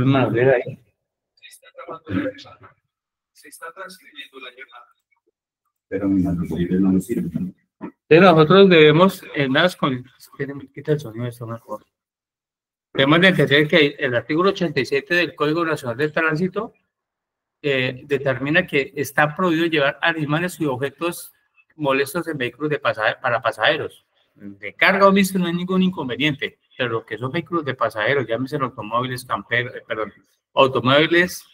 problema ahí. Se está transcribiendo la llamada. Pero no me sirve. Entonces nosotros debemos, en las condiciones, quita el sonido de esto mejor. Debemos de entender que el artículo 87 del Código Nacional de Tránsito determina que está prohibido llevar animales y objetos molestos en vehículos para pasajeros. De carga o visto no hay ningún inconveniente, pero lo que son vehículos de pasajeros, llámese automóviles, automóviles,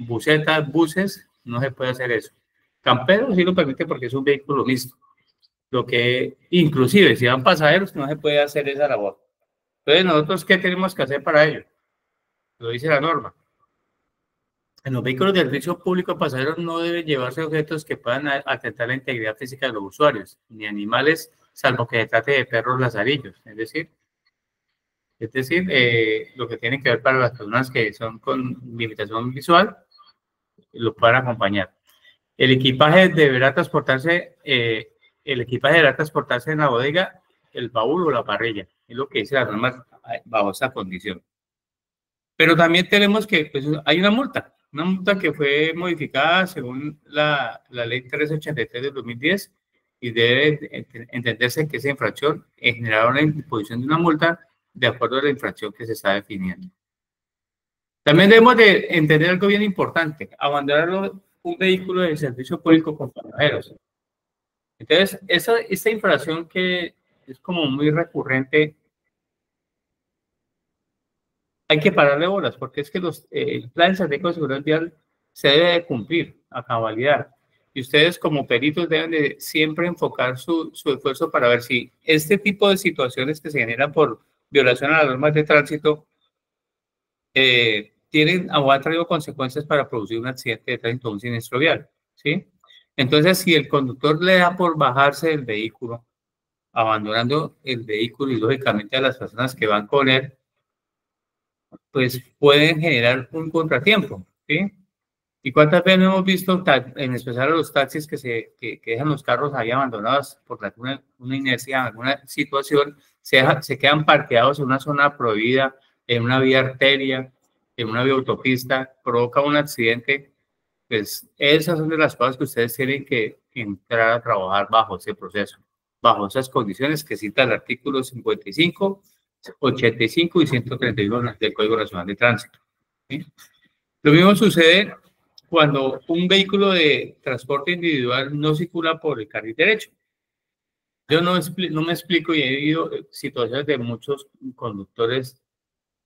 busetas, buses, no se puede hacer eso. Camperos sí lo permite porque es un vehículo mixto. Lo que, inclusive, si van pasajeros, no se puede hacer esa labor. Entonces, ¿nosotros qué tenemos que hacer para ello? Lo dice la norma. En los vehículos de servicio público, pasajeros no deben llevarse objetos que puedan atentar la integridad física de los usuarios, ni animales, salvo que se trate de perros lazarillos. Es decir, lo que tiene que ver para las personas que son con limitación visual, lo puedan acompañar. El equipaje deberá transportarse en la bodega, el baúl o la parrilla. Es lo que dice la norma bajo esa condición. Pero también tenemos que, pues, hay una multa que fue modificada según la ley 383 del 2010 y debe entenderse que esa infracción generará la imposición de una multa de acuerdo a la infracción que se está definiendo. También debemos de entender algo bien importante, abandonar un vehículo de servicio público con pasajeros. Entonces, esta infracción que es como muy recurrente, hay que pararle bolas, porque es que el plan estratégico de seguridad vial se debe de cumplir a cabalidad. Y ustedes como peritos deben de siempre enfocar su esfuerzo para ver si este tipo de situaciones que se generan por violación a las normas de tránsito tienen o han traído consecuencias para producir un accidente de tránsito o un siniestro vial, ¿sí? Entonces, si el conductor le da por bajarse del vehículo, abandonando el vehículo y lógicamente a las personas que van con él, pues pueden generar un contratiempo, ¿sí? ¿Y cuántas veces hemos visto, en especial a los taxis que dejan los carros ahí abandonados por una inercia, alguna situación, se quedan parqueados en una zona prohibida, en una vía arteria, en una vía autopista, provoca un accidente? Pues esas son de las cosas que ustedes tienen que entrar a trabajar bajo ese proceso, bajo esas condiciones que cita el artículo 55, 85 y 131 del Código Nacional de Tránsito, ¿sí? Lo mismo sucede cuando un vehículo de transporte individual no circula por el carril derecho. Yo no me explico, y he vivido situaciones de muchos conductores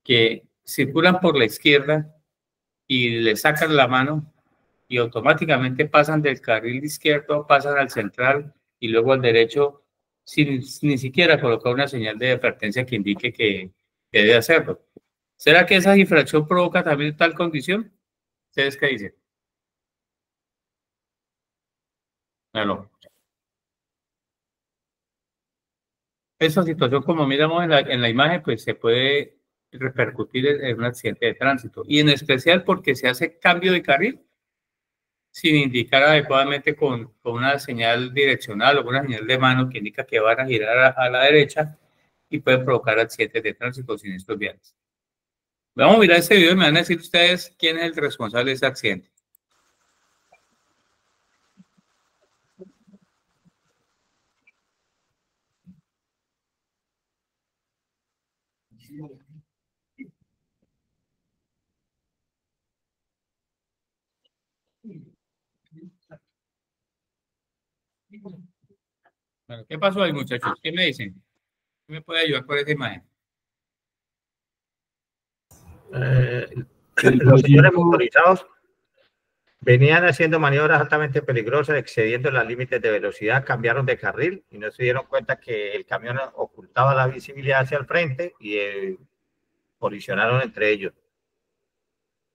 que circulan por la izquierda y le sacan la mano y automáticamente pasan del carril izquierdo, pasan al central y luego al derecho sin ni siquiera colocar una señal de advertencia que indique que debe hacerlo. ¿Será que esa infracción provoca también tal condición? ¿Ustedes qué dicen? Claro. Esa situación, como miramos en la imagen, pues se puede repercutir en un accidente de tránsito, y en especial porque se hace cambio de carril sin indicar adecuadamente con una señal direccional o una señal de mano que indica que van a girar a la derecha y puede provocar accidentes de tránsito o siniestros viales. Vamos a mirar este video y me van a decir ustedes quién es el responsable de ese accidente. Bueno, ¿qué pasó ahí, muchachos? ¿Qué me dicen? ¿Qué me puede ayudar por esa imagen? Los señores motorizados venían haciendo maniobras altamente peligrosas, excediendo los límites de velocidad, cambiaron de carril y no se dieron cuenta que el camión ocultaba la visibilidad hacia el frente y colisionaron entre ellos.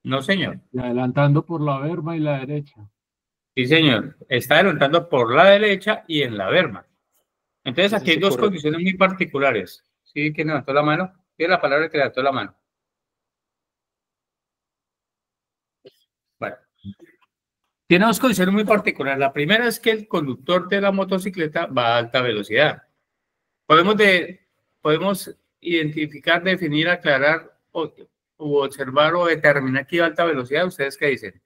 No, señor. Y adelantando por la berma y la derecha. Sí, señor. Está adelantando por la derecha y en la berma. Entonces, aquí hay dos condiciones muy particulares. ¿Sí? ¿Quién levantó la mano? ¿Tiene la palabra que levantó la mano? Bueno. Tiene dos condiciones muy particulares. La primera es que el conductor de la motocicleta va a alta velocidad. Podemos identificar, definir, aclarar o u observar o determinar que iba a alta velocidad? ¿Ustedes qué dicen?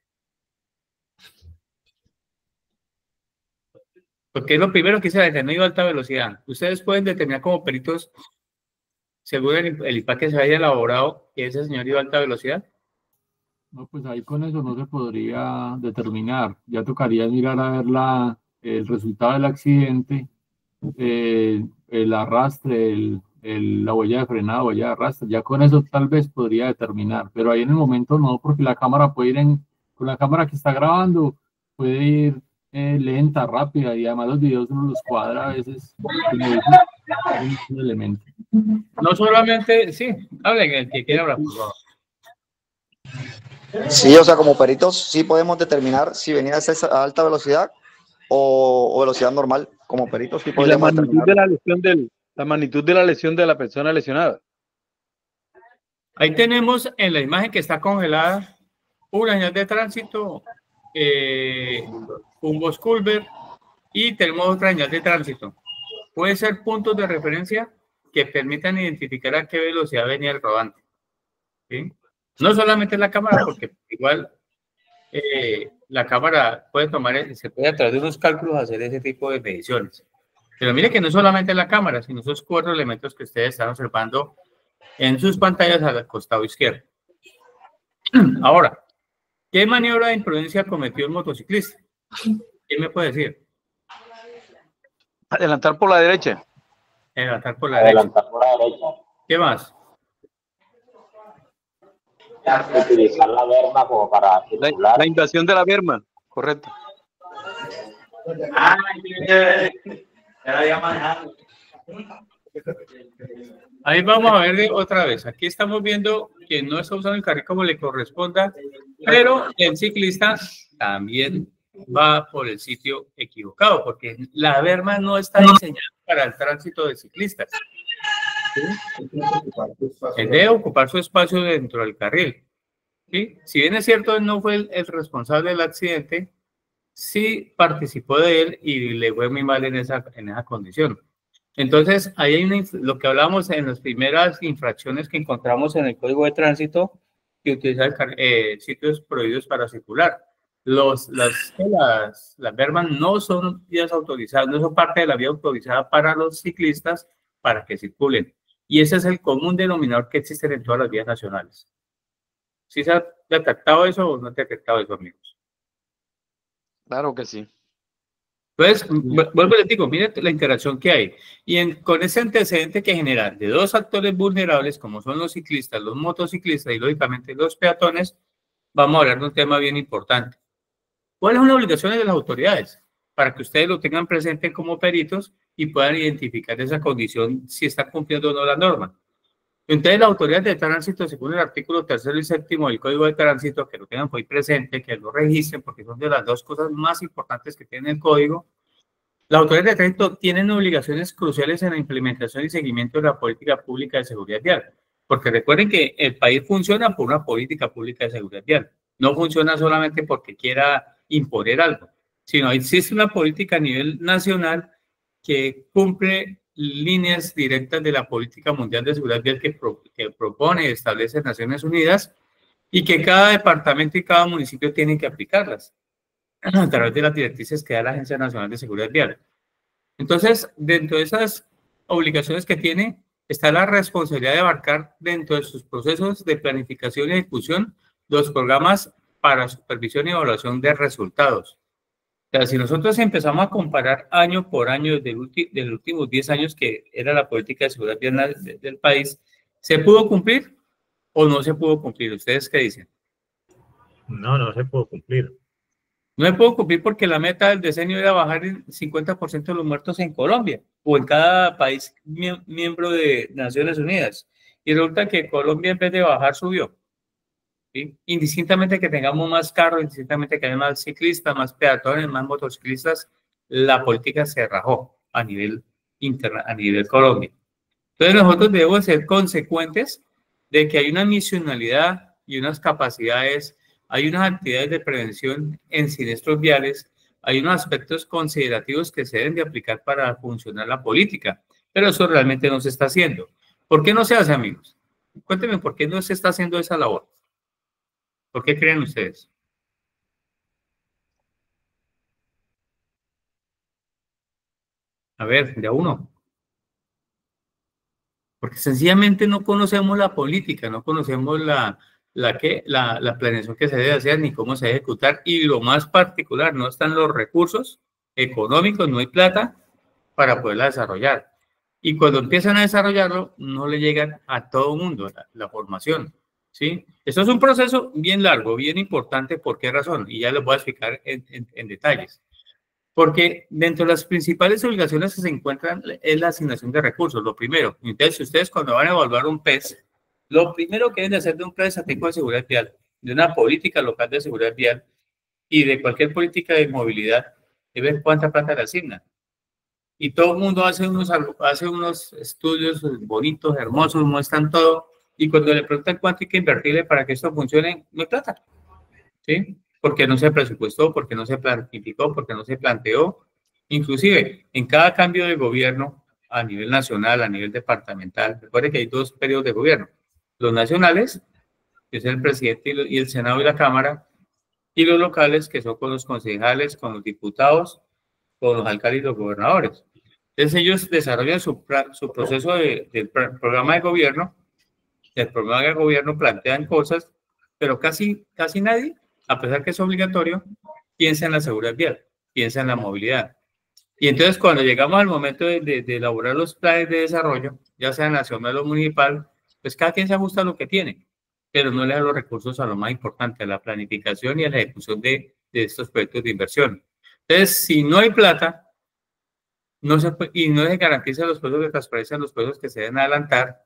Porque es lo primero que dice la gente, no iba a alta velocidad. Ustedes pueden determinar como peritos, según el IPA que se haya elaborado, que ese señor iba a alta velocidad. No, pues ahí con eso no se podría determinar. Ya tocaría mirar a ver el resultado del accidente, el arrastre, la huella de frenado, huella de arrastre. Ya con eso tal vez podría determinar, pero ahí en el momento no, porque la cámara puede ir con la cámara que está grabando, puede ir lenta, rápida, y además los videos uno los cuadra a veces, como dice, es un elemento. No solamente, sí, hablen el que quiera hablar, por favor. Sí, o sea, como peritos sí podemos determinar si venía a alta velocidad o velocidad normal. Como peritos sí Y la podemos magnitud determinar. de la lesión la magnitud de la lesión de la persona lesionada. Ahí tenemos en la imagen que está congelada una señal de tránsito, un Bus Culver y tenemos otra señal de tránsito. Puede ser puntos de referencia que permitan identificar a qué velocidad venía el rodante. ¿Sí? No solamente la cámara, porque igual la cámara puede se puede a través de unos cálculos hacer ese tipo de mediciones. Pero mire que no solamente la cámara, sino esos 4 elementos que ustedes están observando en sus pantallas al costado izquierdo. Ahora, ¿qué maniobra de imprudencia cometió el motociclista? ¿Quién me puede decir? Adelantar por la derecha. Adelantar por la derecha. ¿Qué más? Utilizar la berma como para circular. La invasión de la berma, correcto. Ahí vamos a ver otra vez. Aquí estamos viendo que no está usando el carril como le corresponda, pero el ciclista también va por el sitio equivocado, porque la berma no está diseñada para el tránsito de ciclistas. Él debe ocupar su espacio dentro del carril. ¿Sí? Si bien es cierto, él no fue el responsable del accidente, sí participó de él y le fue muy mal en esa condición. Entonces, ahí hay lo que hablamos en las primeras infracciones que encontramos en el Código de Tránsito, que utiliza sitios prohibidos para circular. Las bermas no son vías autorizadas, no son parte de la vía autorizada para los ciclistas para que circulen. Y ese es el común denominador que existe en todas las vías nacionales. ¿Sí se ha detectado eso o no ha detectado eso, amigos? Claro que sí. Entonces, vuelvo y les digo, miren la interacción que hay. Y con ese antecedente que genera de 2 actores vulnerables, como son los ciclistas, los motociclistas y lógicamente los peatones, vamos a hablar de un tema bien importante. ¿Cuáles son las obligaciones de las autoridades? Para que ustedes lo tengan presente como peritos y puedan identificar esa condición si está cumpliendo o no la norma. Entonces, las autoridades de tránsito, según el artículo 3 y 7 del Código de Tránsito, que lo tengan muy presente, que lo registren, porque son de las 2 cosas más importantes que tiene el Código. Las autoridades de tránsito tienen obligaciones cruciales en la implementación y seguimiento de la política pública de seguridad vial. Porque recuerden que el país funciona por una política pública de seguridad vial. No funciona solamente porque quiera imponer algo, sino existe una política a nivel nacional que cumple líneas directas de la política mundial de seguridad vial que propone y establece Naciones Unidas y que cada departamento y cada municipio tienen que aplicarlas a través de las directrices que da la Agencia Nacional de Seguridad Vial. Entonces, dentro de esas obligaciones que tiene está la responsabilidad de abarcar dentro de sus procesos de planificación y ejecución los programas para supervisión y evaluación de resultados. O sea, si nosotros empezamos a comparar año por año desde los últimos 10 años que era la política de seguridad vial del país, ¿se pudo cumplir o no se pudo cumplir? ¿Ustedes qué dicen? No se pudo cumplir. No se pudo cumplir porque la meta del decenio era bajar el 50% de los muertos en Colombia o en cada país miembro de Naciones Unidas. Y resulta que Colombia en vez de bajar subió. ¿Sí? Indistintamente que tengamos más carros, indistintamente que haya más ciclistas, más peatones, más motociclistas, la política se rajó a nivel a nivel Colombia. Entonces nosotros debemos ser consecuentes de que hay una misionalidad y unas capacidades, hay unas actividades de prevención en siniestros viales, hay unos aspectos considerativos que se deben de aplicar para funcionar la política, pero eso realmente no se está haciendo. ¿Por qué no se hace, amigos? Cuéntenme por qué no se está haciendo esa labor. ¿Por qué creen ustedes? A ver, de a uno. Porque sencillamente no conocemos la política, no conocemos la planeación que se debe hacer ni cómo se debe ejecutar. Y lo más particular, no están los recursos económicos, no hay plata para poderla desarrollar. Y cuando empiezan a desarrollarlo, no le llegan a todo el mundo la formación, ¿sí? Esto es un proceso bien largo, bien importante. ¿Por qué razón? Y ya les voy a explicar en detalles. Porque dentro de las principales obligaciones que se encuentran es la asignación de recursos, lo primero. Entonces, si ustedes cuando van a evaluar un PES, lo primero que deben de hacer de un plan estratégico de seguridad vial, de una política local de seguridad vial y de cualquier política de movilidad, es ver cuánta plata le asignan. Y todo el mundo hace unos estudios bonitos, hermosos, muestran todo, y cuando le preguntan cuánto hay que invertirle para que esto funcione, no hay plata, ¿sí? Porque no se presupuestó, porque no se planificó, porque no se planteó. Inclusive, en cada cambio de gobierno, a nivel nacional, a nivel departamental, recuerde que hay dos periodos de gobierno. Los nacionales, que es el presidente y el Senado y la Cámara, y los locales, que son con los concejales, con los diputados, con los alcaldes y los gobernadores. Entonces ellos desarrollan su proceso del programa de gobierno. El programa de gobierno plantean cosas, pero casi nadie, a pesar que es obligatorio, piensa en la seguridad vial, piensa en la movilidad. Y entonces cuando llegamos al momento de elaborar los planes de desarrollo, ya sea nacional o municipal, pues cada quien se ajusta a lo que tiene, pero no le da los recursos a lo más importante, a la planificación y a la ejecución de estos proyectos de inversión. Entonces, si no hay plata, no se garantiza los procesos de transparencia, los procesos que se deben adelantar,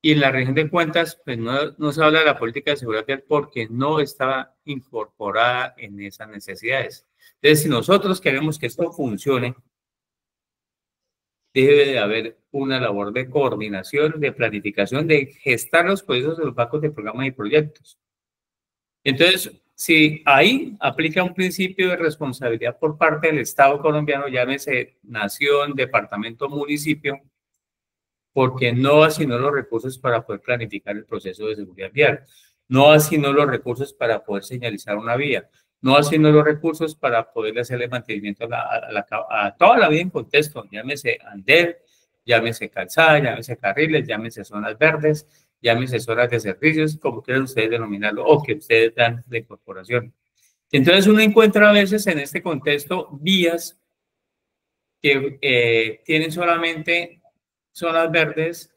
y en la rendición de cuentas, pues no se habla de la política de seguridad vial porque no estaba incorporada en esas necesidades. Entonces, si nosotros queremos que esto funcione, debe de haber una labor de coordinación, de planificación, de gestar los procesos de los bancos de programas y proyectos. Entonces, si ahí aplica un principio de responsabilidad por parte del Estado colombiano, llámese nación, departamento, municipio, porque no asignó los recursos para poder planificar el proceso de seguridad vial, no asignó los recursos para poder señalizar una vía, no asignó los recursos para poder hacerle mantenimiento a toda la vía en contexto, llámese andén, llámese calzada, llámese carriles, llámese zonas verdes, llámese zonas de servicios, como quieran ustedes denominarlo, o que ustedes dan de incorporación. Entonces uno encuentra a veces en este contexto vías que tienen solamente zonas verdes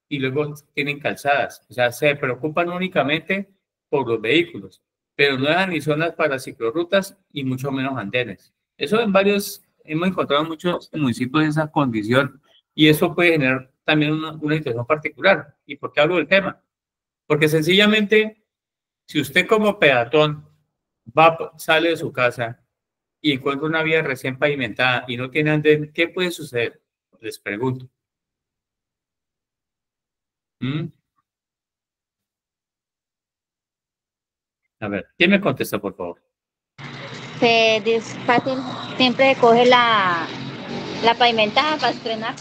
y luego tienen calzadas. O sea, se preocupan únicamente por los vehículos, pero no dejan ni zonas para ciclorrutas y mucho menos andenes. Eso hemos encontrado en muchos municipios esa condición y eso puede generar también una situación particular. ¿Y por qué hablo del tema? Porque sencillamente, si usted como peatón sale de su casa y encuentra una vía recién pavimentada y no tiene andén, ¿qué puede suceder? Les pregunto. A ver, ¿quién me contesta, por favor? Fácil, siempre coge la pavimentada para estrenar.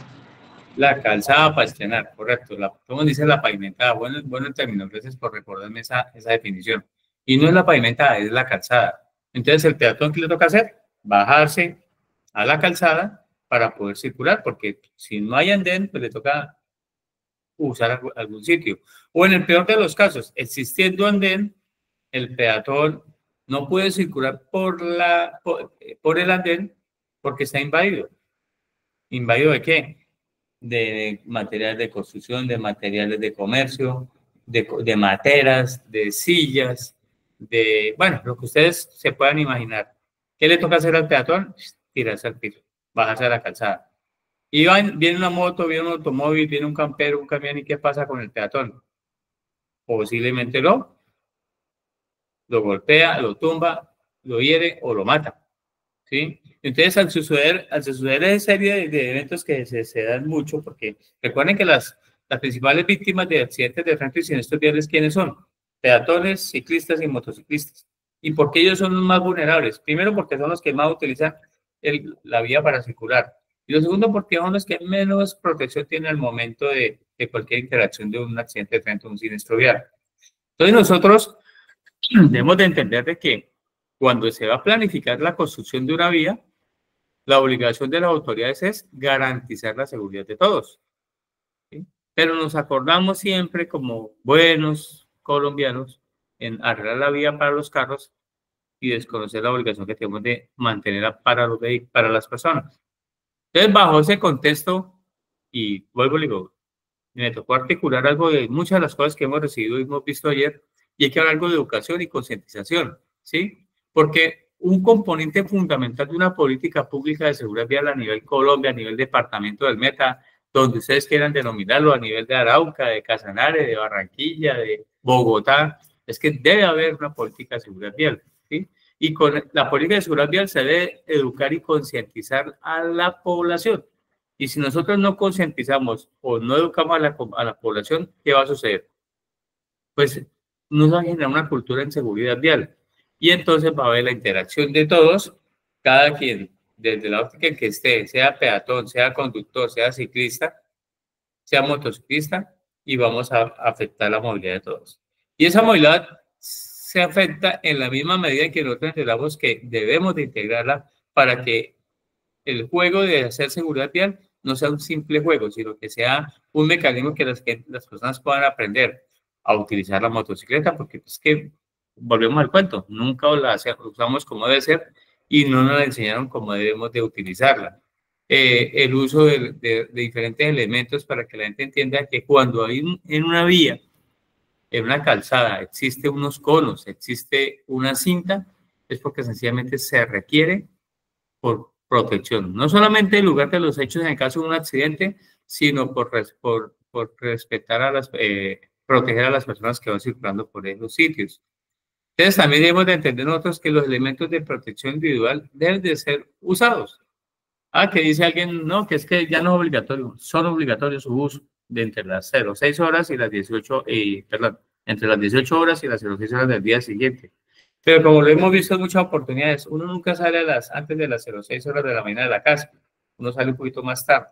La calzada para estrenar, correcto. ¿Cómo dice la pavimentada? Bueno el término, gracias por recordarme esa definición. Y no es la pavimentada, es la calzada. Entonces, ¿el peatón qué le toca hacer? Bajarse a la calzada para poder circular, porque si no hay andén, pues le toca usar algún sitio. O en el peor de los casos, existiendo andén, el peatón no puede circular por el andén porque está invadido. ¿Invadido de qué? De materiales de construcción, de materiales de comercio, de materas, de sillas, bueno, lo que ustedes se puedan imaginar. ¿Qué le toca hacer al peatón? Tirarse al piso, bajarse a la calzada. Y viene una moto, viene un automóvil, viene un campero, un camión, ¿y qué pasa con el peatón? Posiblemente lo golpea, lo tumba, lo hiere o lo mata, ¿sí? Entonces, al suceder esa serie de eventos que se dan mucho, porque recuerden que las principales víctimas de accidentes de tránsito y siniestros viales, ¿quiénes son? Peatones, ciclistas y motociclistas. ¿Y por qué ellos son los más vulnerables? Primero, porque son los que más utilizan la vía para circular. Y lo segundo, porque son los que menos protección tienen al momento de de cualquier interacción de un accidente de tránsito o un siniestro vial. Entonces nosotros debemos de entender de que cuando se va a planificar la construcción de una vía, la obligación de las autoridades es garantizar la seguridad de todos, ¿sí? Pero nos acordamos siempre como buenos colombianos en arreglar la vía para los carros y desconocer la obligación que tenemos de mantenerla para las personas. Entonces, bajo ese contexto, y vuelvo y digo, me tocó articular algo de muchas de las cosas que hemos recibido y hemos visto ayer, y hay que hablar algo de educación y concientización, ¿sí? Porque un componente fundamental de una política pública de seguridad vial a nivel Colombia, a nivel departamento del Meta, donde ustedes quieran denominarlo, a nivel de Arauca, de Casanare, de Barranquilla, de Bogotá, es que debe haber una política de seguridad vial, ¿sí? Y con la política de seguridad vial se debe educar y concientizar a la población. Y si nosotros no concientizamos o no educamos a la población, ¿qué va a suceder? Pues nos va a generar una cultura en seguridad vial. Y entonces va a haber la interacción de todos, cada quien, desde la óptica en que esté, sea peatón, sea conductor, sea ciclista, sea motociclista, y vamos a afectar la movilidad de todos. Y esa movilidad se afecta en la misma medida en que nosotros entendamos que debemos de integrarla para que el juego de hacer seguridad vial no sea un simple juego, sino que sea un mecanismo que las personas puedan aprender a utilizar la motocicleta, porque es que, volvemos al cuento, nunca la usamos como debe ser y no nos la enseñaron como debemos de utilizarla. El uso de diferentes elementos para que la gente entienda que cuando hay en una vía, en una calzada, existe unos conos, existe una cinta, es porque sencillamente se requiere por protección, no solamente en lugar de los hechos en el caso de un accidente, sino por respetar proteger a las personas que van circulando por esos sitios. Entonces también debemos de entender nosotros que los elementos de protección individual deben de ser usados. Que dice alguien, no, que es que ya no es obligatorio, son obligatorios su uso de entre las 06 horas y las 18, entre las 18 horas y las 06 horas del día siguiente. Pero como lo hemos visto en muchas oportunidades, uno nunca sale antes de las 06 horas de la mañana de la casa, uno sale un poquito más tarde.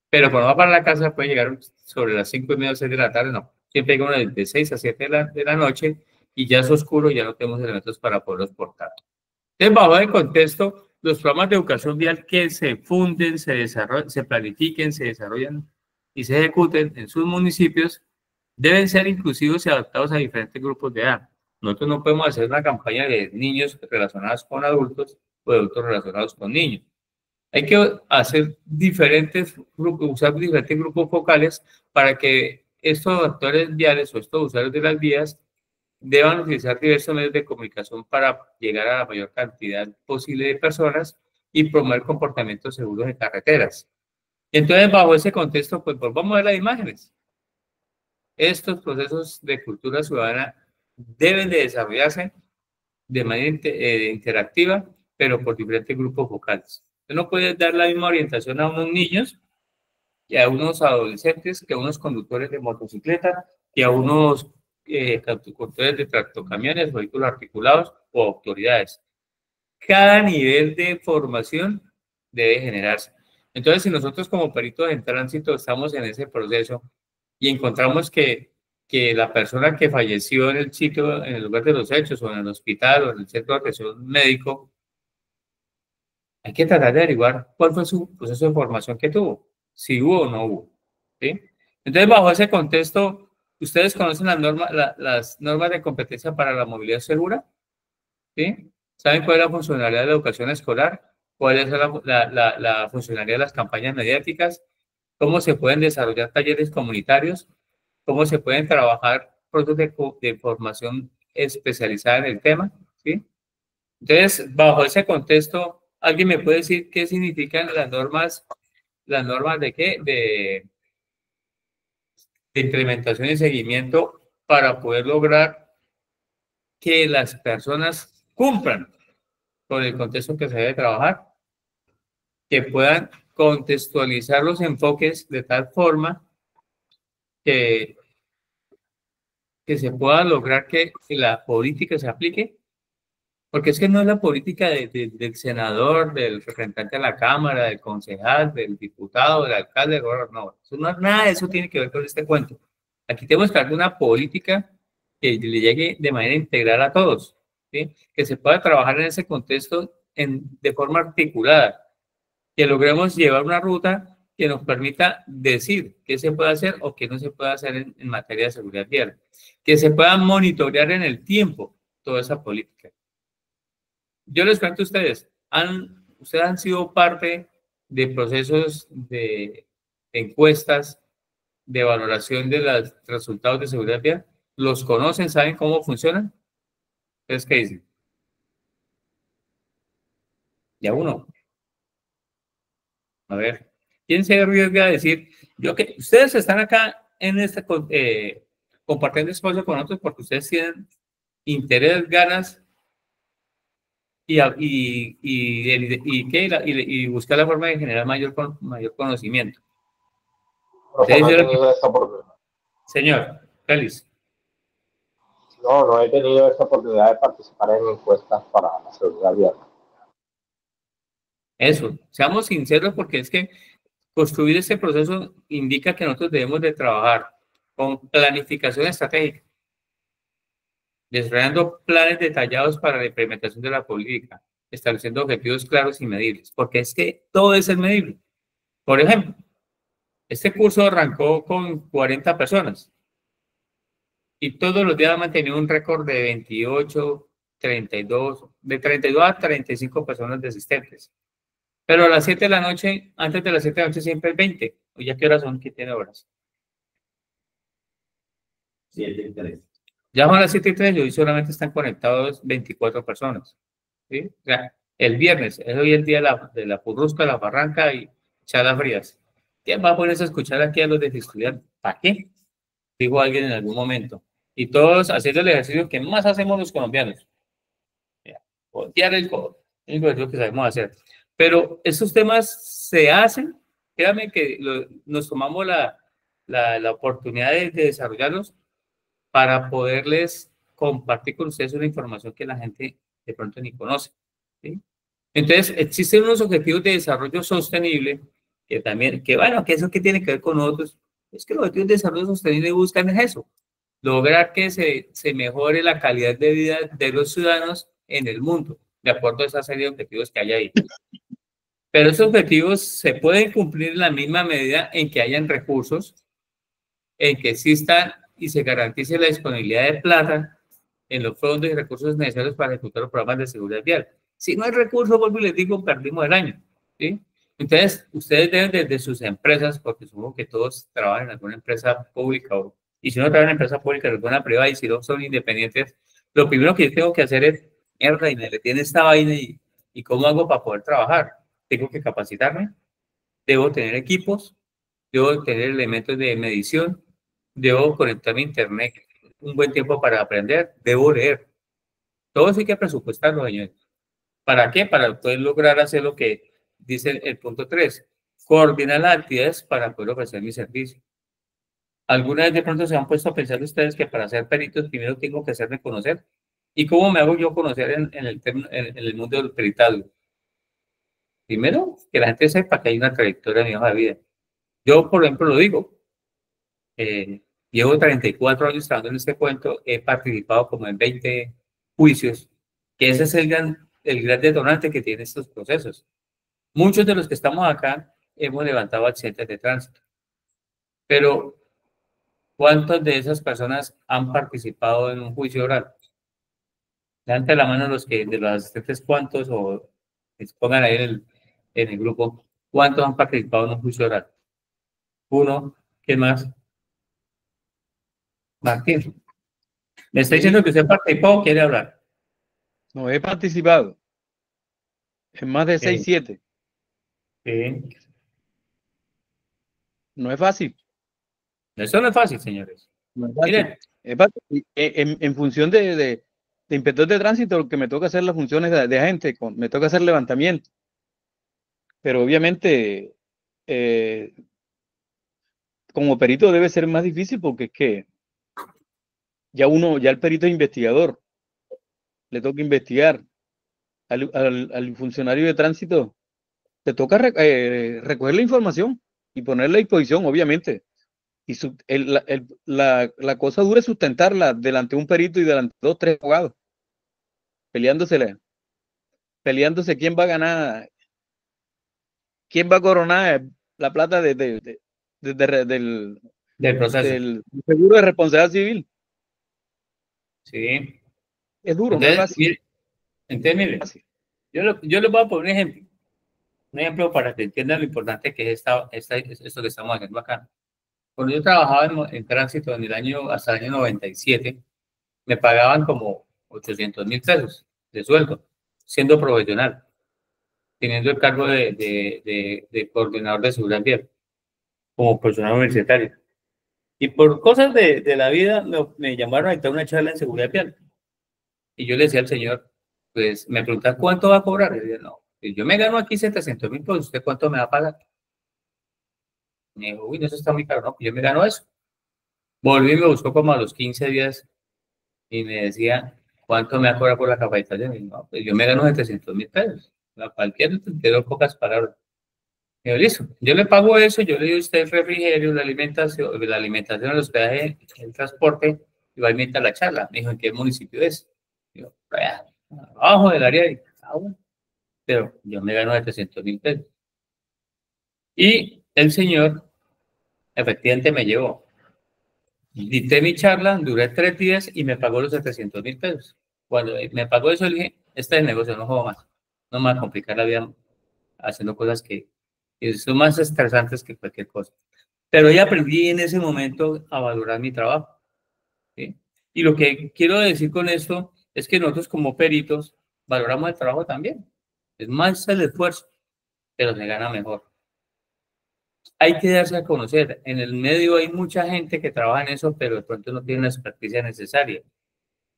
Pero cuando va para la casa puede llegar sobre las 5:30 o 6 de la tarde, no. Siempre llega uno de 6 a 7 de la noche y ya es oscuro y ya no tenemos elementos para poderlos portar. Entonces, bajo el contexto, los programas de educación vial que se funden, se desarrollen, se planifiquen, se desarrollan y se ejecuten en sus municipios deben ser inclusivos y adaptados a diferentes grupos de edad. Nosotros no podemos hacer una campaña de niños relacionados con adultos o de adultos relacionados con niños. Hay que hacer diferentes grupos, usar diferentes grupos focales para que estos actores viales o estos usuarios de las vías deban utilizar diversos medios de comunicación para llegar a la mayor cantidad posible de personas y promover comportamientos seguros en carreteras. Entonces, bajo ese contexto, pues volvamos a ver las imágenes. Estos procesos de cultura ciudadana deben de desarrollarse de manera interactiva, pero por diferentes grupos focales. Usted no puede dar la misma orientación a unos niños que a unos adolescentes, que a unos conductores de motocicleta, que a unos conductores de tractocamiones, vehículos articulados o autoridades. Cada nivel de formación debe generarse. Entonces, si nosotros como peritos en tránsito estamos en ese proceso y encontramos que la persona que falleció en el sitio, en el lugar de los hechos, o en el hospital, o en el centro de atención médico, hay que tratar de averiguar cuál fue su proceso de formación que tuvo, si hubo o no hubo, ¿sí? Entonces, bajo ese contexto, ¿ustedes conocen las normas de competencia para la movilidad segura? ¿Sí? ¿Saben cuál es la funcionalidad de la educación escolar? ¿Cuál es la funcionalidad de las campañas mediáticas? ¿Cómo se pueden desarrollar talleres comunitarios? ¿Cómo se pueden trabajar procesos de formación especializada en el tema? ¿Sí? Entonces, bajo ese contexto, ¿alguien me puede decir qué significan las normas de qué? De implementación y seguimiento para poder lograr que las personas cumplan con el contexto que se debe trabajar, que puedan contextualizar los enfoques de tal forma que se pueda lograr que la política se aplique Porque es que no es la política del senador, del representante de la Cámara, del concejal, del diputado, del alcalde, del gobernador, no, eso no, nada de eso tiene que ver con este cuento. Aquí tenemos que dar una política que le llegue de manera integral a todos, ¿sí? Que se pueda trabajar en ese contexto de forma articulada, que logremos llevar una ruta que nos permita decir qué se puede hacer o qué no se puede hacer en materia de seguridad vial, que se pueda monitorear en el tiempo toda esa política. Yo les cuento a ustedes, ustedes han sido parte de procesos de encuestas, de valoración de los resultados de seguridad vial. ¿Los conocen? ¿Saben cómo funcionan? ¿Ustedes qué dicen? Ya uno. A ver, ¿quién se arriesga a decir, yo que ustedes están acá en compartiendo espacio con otros porque ustedes tienen interés, ganas y buscar la forma de generar mayor conocimiento? No, no he tenido esa oportunidad. Señor, feliz. No he tenido esa oportunidad de participar en encuestas para la seguridad vial. Eso, seamos sinceros porque es que construir este proceso indica que nosotros debemos de trabajar con planificación estratégica, desarrollando planes detallados para la implementación de la política, estableciendo objetivos claros y medibles, porque es que todo es medible. Por ejemplo, este curso arrancó con 40 personas y todos los días ha mantenido un récord de 28, 32, de 32 a 35 personas desistentes. Pero a las 7 de la noche, antes de las 7 de la noche siempre es 20. ¿O ya qué horas son? ¿Qué tiene horas? 7:03. Ya son las 7:03 y hoy solamente están conectados 24 personas. ¿Sí? O sea, el viernes, es hoy el día de la Purrusca, la Barranca y Chalas Frías. ¿Quién va a ponerse a escuchar aquí a los de estudiantes? ¿Para qué? Dijo alguien en algún momento. Y todos haciendo el ejercicio que más hacemos los colombianos. Voltear el codo. Es lo que sabemos hacer. Pero esos temas se hacen, créanme que nos tomamos la oportunidad de desarrollarlos para poderles compartir con ustedes una información que la gente de pronto ni conoce, ¿sí? Entonces, existen unos objetivos de desarrollo sostenible que también, que bueno, que eso que tiene que ver con otros, es que los objetivos de desarrollo sostenible buscan eso, lograr que se mejore la calidad de vida de los ciudadanos en el mundo, de acuerdo a esa serie de objetivos que hay ahí. Pero esos objetivos se pueden cumplir en la misma medida en que hayan recursos, en que existan y se garantice la disponibilidad de plata en los fondos y recursos necesarios para ejecutar los programas de seguridad vial. Si no hay recursos, vuelvo y les digo, perdimos el año, ¿sí? Entonces, ustedes deben desde sus empresas, porque supongo que todos trabajan en alguna empresa pública, y si no trabajan en empresa pública, en alguna privada, y si no son independientes, lo primero que yo tengo que hacer es, mierda, y me detiene esta vaina, y ¿cómo hago para poder trabajar? Tengo que capacitarme, debo tener equipos, debo tener elementos de medición, debo conectarme a internet un buen tiempo para aprender, debo leer. Todo eso hay que presupuestarlo, señores. ¿Para qué? Para poder lograr hacer lo que dice el punto 3. Coordinar las actividades para poder ofrecer mi servicio. ¿Alguna vez de pronto se han puesto a pensar ustedes que para ser peritos primero tengo que hacerme conocer? ¿Y cómo me hago yo conocer en el mundo del peritado? Primero, que la gente sepa que hay una trayectoria en mi hoja de vida. Yo, por ejemplo, lo digo. Llevo 34 años trabajando en este cuento, he participado como en 20 juicios, que ese es el gran detonante que tienen estos procesos. Muchos de los que estamos acá hemos levantado accidentes de tránsito, pero ¿cuántas de esas personas han participado en un juicio oral? Levanten la mano de los asistentes, ¿cuántos? O pongan ahí en el grupo, ¿cuántos han participado en un juicio oral? Uno, ¿qué más? Martín, ¿me está diciendo que usted participó o quiere hablar? No, he participado en más de 6, 7. Sí. No es fácil. Eso no es fácil, señores. No es fácil. Miren, Es fácil. En función de inspector de tránsito, lo que me toca hacer las funciones de agente, me toca hacer levantamiento. Pero obviamente, como perito debe ser más difícil porque es que ya el perito es investigador, le toca investigar, al funcionario de tránsito te toca recoger la información y ponerla a disposición, obviamente. Y la cosa dura es sustentarla delante de un perito y delante de 2, 3 abogados, peleándose quién va a ganar, quién va a coronar la plata del proceso. del seguro de responsabilidad civil. Sí. Es duro, Entonces, no es fácil. Mire, yo les voy a poner un ejemplo para que entiendan lo importante que es esto que estamos haciendo acá. Cuando yo trabajaba en tránsito hasta el año 97, me pagaban como 800.000 pesos de sueldo, siendo profesional, teniendo el cargo de coordinador de seguridad vial, como personal universitario. Y por cosas de la vida me llamaron a dictar una charla en seguridad vial. Y yo le decía al señor, pues me preguntaba, ¿cuánto va a cobrar? Y yo, no, yo me gano aquí 700.000, pues ¿usted cuánto me va a pagar? Me dijo, uy, no, eso está muy caro, no, pues yo me gano eso. Volví y me buscó como a los 15 días y me decía, ¿cuánto me va a cobrar por la capacitación? Y no, pues yo me gano 700.000 pesos. A cualquier te doy pocas palabras. Me dijo, listo, yo le pago eso, yo le doy a usted el refrigerio, la alimentación, el hospedaje, el transporte, y va a invitar la charla. Me dijo, ¿en qué municipio es? Yo, allá, abajo del área de agua. Pero yo me gano 700.000 pesos. Y el señor, efectivamente, me llevó. Dicté mi charla, duré 3 días y me pagó los 700.000 pesos. Cuando me pagó eso, le dije, este es el negocio, no juego más. No me va a complicar la vida haciendo cosas que son más estresantes que cualquier cosa. Pero ya aprendí en ese momento a valorar mi trabajo. ¿Sí? Y lo que quiero decir con esto es que nosotros como peritos valoramos el trabajo también. Es más el esfuerzo, pero se gana mejor. Hay que darse a conocer. En el medio hay mucha gente que trabaja en eso, pero de pronto no tiene la experticia necesaria.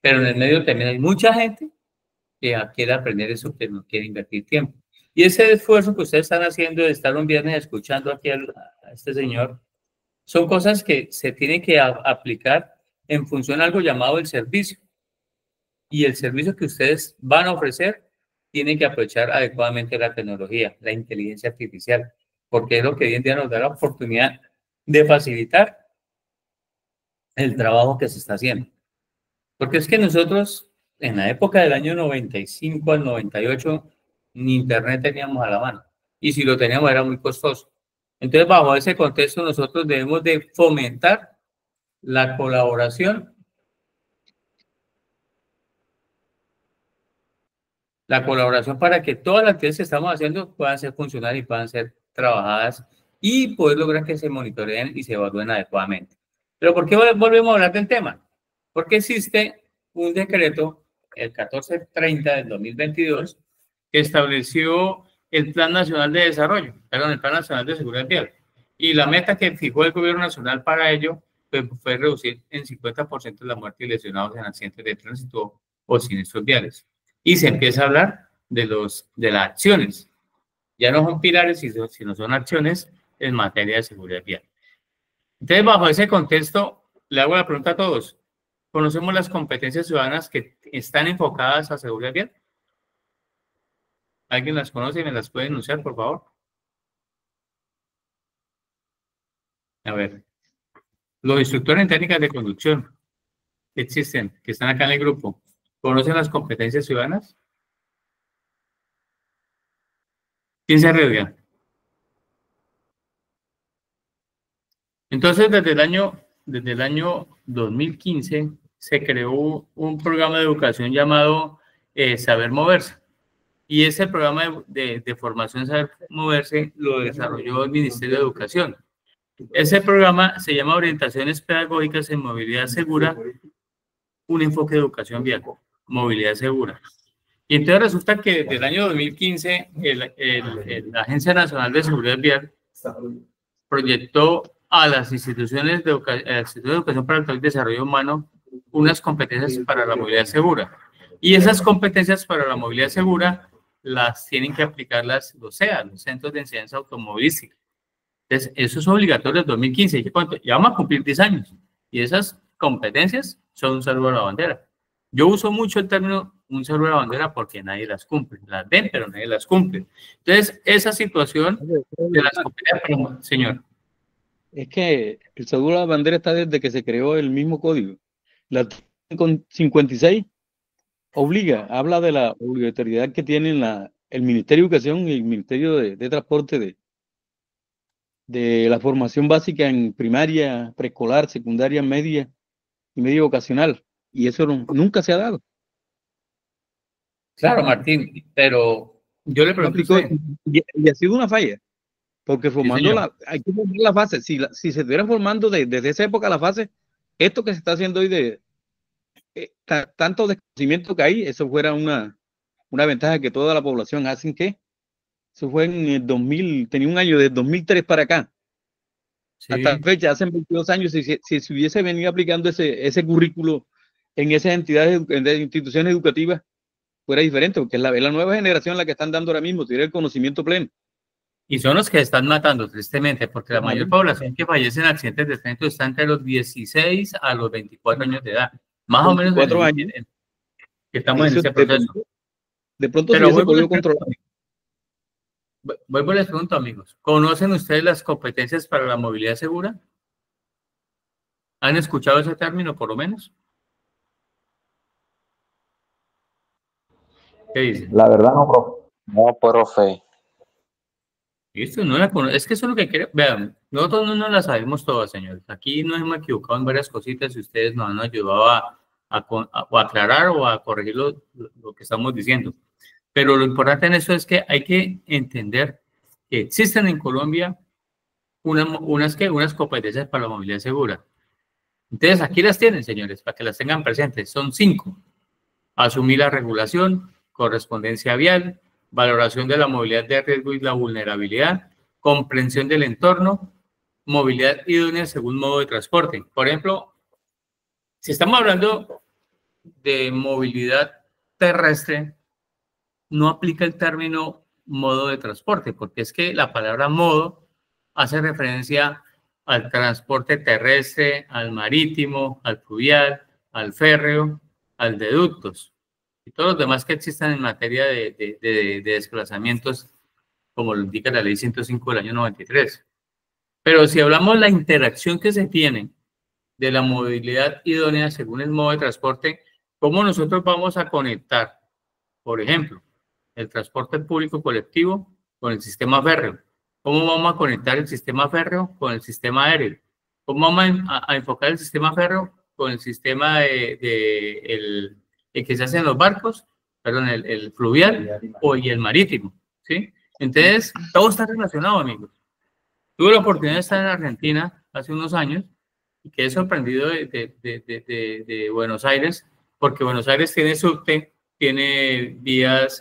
Pero en el medio también hay mucha gente que quiere aprender eso, pero no quiere invertir tiempo. Y ese esfuerzo que ustedes están haciendo de estar un viernes escuchando aquí a este señor, son cosas que se tienen que aplicar en función a algo llamado el servicio. Y el servicio que ustedes van a ofrecer tiene que aprovechar adecuadamente la tecnología, la inteligencia artificial, porque es lo que hoy en día nos da la oportunidad de facilitar el trabajo que se está haciendo. Porque es que nosotros, en la época del año 95 al 98, ni internet teníamos a la mano. Y si lo teníamos era muy costoso. Entonces, bajo ese contexto, nosotros debemos de fomentar la colaboración para que todas las actividades que estamos haciendo puedan ser funcionales y puedan ser trabajadas y poder lograr que se monitoreen y se evalúen adecuadamente. Pero ¿por qué volvemos a hablar del tema? Porque existe un decreto, el 1430 del 2022, que estableció el Plan Nacional de Desarrollo, el Plan Nacional de Seguridad Vial. Y la meta que fijó el gobierno nacional para ello fue reducir en 50% la muerte y lesionados en accidentes de tránsito o siniestros viales. Y se empieza a hablar de las acciones. Ya no son pilares, sino son acciones en materia de seguridad vial. Entonces, bajo ese contexto, le hago la pregunta a todos. ¿Conocemos las competencias ciudadanas que están enfocadas a seguridad vial? ¿Alguien las conoce y me las puede enunciar, por favor? A ver. Los instructores en técnicas de conducción que existen, que están acá en el grupo, ¿conocen las competencias ciudadanas? ¿Quién se arriesga? Entonces, desde el año 2015 se creó un programa de educación llamado Saber Moverse. Y ese programa de formación Saber Moverse lo desarrolló el Ministerio de Educación. Ese programa se llama Orientaciones Pedagógicas en Movilidad Segura, un enfoque de educación vial, movilidad segura. Y entonces resulta que desde el año 2015 la Agencia Nacional de Seguridad Vial proyectó a las instituciones de educación para el desarrollo humano unas competencias para la movilidad segura. Y esas competencias para la movilidad segura las tienen que aplicar los CEA, los Centros de Enseñanza Automovilística. Entonces, eso es obligatorio en 2015. Ya vamos a cumplir 10 años. Y esas competencias son un saludo a la bandera. Yo uso mucho el término un seguro de la bandera porque nadie las cumple. Las ven, pero nadie las cumple. Entonces, esa situación de las competencias, señor. Es que el seguro de la bandera está desde que se creó el mismo código. La con 56 habla de la obligatoriedad que tienen el Ministerio de Educación y el Ministerio de Transporte de la formación básica en primaria, preescolar, secundaria, media y media vocacional. Y eso nunca se ha dado. Claro, Martín, pero yo le pregunto a usted. Y ha sido una falla. Porque formando hay que formar la fase. Si se estuviera formando desde esa época la fase, esto que se está haciendo hoy tanto desconocimiento que hay, eso fuera una ventaja que toda la población hacen que eso fue en el 2000, tenía un año de 2003 para acá. Sí. Hasta la fecha, hace 22 años, si se hubiese venido aplicando ese currículo en esas entidades, en instituciones educativas, fuera diferente, porque es la nueva generación la que están dando ahora mismo, tiene el conocimiento pleno. Y son los que están matando, tristemente, porque la mayor población que fallece en accidentes de tránsito está entre los 16 a los 24 años de edad. Más o menos 4 años. Que estamos en ese proceso. De pronto se hubiese podido controlar. Vuelvo y les pregunto, amigos, ¿conocen ustedes las competencias para la movilidad segura? ¿Han escuchado ese término, por lo menos? ¿Qué dicen? La verdad no, profe. No, profe. Esto no es que eso es lo que quiero. Vean, nosotros no nos la sabemos todas, señores. Aquí nos hemos equivocado en varias cositas y ustedes nos han ayudado a aclarar o a corregir lo que estamos diciendo. Pero lo importante en eso es que hay que entender que existen en Colombia unas competencias para la movilidad segura. Entonces, aquí las tienen, señores, para que las tengan presentes. Son 5. Asumir la regulación, correspondencia vial, valoración de la movilidad de riesgo y la vulnerabilidad, comprensión del entorno, movilidad idónea según modo de transporte. Por ejemplo, si estamos hablando de movilidad terrestre, no aplica el término modo de transporte, porque es que la palabra modo hace referencia al transporte terrestre, al marítimo, al fluvial, al férreo, al de ductos y todos los demás que existan en materia de desplazamientos, como lo indica la ley 105 del año 93. Pero si hablamos de la interacción que se tiene de la movilidad idónea según el modo de transporte, ¿cómo nosotros vamos a conectar, por ejemplo, el transporte público colectivo con el sistema férreo? ¿Cómo vamos a conectar el sistema férreo con el sistema aéreo? ¿Cómo vamos a enfocar el sistema férreo con el sistema el que se hace en los barcos, perdón, el fluvial y el marítimo? ¿Sí? Entonces, todo está relacionado, amigos. Tuve la oportunidad de estar en Argentina hace unos años y quedé sorprendido de Buenos Aires, porque Buenos Aires tiene subte, tiene vías,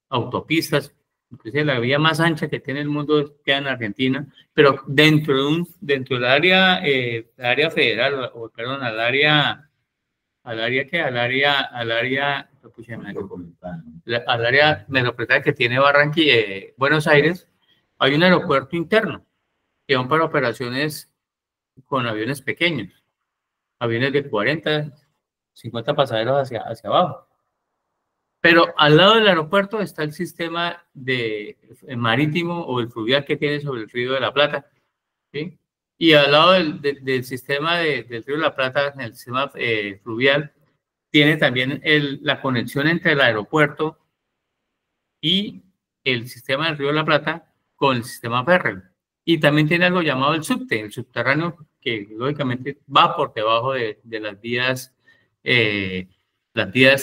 autopistas, inclusive la vía más ancha que tiene el mundo queda en Argentina, pero dentro del área, federal, o perdón, al área metropolitana que tiene Buenos Aires, hay un aeropuerto interno que van para operaciones con aviones pequeños, aviones de 40, 50 pasajeros hacia abajo. Pero al lado del aeropuerto está el sistema marítimo o el fluvial que tiene sobre el Río de la Plata, ¿sí? Y al lado del sistema del Río de la Plata, el sistema fluvial, tiene también la conexión entre el aeropuerto y el sistema del Río de la Plata con el sistema férreo. Y también tiene algo llamado el subte, el subterráneo, que lógicamente va por debajo de las vías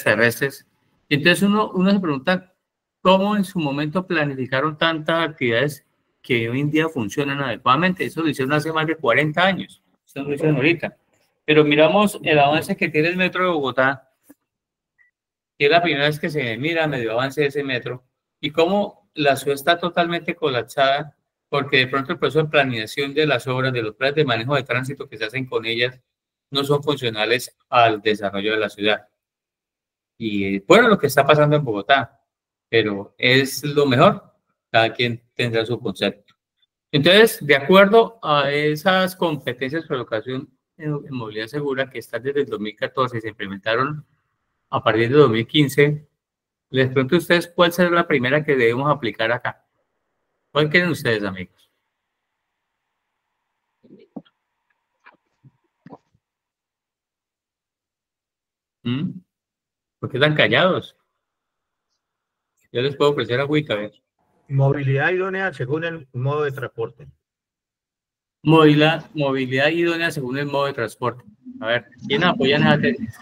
terrestres. Entonces uno se pregunta cómo en su momento planificaron tantas actividades que hoy en día funcionan adecuadamente. Eso lo hicieron hace más de 40 años. Eso no lo hicieron ahorita. Pero miramos el avance que tiene el metro de Bogotá, que es la primera vez que se mira medio avance de ese metro, y cómo la ciudad está totalmente colapsada, porque de pronto el proceso de planeación de las obras, de los planes de manejo de tránsito que se hacen con ellas, no son funcionales al desarrollo de la ciudad. Y bueno, lo que está pasando en Bogotá, pero es lo mejor, cada quien tendrá su concepto. Entonces, de acuerdo a esas competencias por educación en movilidad segura que están desde el 2014 y se implementaron a partir de 2015, les pregunto a ustedes cuál será la primera que debemos aplicar acá. ¿Cuál creen ustedes, amigos? ¿Por qué están callados? Yo les puedo ofrecer agüita, a ver. Movilidad idónea según el modo de transporte. Movilidad idónea según el modo de transporte. A ver, ¿quién apoya en esa tesis?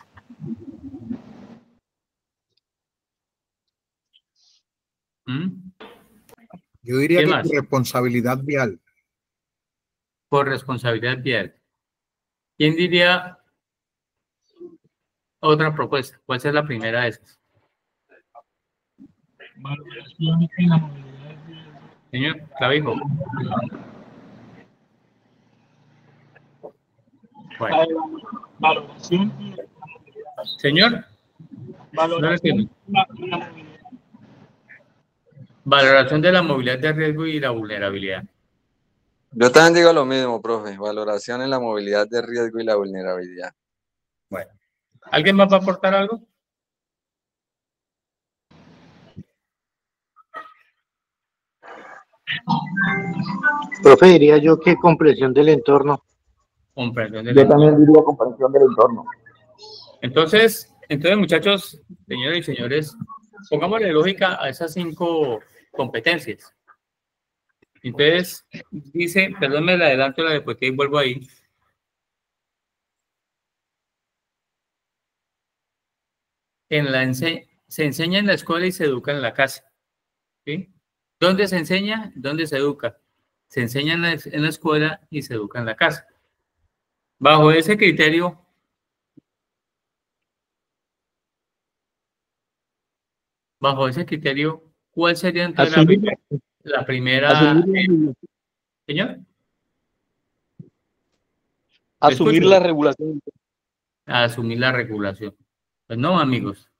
Yo diría ¿Qué que más? por responsabilidad vial. Por responsabilidad vial. ¿Quién diría otra propuesta? ¿Cuál es la primera de esas? Valoración y la movilidad de riesgo. Señor Clavijo. Bueno. Valoración y Señor. valoración No y la movilidad. Valoración de la movilidad de riesgo y la vulnerabilidad. Yo también digo lo mismo, profe. Valoración en la movilidad de riesgo y la vulnerabilidad. Bueno. ¿Alguien más va a aportar algo? Profe, diría yo que comprensión del entorno. Comprensión del Yo entorno. también diría comprensión del entorno. Entonces, muchachos, señoras y señores, pongámosle lógica a esas 5 competencias. Entonces, dice, perdón, me la adelanto la después y vuelvo ahí. Se enseña en la escuela y se educa en la casa. ¿Sí? ¿Dónde se enseña? ¿Dónde se educa? Se enseña en la escuela y se educa en la casa. Bajo ese criterio, ¿cuál sería entonces la primera? Señor. Asumir la regulación. Asumir la regulación. Pues no, amigos.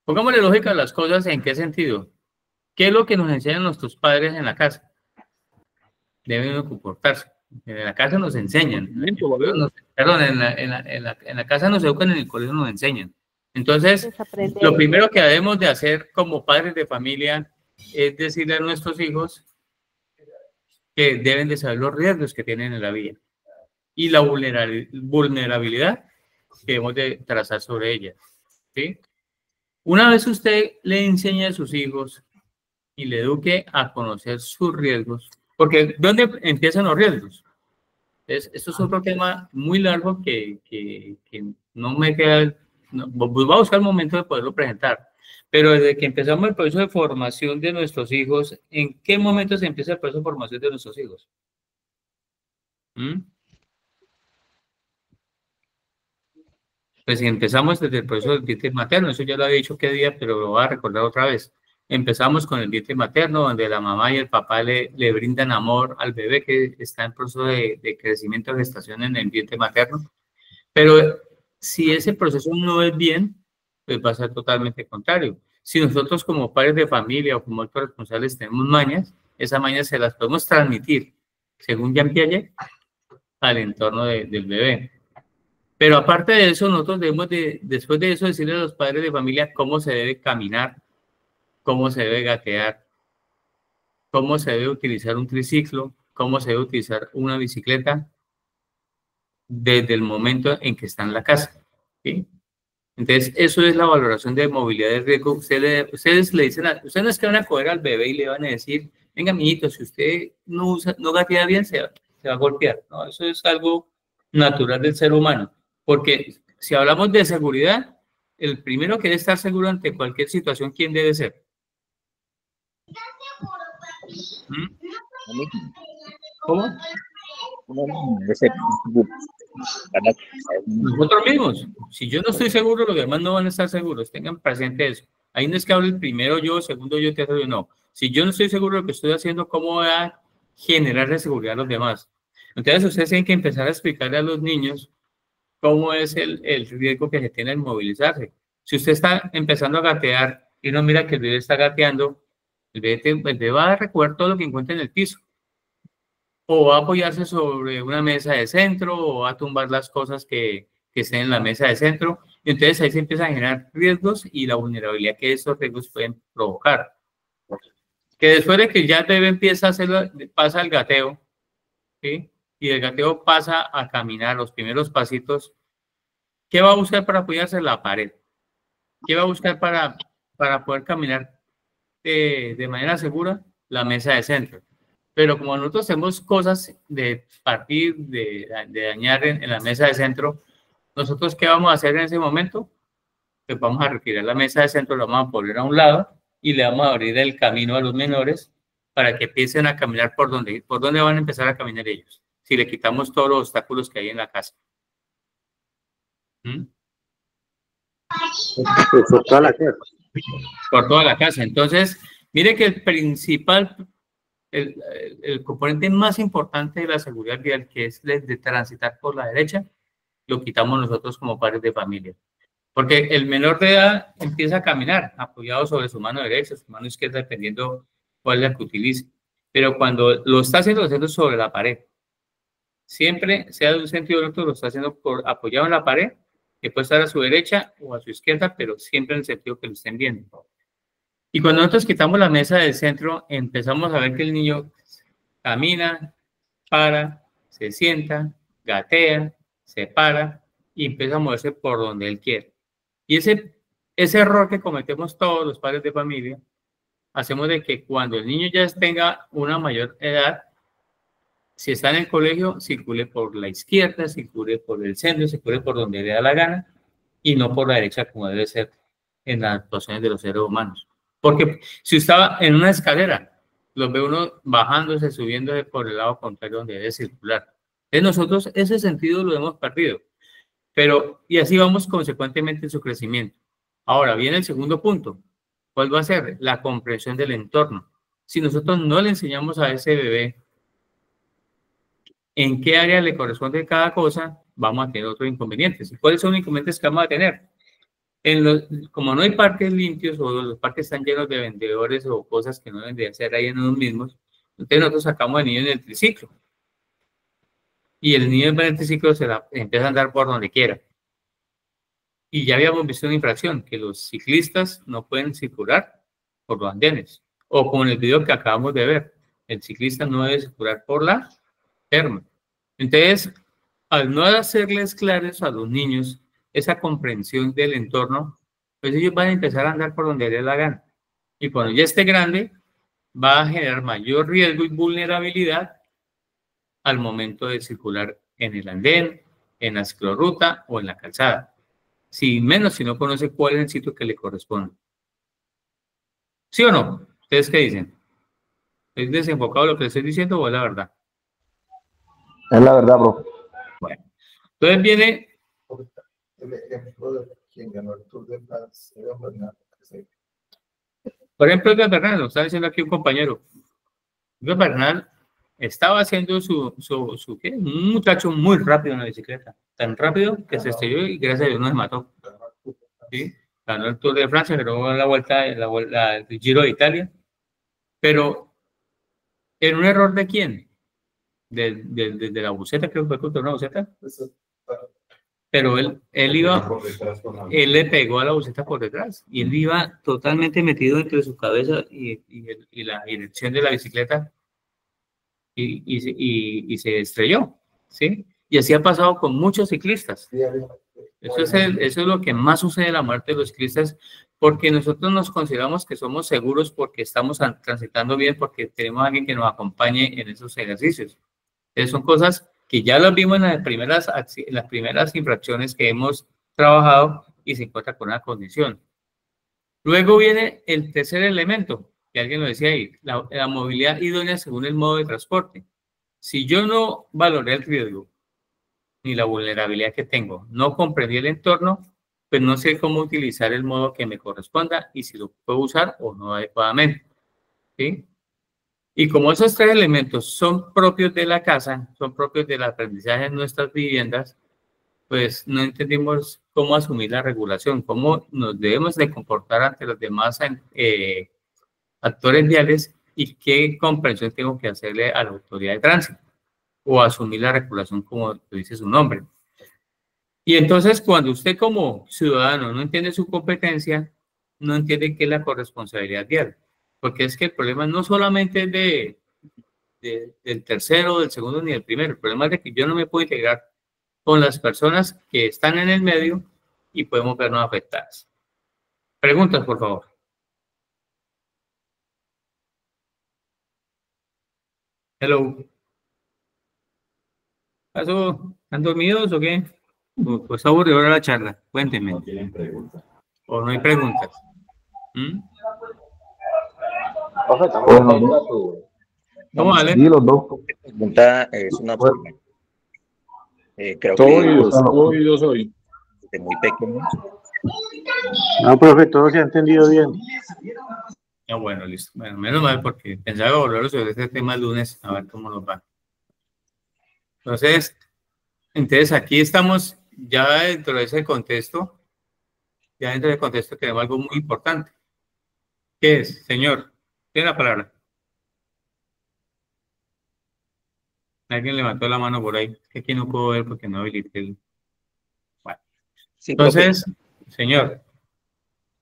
Pongámosle lógica a las cosas. ¿En qué sentido? ¿Qué es lo que nos enseñan nuestros padres en la casa? Deben comportarse. En la casa nos enseñan. Perdón, en la casa nos educan, en el colegio nos enseñan. Entonces, lo primero que debemos de hacer como padres de familia es decirle a nuestros hijos que deben de saber los riesgos que tienen en la vida y la vulnerabilidad que debemos de trazar sobre ella. ¿Sí? Una vez usted le enseñe a sus hijos y le eduque a conocer sus riesgos, porque ¿dónde empiezan los riesgos? Esto es otro tema muy largo que no me queda, voy a buscar el momento de poderlo presentar, pero desde que empezamos el proceso de formación de nuestros hijos, ¿en qué momento se empieza el proceso de formación de nuestros hijos? Pues si empezamos desde el proceso del vientre materno, eso ya lo había dicho qué día, pero lo voy a recordar otra vez. Empezamos con el vientre materno, donde la mamá y el papá le brindan amor al bebé que está en proceso de crecimiento, de gestación en el vientre materno. Pero si ese proceso no es bien, pues va a ser totalmente contrario. Si nosotros como padres de familia o como otros responsables tenemos mañas, esas mañas se las podemos transmitir, según Jean Piaget, al entorno del bebé. Pero aparte de eso, nosotros debemos después de eso decirle a los padres de familia cómo se debe caminar, cómo se debe gatear, cómo se debe utilizar un triciclo, cómo se debe utilizar una bicicleta desde el momento en que está en la casa. ¿Sí? Entonces, eso es la valoración de movilidad de riesgo. Ustedes le dicen, ustedes no es que van a coger al bebé y le van a decir, venga, mijito, si usted no gatea bien, se va a golpear. ¿No? Eso es algo natural del ser humano. Porque si hablamos de seguridad, el primero que debe estar seguro ante cualquier situación, ¿quién debe ser? ¿Cómo? Nosotros mismos. Si yo no estoy seguro, los demás no van a estar seguros. Tengan presente eso. Ahí no es que hable el primero yo, segundo yo, tercero yo, no. Si yo no estoy seguro de lo que estoy haciendo, ¿cómo voy a generar de seguridad a los demás? Entonces, ustedes tienen que empezar a explicarle a los niños cómo es el riesgo que se tiene al movilizarse. Si usted está empezando a gatear y uno mira que el bebé está gateando, el bebé va a recoger todo lo que encuentre en el piso. O va a apoyarse sobre una mesa de centro, o va a tumbar las cosas que estén en la mesa de centro. Y entonces ahí se empiezan a generar riesgos y la vulnerabilidad que esos riesgos pueden provocar. Que después de que ya el bebé empieza a hacerlo, pasa el gateo, ¿sí? Y el gateo pasa a caminar los primeros pasitos, ¿qué va a buscar para apoyarse? La pared. ¿Qué va a buscar para poder caminar de manera segura? La mesa de centro. Pero como nosotros hacemos cosas de partir, de dañar en la mesa de centro, ¿nosotros qué vamos a hacer en ese momento? Pues vamos a retirar la mesa de centro, la vamos a poner a un lado y le vamos a abrir el camino a los menores para que empiecen a caminar por donde van a empezar a caminar ellos, si le quitamos todos los obstáculos que hay en la casa. ¿Mm? Por toda la casa. Por toda la casa. Entonces, mire que el principal, el componente más importante de la seguridad vial, que es de transitar por la derecha, lo quitamos nosotros como padres de familia. Porque el menor de edad empieza a caminar apoyado sobre su mano derecha, su mano izquierda, dependiendo cuál es la que utilice. Pero cuando lo está haciendo sobre la pared. Siempre, sea de un sentido o de otro, lo está haciendo apoyado en la pared, que puede estar a su derecha o a su izquierda, pero siempre en el sentido que lo estén viendo. Y cuando nosotros quitamos la mesa del centro, empezamos a ver que el niño camina, para, se sienta, gatea, se para y empieza a moverse por donde él quiere. Y ese error que cometemos todos los padres de familia, hacemos de que cuando el niño ya tenga una mayor edad, si está en el colegio, circule por la izquierda, circule por el centro, circule por donde le da la gana y no por la derecha como debe ser en las actuaciones de los seres humanos. Porque si estaba en una escalera, los ve uno bajándose, subiéndose por el lado contrario donde debe circular. Entonces nosotros ese sentido lo hemos perdido. Pero, y así vamos consecuentemente en su crecimiento. Ahora viene el segundo punto. ¿Cuál va a ser? La comprensión del entorno. Si nosotros no le enseñamos a ese bebé en qué área le corresponde cada cosa, vamos a tener otros inconvenientes. ¿Y cuáles son los inconvenientes que vamos a tener? Como no hay parques limpios o los parques están llenos de vendedores o cosas que no deben de hacer ahí en los mismos, entonces nosotros sacamos al niño en el triciclo. Y el niño en el triciclo empieza a andar por donde quiera. Y ya habíamos visto una infracción, que los ciclistas no pueden circular por los andenes. O como en el video que acabamos de ver, el ciclista no debe circular por la terma. Entonces, al no hacerles claros a los niños esa comprensión del entorno, pues ellos van a empezar a andar por donde les la gana. Y cuando ya esté grande, va a generar mayor riesgo y vulnerabilidad al momento de circular en el andén, en la ciclorruta o en la calzada. Si no conoce cuál es el sitio que le corresponde. ¿Sí o no? ¿Ustedes qué dicen? ¿Es desenfocado lo que les estoy diciendo o es la verdad? Es la verdad, bro. Bueno, entonces viene... El ejemplo de quien ganó el Tour de France, Por ejemplo, Edgar Bernal, lo está diciendo aquí un compañero. Edgar Bernal estaba haciendo ¿qué? Un muchacho muy rápido en la bicicleta. Tan rápido que se estrelló y gracias a Dios no se mató. ¿Sí? Ganó el Tour de Francia, ganó la vuelta, el Giro de Italia. Pero, ¿en un error de quién? De la buceta, creo que fue una buceta. Pero él le pegó a la buceta por detrás y él iba totalmente metido entre su cabeza y la dirección de la bicicleta y se estrelló, ¿sí? Y así ha pasado con muchos ciclistas. Eso es lo que más sucede en la muerte de los ciclistas, porque nosotros nos consideramos que somos seguros porque estamos transitando bien, porque tenemos a alguien que nos acompañe en esos ejercicios. Entonces son cosas que ya las vimos en las primeras infracciones que hemos trabajado y se encuentra con una condición. Luego viene el tercer elemento, que alguien lo decía ahí, la movilidad idónea según el modo de transporte. Si yo no valoré el riesgo ni la vulnerabilidad que tengo, no comprendí el entorno, pues no sé cómo utilizar el modo que me corresponda y si lo puedo usar o no adecuadamente. ¿Sí? Y como esos tres elementos son propios de la casa, son propios del aprendizaje en nuestras viviendas, pues no entendimos cómo asumir la regulación, cómo nos debemos de comportar ante los demás actores viales y qué comprensión tengo que hacerle a la autoridad de tránsito o asumir la regulación como dice su nombre. Y entonces cuando usted como ciudadano no entiende su competencia, no entiende qué es la corresponsabilidad vial. Porque es que el problema no solamente es del tercero, del segundo ni del primero. El problema es de que yo no me puedo integrar con las personas que están en el medio y podemos vernos afectadas. Preguntas, por favor. Hello. ¿Pasó? ¿Están dormidos o qué? Pues aburrió la charla. Cuéntenme. ¿O no hay preguntas? Profe, también ¿Cómo, Ale? Sí, los dos. Pregunta es una forma. Creo Todo que oídos hoy. desde muy pequeños. No, profe, todo se ha entendido bien. Ah, bueno, listo. Bueno, menos mal porque pensaba volver sobre este tema el lunes a ver cómo nos va. Entonces aquí estamos ya dentro de ese contexto. Ya dentro del contexto tenemos algo muy importante. ¿Qué es, señor? Tiene la palabra. Alguien levantó la mano por ahí. Es que aquí no puedo ver porque no habilité el... Bueno. Sí, entonces, profe. señor.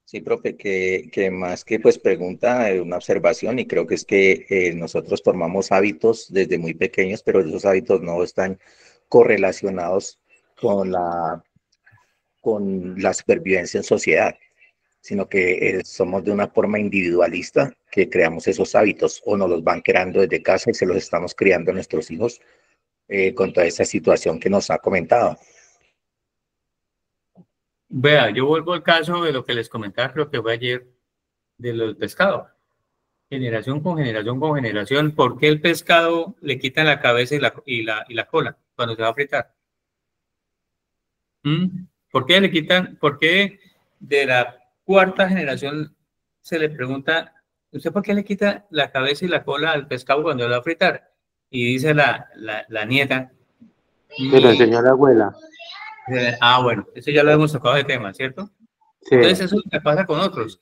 Sí, profe, que más que pues pregunta, una observación, y creo que es que nosotros formamos hábitos desde muy pequeños, pero esos hábitos no están correlacionados con la supervivencia en sociedad, sino que somos de una forma individualista que creamos esos hábitos o nos los van creando desde casa y se los estamos criando a nuestros hijos con toda esa situación que nos ha comentado. Vea, yo vuelvo al caso de lo que les comentaba, creo que fue ayer, de los pescados. Generación con generación con generación. ¿Por qué el pescado le quitan la cabeza y la cola cuando se va a fritar? ¿Por qué le quitan? ¿Por qué de la cuarta generación se le pregunta, ¿usted por qué le quita la cabeza y la cola al pescado cuando lo va a fritar? Y dice la nieta. Se lo enseñó la abuela. Bueno, eso ya lo hemos tocado de tema, ¿cierto? Sí. Entonces eso es lo que pasa con otros.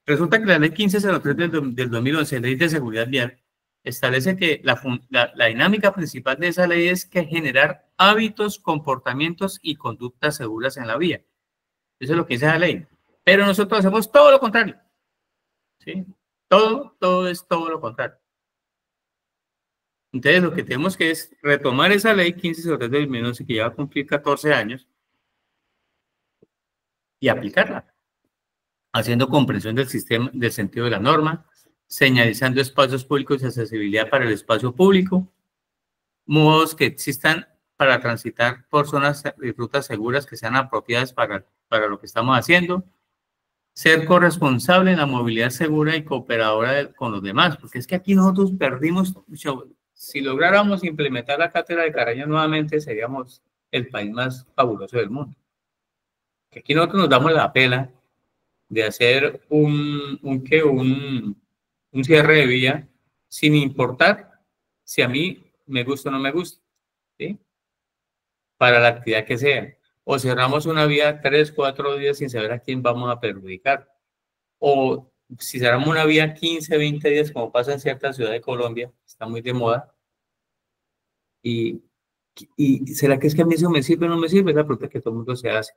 Resulta que la ley 1503 del 2011, ley de seguridad vial, establece que la dinámica principal de esa ley es que generar hábitos, comportamientos y conductas seguras en la vía. Eso es lo que dice la ley. Pero nosotros hacemos todo lo contrario. ¿Sí? Todo es todo lo contrario. Entonces, lo que tenemos que es retomar esa ley 1503 del 2011, que ya va a cumplir 14 años, y aplicarla, haciendo comprensión del sistema, del sentido de la norma, señalizando espacios públicos y accesibilidad para el espacio público, modos que existan para transitar por zonas y rutas seguras que sean apropiadas para lo que estamos haciendo, ser corresponsable en la movilidad segura y cooperadora con los demás, porque es que aquí nosotros perdimos. Si lográramos implementar la cátedra de Caraño nuevamente, seríamos el país más fabuloso del mundo. Que aquí nosotros nos damos la pela de hacer un cierre de vía sin importar si a mí me gusta o no me gusta, ¿sí? Para la actividad que sea. O cerramos una vía 3, 4 días sin saber a quién vamos a perjudicar. O si cerramos una vía 15, 20 días, como pasa en ciertas ciudades de Colombia, está muy de moda. Y ¿será que es que a mí eso me sirve o no me sirve? Es la pregunta que todo el mundo se hace.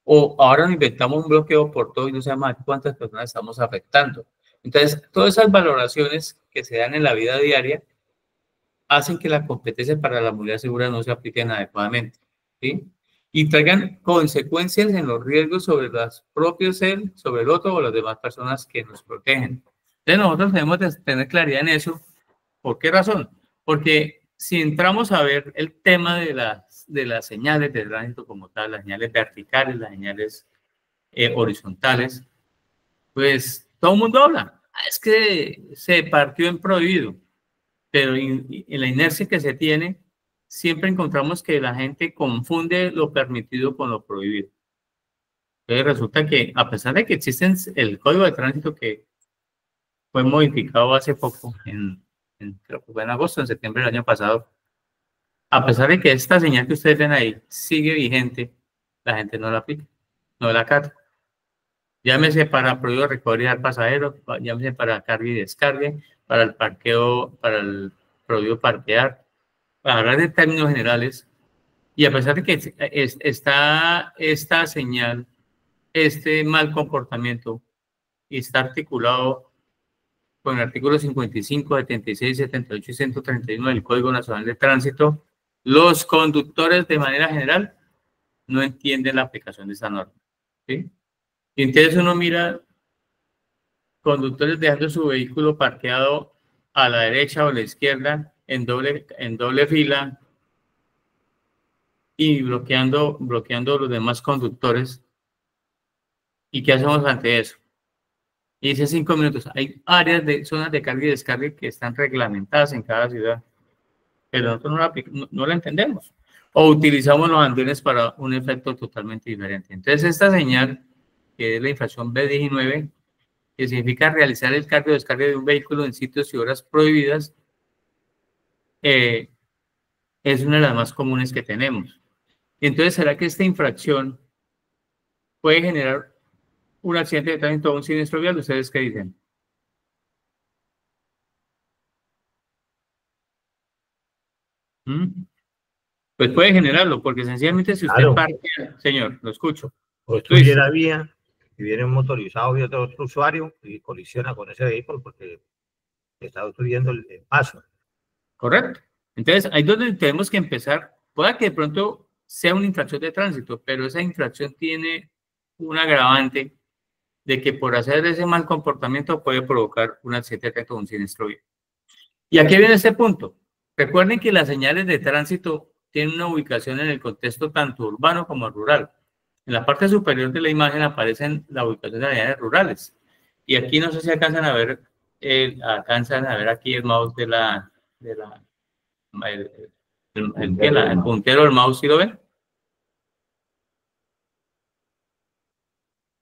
O ahora nos inventamos un bloqueo por todo y no sabemos cuántas personas estamos afectando. Entonces, todas esas valoraciones que se dan en la vida diaria hacen que la competencia para la movilidad segura no se apliquen adecuadamente, ¿sí? Y traigan consecuencias en los riesgos sobre los propios él, sobre el otro o las demás personas que nos protegen. Entonces, nosotros debemos de tener claridad en eso. ¿Por qué razón? Porque si entramos a ver el tema de las señales de tránsito como tal, las señales verticales, las señales horizontales, pues todo el mundo habla. Es que se partió en prohibido, pero en la inercia que se tiene, siempre encontramos que la gente confunde lo permitido con lo prohibido. Entonces resulta que, a pesar de que existe el Código de Tránsito que fue modificado hace poco, creo que fue en agosto, en septiembre del año pasado, a pesar de que esta señal que ustedes ven ahí sigue vigente, la gente no la aplica, no la acata. Llámese para prohibido recoger y dar pasajeros, llámese para carga y descargue, para el parqueo, para el prohibido parquear. Para hablar de términos generales, Y a pesar de que está esta señal, este mal comportamiento, y está articulado con el artículo 55, 76, 78 y 131 del Código Nacional de Tránsito, los conductores de manera general no entienden la aplicación de esa norma. ¿Sí? Y entonces uno mira conductores dejando su vehículo parqueado a la derecha o a la izquierda en doble fila y bloqueando los demás conductores. ¿Y qué hacemos ante eso? Y dice 5 minutos. Hay áreas de zonas de carga y descarga que están reglamentadas en cada ciudad, pero nosotros no la entendemos. O utilizamos los andenes para un efecto totalmente diferente. Entonces, esta señal, que es la infracción B19, que significa realizar el carga o descarga de un vehículo en sitios y horas prohibidas, es una de las más comunes que tenemos. Entonces, ¿será que esta infracción puede generar un accidente de tránsito o un siniestro vial? ¿Ustedes qué dicen? Pues puede generarlo, porque sencillamente si usted parquea, señor, lo escucho. Obstruye la vía y viene un motorizado y otro usuario y colisiona con ese vehículo porque está obstruyendo el paso. Correcto. Entonces, ahí es donde tenemos que empezar. Puede que de pronto sea una infracción de tránsito, pero esa infracción tiene un agravante de que por hacer ese mal comportamiento puede provocar un accidente de tránsito o un siniestro vial. Y aquí viene este punto. Recuerden que las señales de tránsito tienen una ubicación en el contexto tanto urbano como rural. En la parte superior de la imagen aparecen la ubicación de las señales rurales. Y aquí no sé si alcanzan a ver aquí el mouse el puntero del mouse, ¿sí lo ven?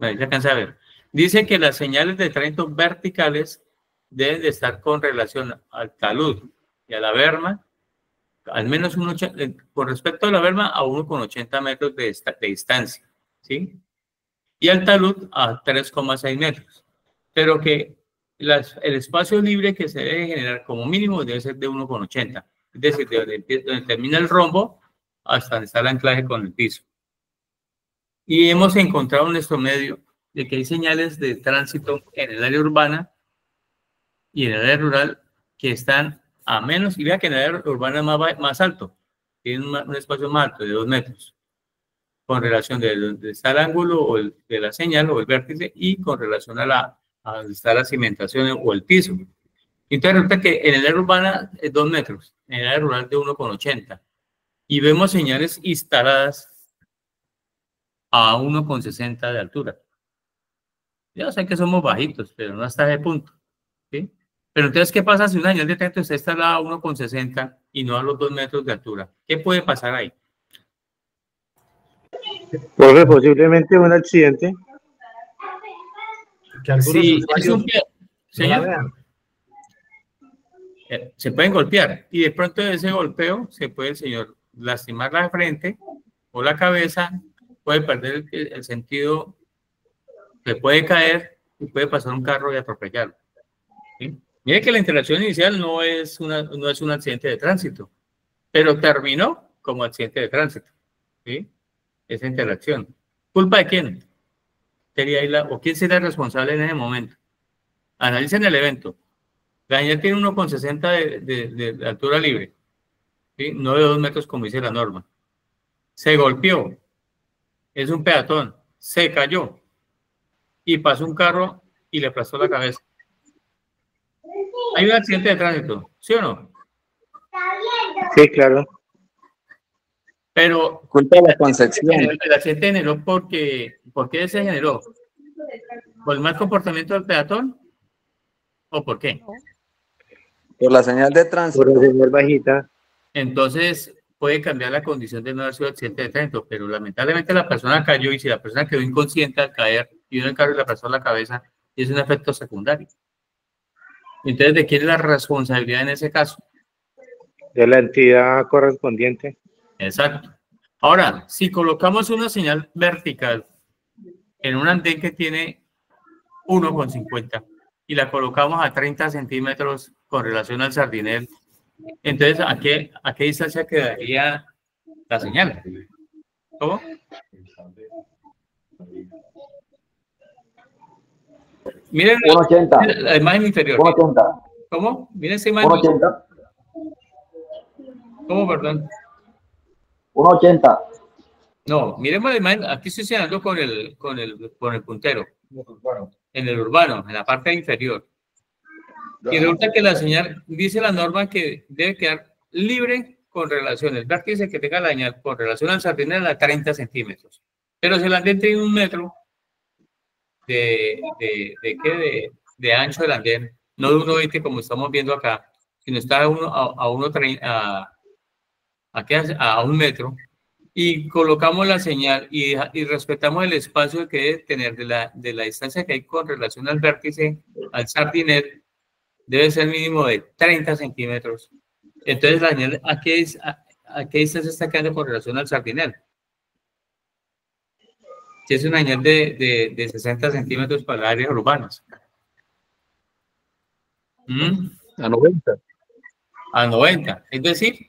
Ahí se alcanza a ver. Dice que las señales de tránsito verticales deben de estar con relación al talud y a la berma, al menos con respecto a la berma, a 1,80 metros de distancia, ¿sí? Y al talud a 3,6 metros. Pero que el espacio libre que se debe generar como mínimo debe ser de 1,80. Es decir, donde termina el rombo hasta donde está el anclaje con el piso. Y hemos encontrado en nuestro medio de que hay señales de tránsito en el área urbana y en el área rural que están a menos, y vea que en el área urbana es más alto, tiene un espacio más alto de 2 metros, con relación de donde está el ángulo o de la señal o el vértice y con relación a donde está la cimentación o el piso. Entonces resulta que en el área urbana es 2 metros, en el área rural de 1,80, y vemos señales instaladas a 1,60 de altura. Yo sé que somos bajitos, pero no hasta ese punto, ¿sí? Pero entonces, ¿qué pasa si una señal de tránsito está instalada a 1,60 y no a los 2 metros de altura? ¿Qué puede pasar ahí? Pues posiblemente un accidente. Sí, señor, se pueden golpear y de pronto de ese golpeo se puede el señor lastimar la frente o la cabeza, puede perder el sentido, se puede caer y puede pasar un carro y atropellarlo. ¿Sí? Mire que la interacción inicial no es un accidente de tránsito, pero terminó como accidente de tránsito. ¿Sí? Esa interacción. ¿Culpa de quién? ¿O quién sería responsable en ese momento? Analicen el evento. La señal tiene 1,60 de altura libre, ¿sí? No de 2 metros como dice la norma. Se golpeó. Es un peatón. Se cayó. Y pasó un carro y le aplastó la cabeza. ¿Hay un accidente de tránsito? ¿Sí o no? Sí, claro. Pero culpa de la concepción. El accidente generó ¿por qué se generó? ¿Por el mal comportamiento del peatón? ¿O por qué? Por la señal de tránsito. Por la señal bajita. Entonces puede cambiar la condición de no haber sido accidente de tránsito, pero lamentablemente la persona cayó y si la persona quedó inconsciente al caer y vino el carro y le aplastó la cabeza, es un efecto secundario. Entonces, ¿de quién es la responsabilidad en ese caso? De la entidad correspondiente. Exacto. Ahora, si colocamos una señal vertical en un andén que tiene 1,50 y la colocamos a 30 centímetros con relación al sardinel, entonces, ¿a qué distancia quedaría la señal. ¿Cómo? Miren 1.80. la imagen inferior. 1.80. ¿Cómo? Miren esa imagen. 1.80. ¿Cómo, perdón? 1.80. No, miremos la imagen. Aquí estoy señalando con el puntero. En el urbano, en la parte inferior. Y resulta que la señal, dice la norma que debe quedar libre con relación, el vértice que tenga la señal con relación al sardinel a 30 centímetros. Pero si el andén tiene 1 metro de ancho del andén, no de 1,20 como estamos viendo acá, sino está a 1 metro, y colocamos la señal y respetamos el espacio que debe tener de la distancia que hay con relación al vértice, al sardinel, debe ser mínimo de 30 centímetros. Entonces, la señal, ¿a qué distancia está quedando con relación al sardinel? Si es una señal de 60 centímetros para áreas urbanas. A 90. A 90. Es decir,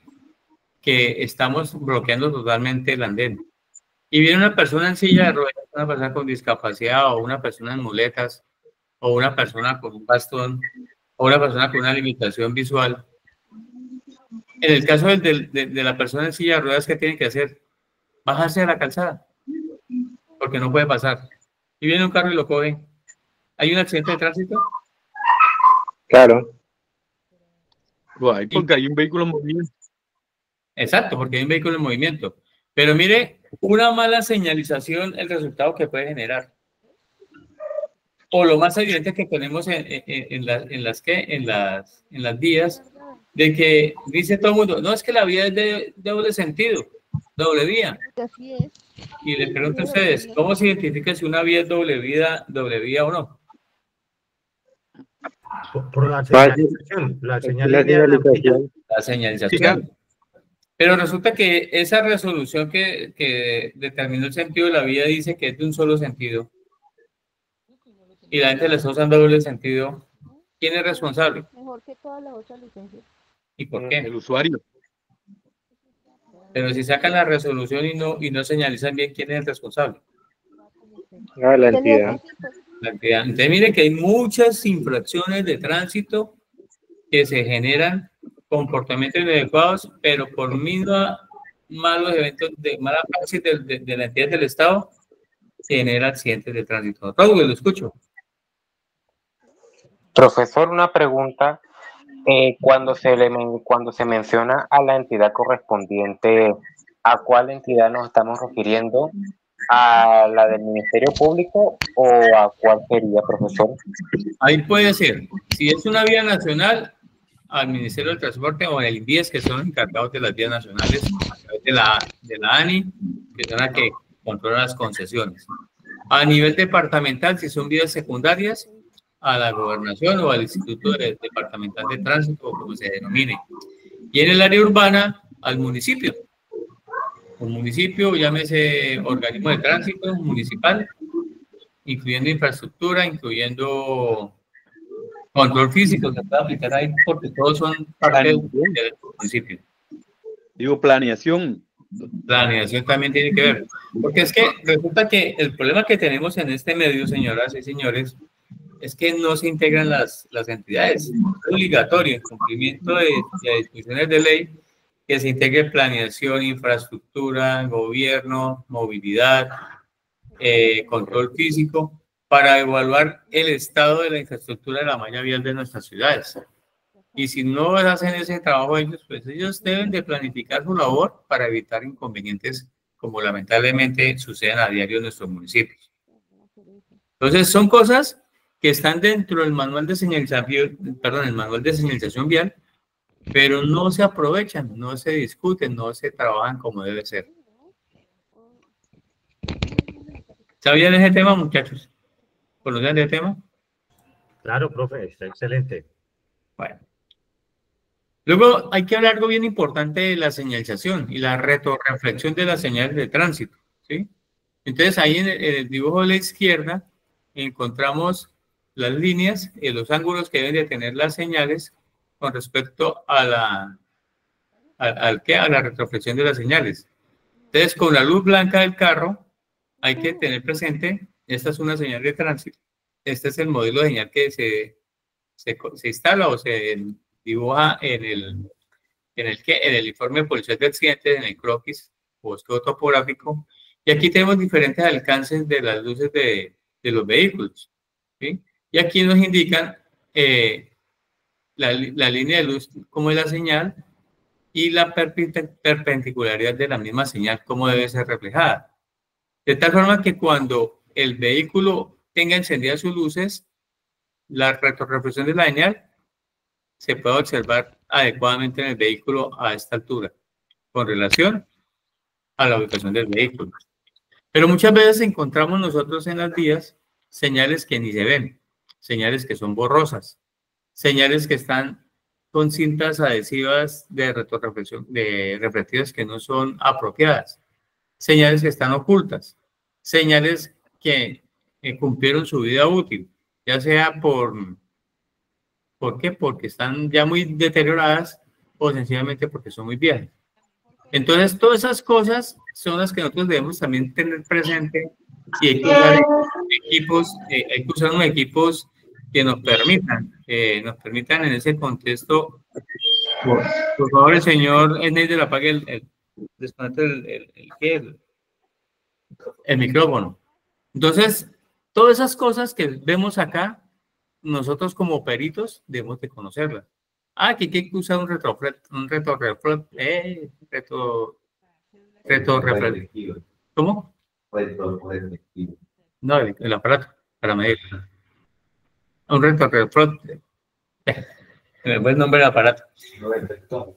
que estamos bloqueando totalmente el andén. Y viene una persona en silla de ruedas, una persona con discapacidad, o una persona en muletas, o una persona con un bastón, o una persona con una limitación visual. En el caso de la persona en silla de ruedas, ¿qué tiene que hacer? Bajarse de la calzada, porque no puede pasar. Y viene un carro y lo coge. ¿Hay un accidente de tránsito? Claro. Porque hay un vehículo en movimiento. Exacto, porque hay un vehículo en movimiento. Pero mire, una mala señalización, el resultado que puede generar. O lo más evidente que tenemos en las vías, de que dice todo el mundo, no, es que la vía es de doble sentido, doble vía. Y les pregunto a ustedes, ¿cómo se identifica si una vía es doble vía o no? Por la señalización. La señalización. La señalización. Pero resulta que esa resolución que determinó el sentido de la vía dice que es de un solo sentido. Y la gente le está usando doble sentido. ¿Quién es responsable? Mejor que todas las otras licencias. ¿Y por qué? El usuario. Pero si sacan la resolución y no señalizan bien, ¿quién es el responsable? La entidad. La entidad. Entonces, mire que hay muchas infracciones de tránsito que se generan comportamientos inadecuados, pero por malos eventos de mala praxis de la entidad del Estado, se generan accidentes de tránsito. Raúl, lo escucho. Profesor, una pregunta. Cuando se menciona a la entidad correspondiente, ¿a cuál entidad nos estamos refiriendo? ¿A la del Ministerio Público o a cuál sería, profesor? Ahí puede ser. Si es una vía nacional, al Ministerio del Transporte o el INVIES, que son encargados de las vías nacionales, a través de la ANI, que son las que controlan las concesiones. A nivel departamental, si son vías secundarias, a la gobernación o al Instituto Departamental de Tránsito, o como se denomine. Y en el área urbana, al municipio. Un municipio, llámese organismo de tránsito municipal, incluyendo infraestructura, incluyendo control físico, se puede aplicar ahí porque todos son parte del municipio. Digo, planeación. Planeación también tiene que ver. Porque es que resulta que el problema que tenemos en este medio, señoras y señores, es que no se integran las entidades. Es obligatorio, en cumplimiento de disposiciones de ley, que se integre planeación, infraestructura, gobierno, movilidad, control físico, para evaluar el estado de la infraestructura de la malla vial de nuestras ciudades. Y si no hacen ese trabajo ellos, pues ellos deben de planificar su labor para evitar inconvenientes como lamentablemente suceden a diario en nuestros municipios. Entonces son cosas que están dentro del manual de señalización vial, pero no se aprovechan, no se discuten, no se trabajan como debe ser. ¿Sabían ese tema, muchachos? ¿Conocían ese tema? Claro, profe, está excelente. Bueno. Luego hay que hablar algo bien importante de la señalización y la retroreflexión de las señales de tránsito, ¿sí? Entonces ahí en el dibujo de la izquierda encontramos las líneas y los ángulos que deben de tener las señales con respecto a la retroflexión de las señales. Entonces, con la luz blanca del carro, hay que tener presente, esta es una señal de tránsito. Este es el modelo de señal que se instala o se dibuja en el informe policial de accidentes, en el croquis o esquema topográfico. Y aquí tenemos diferentes alcances de las luces de los vehículos, ¿sí? Y aquí nos indican la línea de luz, cómo es la señal, y la perpendicularidad de la misma señal, cómo debe ser reflejada. De tal forma que cuando el vehículo tenga encendidas sus luces, la retroreflexión de la señal se puede observar adecuadamente en el vehículo a esta altura, con relación a la ubicación del vehículo. Pero muchas veces encontramos nosotros en las vías señales que ni se ven, señales que son borrosas, señales que están con cintas adhesivas de retroreflexión, de reflectivas que no son apropiadas, señales que están ocultas, señales que cumplieron su vida útil, ya sea ¿por qué? Porque están ya muy deterioradas o sencillamente porque son muy viejas. Entonces, todas esas cosas son las que nosotros debemos también tener presente y hay que usar unos equipos que nos permitan en ese contexto. Por favor, el señor Esneider, apague el micrófono. Entonces, todas esas cosas que vemos acá, nosotros como peritos debemos de conocerlas. Aquí hay que usar un retroreflectivo. ¿Cómo? Retroreflectivo. No, el aparato para medir. Un retroreflectivo. Me fue el nombre del aparato.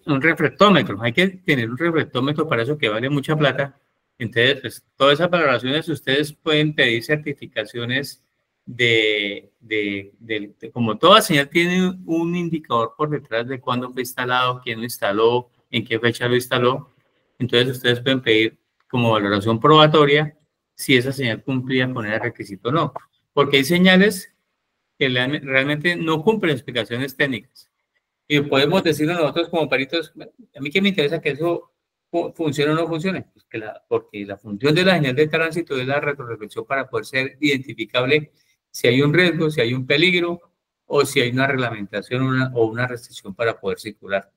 Un reflectómetro. Hay que tener un reflectómetro para eso, que vale mucha plata. Entonces, pues, todas esas valoraciones ustedes pueden pedir certificaciones como toda señal tiene un indicador por detrás de cuándo fue instalado, quién lo instaló, en qué fecha lo instaló. Entonces ustedes pueden pedir como valoración probatoria si esa señal cumplía con el requisito o no. Porque hay señales que realmente no cumplen explicaciones técnicas. Y podemos decirlo nosotros como peritos, a mí que me interesa que eso funcione o no funcione, pues porque la función de la señal de tránsito es la retroreflexión para poder ser identificable si hay un riesgo, si hay un peligro o si hay una reglamentación o una restricción para poder circular.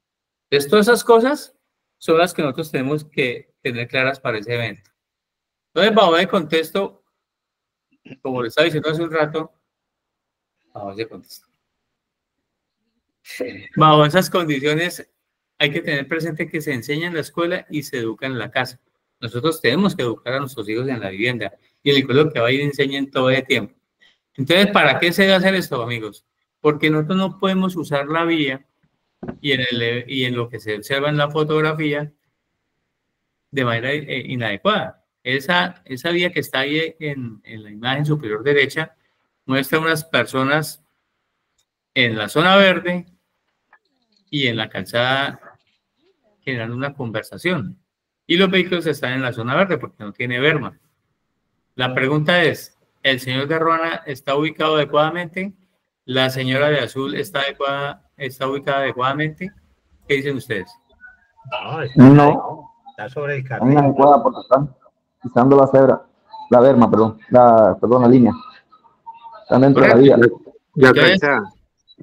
Entonces, todas esas cosas son las que nosotros tenemos que tener claras para ese evento. Entonces, bajo el contexto, como le estaba diciendo hace un rato, bajo esas condiciones hay que tener presente que se enseña en la escuela y se educa en la casa. Nosotros tenemos que educar a nuestros hijos en la vivienda y el colegio que va a ir enseñen todo el tiempo. Entonces, ¿para qué se debe hacer esto, amigos? Porque nosotros no podemos usar la vía y en lo que se observa en la fotografía de manera inadecuada. Esa vía que está ahí en la imagen superior derecha muestra unas personas en la zona verde y en la calzada generando una conversación. Y los vehículos están en la zona verde porque no tiene berma. La pregunta es, ¿el señor de Ruana está ubicado adecuadamente? ¿La señora de azul está ubicada adecuadamente? ¿Qué dicen ustedes? No, está sobre el carril. Están inadecuada porque están pisando la cebra, la berma, perdón, la línea. Están dentro de la vía. Entonces,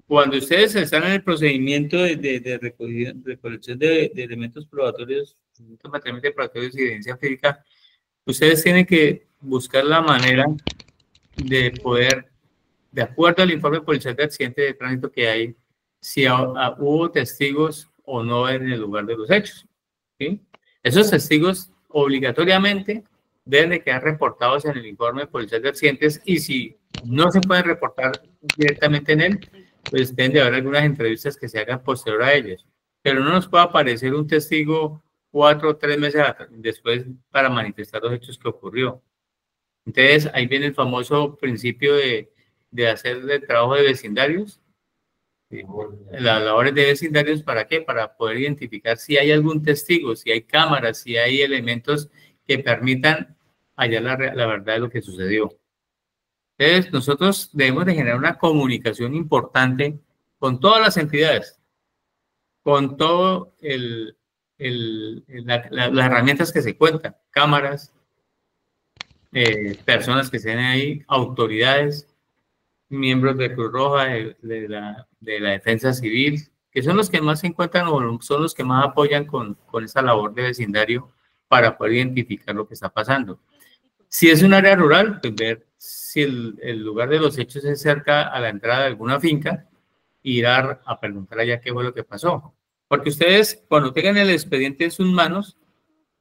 cuando ustedes están en el procedimiento de recolección de elementos probatorios, materialmente probatorios y evidencia física, ustedes tienen que buscar la manera de poder, de acuerdo al informe policial de accidente de tránsito que hay, si hubo testigos o no en el lugar de los hechos, ¿sí? Esos testigos obligatoriamente deben de quedar reportados en el informe policial de accidentes y si no se pueden reportar directamente en él, pues deben de haber algunas entrevistas que se hagan posterior a ellos. Pero no nos puede aparecer un testigo 4 o 3 meses después para manifestar los hechos que ocurrió. Entonces, ahí viene el famoso principio de hacer el trabajo de vecindarios. Las labores de vecindarios, ¿para qué? Para poder identificar si hay algún testigo, si hay cámaras, si hay elementos que permitan hallar la verdad de lo que sucedió. Entonces, nosotros debemos de generar una comunicación importante con todas las entidades, con todo las herramientas que se cuentan, cámaras, personas que estén ahí, autoridades, miembros de Cruz Roja, de la Defensa Civil, que son los que más se encuentran o son los que más apoyan con esa labor de vecindario para poder identificar lo que está pasando. Si es un área rural, pues ver si el lugar de los hechos es cerca a la entrada de alguna finca, ir a preguntar allá qué fue lo que pasó. Porque ustedes, cuando tengan el expediente en sus manos,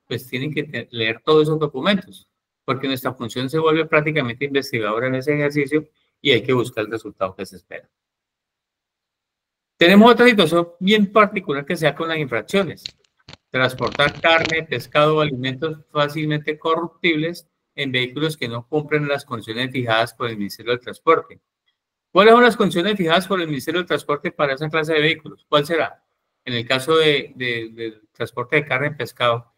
pues tienen que leer todos esos documentos, porque nuestra función se vuelve prácticamente investigadora en ese ejercicio y hay que buscar el resultado que se espera. Tenemos otra situación bien particular que sea con las infracciones. Transportar carne, pescado o alimentos fácilmente corruptibles en vehículos que no cumplen las condiciones fijadas por el Ministerio del Transporte. ¿Cuáles son las condiciones fijadas por el Ministerio del Transporte para esa clase de vehículos? ¿Cuál será? En el caso del transporte de carne y pescado.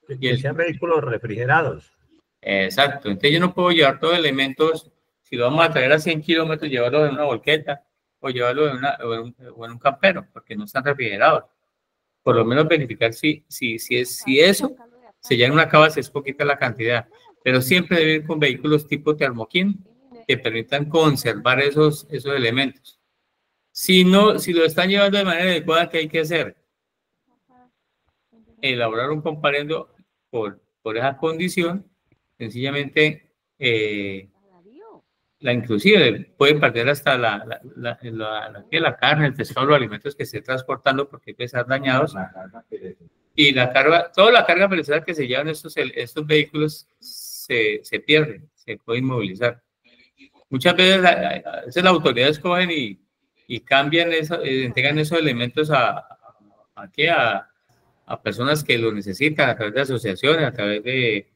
Que sean vehículos refrigerados. Exacto. Entonces yo no puedo llevar todos los elementos, si lo vamos a traer a 100 kilómetros, llevarlo en una volqueta o llevarlo en un campero, porque no están refrigerados. Por lo menos verificar si eso se llena en una cava, si es poquita la cantidad. Pero siempre debe ir con vehículos tipo termoquín que permitan conservar esos elementos. Si lo están llevando de manera adecuada, ¿qué hay que hacer? Elaborar un comparendo por esa condición. Sencillamente, inclusive puede perder hasta la carne, el pescado, los alimentos que esté transportando porque pueden estar dañados. Y toda la carga perecedera que se llevan estos vehículos se pierde, se puede inmovilizar. Muchas veces las autoridades cogen y cambian entregan esos elementos a personas que lo necesitan a través de asociaciones, a través de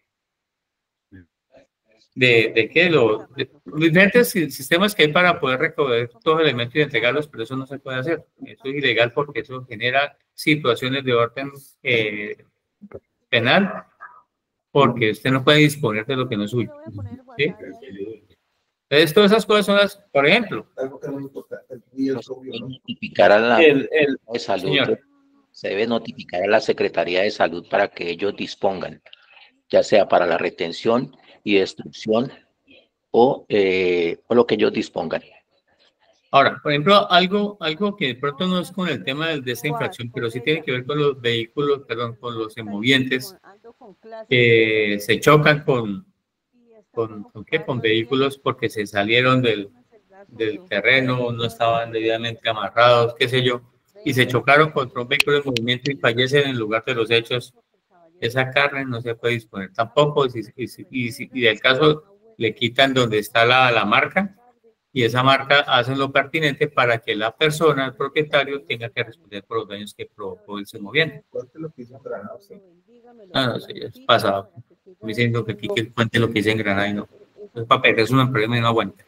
los diferentes sistemas que hay para poder recoger todos los elementos y entregarlos, pero eso no se puede hacer. Eso es ilegal porque eso genera situaciones de orden penal, porque usted no puede disponer de lo que no es suyo. ¿Sí? Entonces, todas esas cosas son las, por ejemplo, notificar a la de salud, señor. Se debe notificar a la Secretaría de Salud para que ellos dispongan, ya sea para la retención y destrucción o lo que ellos dispongan. Ahora, por ejemplo, algo que de pronto no es con el tema de esa infracción, pero sí tiene que ver con los vehículos, perdón, con los semovientes que se chocan con vehículos porque se salieron del terreno, no estaban debidamente amarrados, qué sé yo, y se chocaron contra un vehículo en movimiento y fallecen en el lugar de los hechos. Esa carne no se puede disponer tampoco, y del caso le quitan donde está la marca, y esa marca hacen lo pertinente para que la persona, el propietario, tenga que responder por los daños que provocó el semoviente. No sé, ya es pasado. Me dicen que aquí que cuente lo que hice en Granada y no. Es papel, es un problema y no aguanta.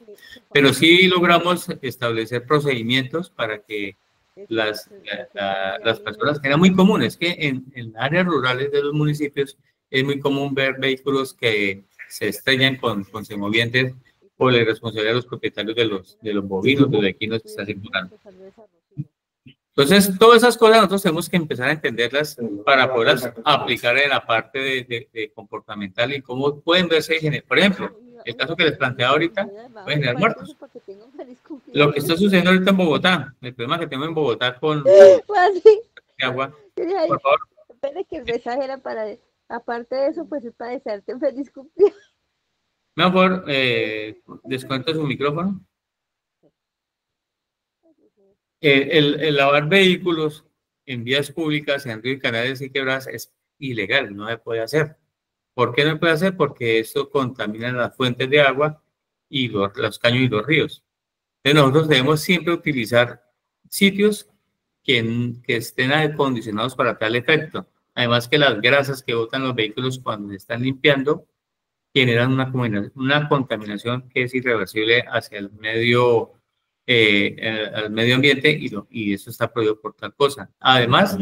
Pero sí logramos establecer procedimientos para que las personas, que era muy común, es que en áreas rurales de los municipios es muy común ver vehículos que se estrellan con semovientes por la responsabilidad de los propietarios de los bovinos, de los equinos que están circulando. Entonces, todas esas cosas nosotros tenemos que empezar a entenderlas para poderlas aplicar en la parte de comportamental y cómo pueden verse, por ejemplo, el caso que les planteaba ahorita, pueden generar muertos. Lo que está sucediendo ahorita en Bogotá, el problema que tengo en Bogotá con agua, por favor. Espera que el mensaje era para, aparte de eso, pues es para desearte un feliz cumpleaños. Por favor, desconecta su micrófono. El lavar vehículos en vías públicas, en ríos, canales y quebradas es ilegal, no se puede hacer. ¿Por qué no se puede hacer? Porque eso contamina las fuentes de agua y los caños y los ríos. Entonces nosotros debemos siempre utilizar sitios que estén acondicionados para tal efecto. Además que las grasas que botan los vehículos cuando se están limpiando generan una contaminación que es irreversible hacia el medio ambiente y eso está prohibido por tal cosa. Además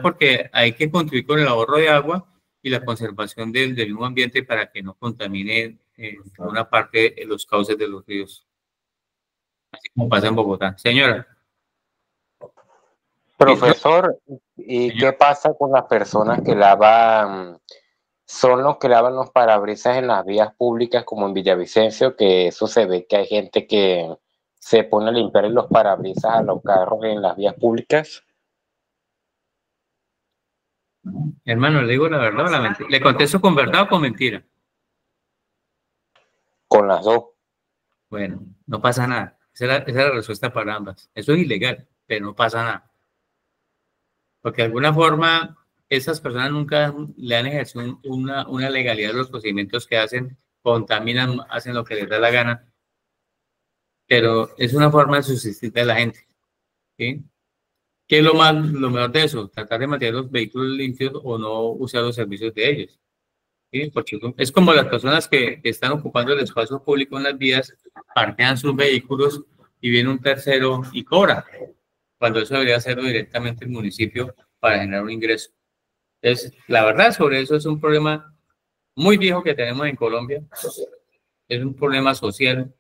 porque hay que contribuir con el ahorro de agua y la conservación del mismo ambiente para que no contamine una parte de los cauces de los ríos. Así como pasa en Bogotá. Señora. Profesor, ¿y qué pasa con las personas que lavan, son los que lavan los parabrisas en las vías públicas como en Villavicencio, que eso se ve que hay gente que se pone a limpiar los parabrisas a los carros en las vías públicas? Hermano, le digo la verdad o la mentira. ¿Le contesto con verdad o con mentira? Con las dos. Bueno, no pasa nada. Esa es la respuesta para ambas. Eso es ilegal, pero no pasa nada. Porque de alguna forma esas personas nunca le han ejercido una legalidad de los procedimientos que hacen, contaminan, hacen lo que les da la gana, pero es una forma de subsistir de la gente. ¿Sí? ¿Qué es lo mejor de eso? Tratar de mantener los vehículos limpios o no usar los servicios de ellos. ¿Sí? Porque es como las personas que están ocupando el espacio público en las vías, parquean sus vehículos y viene un tercero y cobra, cuando eso debería hacerlo directamente el municipio para generar un ingreso. Entonces, la verdad sobre eso es un problema muy viejo que tenemos en Colombia, es un problema social,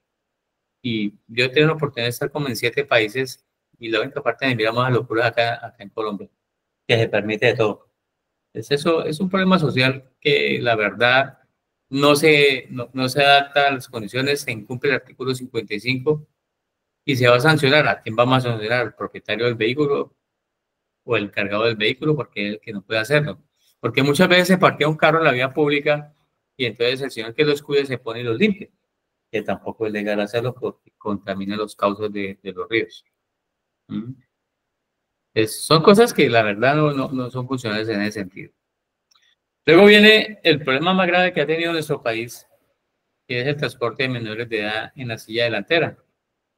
y yo tengo la oportunidad de estar como en 7 países y la única parte de miramos a locuras acá en Colombia, que se permite de todo. Eso es un problema social que la verdad no se adapta a las condiciones, se incumple el artículo 55 y se va a sancionar. ¿A quién vamos a sancionar? ¿Al propietario del vehículo o el cargado del vehículo? Porque es el que no puede hacerlo. Porque muchas veces se parquea un carro en la vía pública y entonces el señor que los cuide se pone y los limpia, que tampoco es legal hacerlo porque contamina los cauces de los ríos. Son cosas que la verdad no son funcionales en ese sentido. Luego viene el problema más grave que ha tenido nuestro país, que es el transporte de menores de edad en la silla delantera.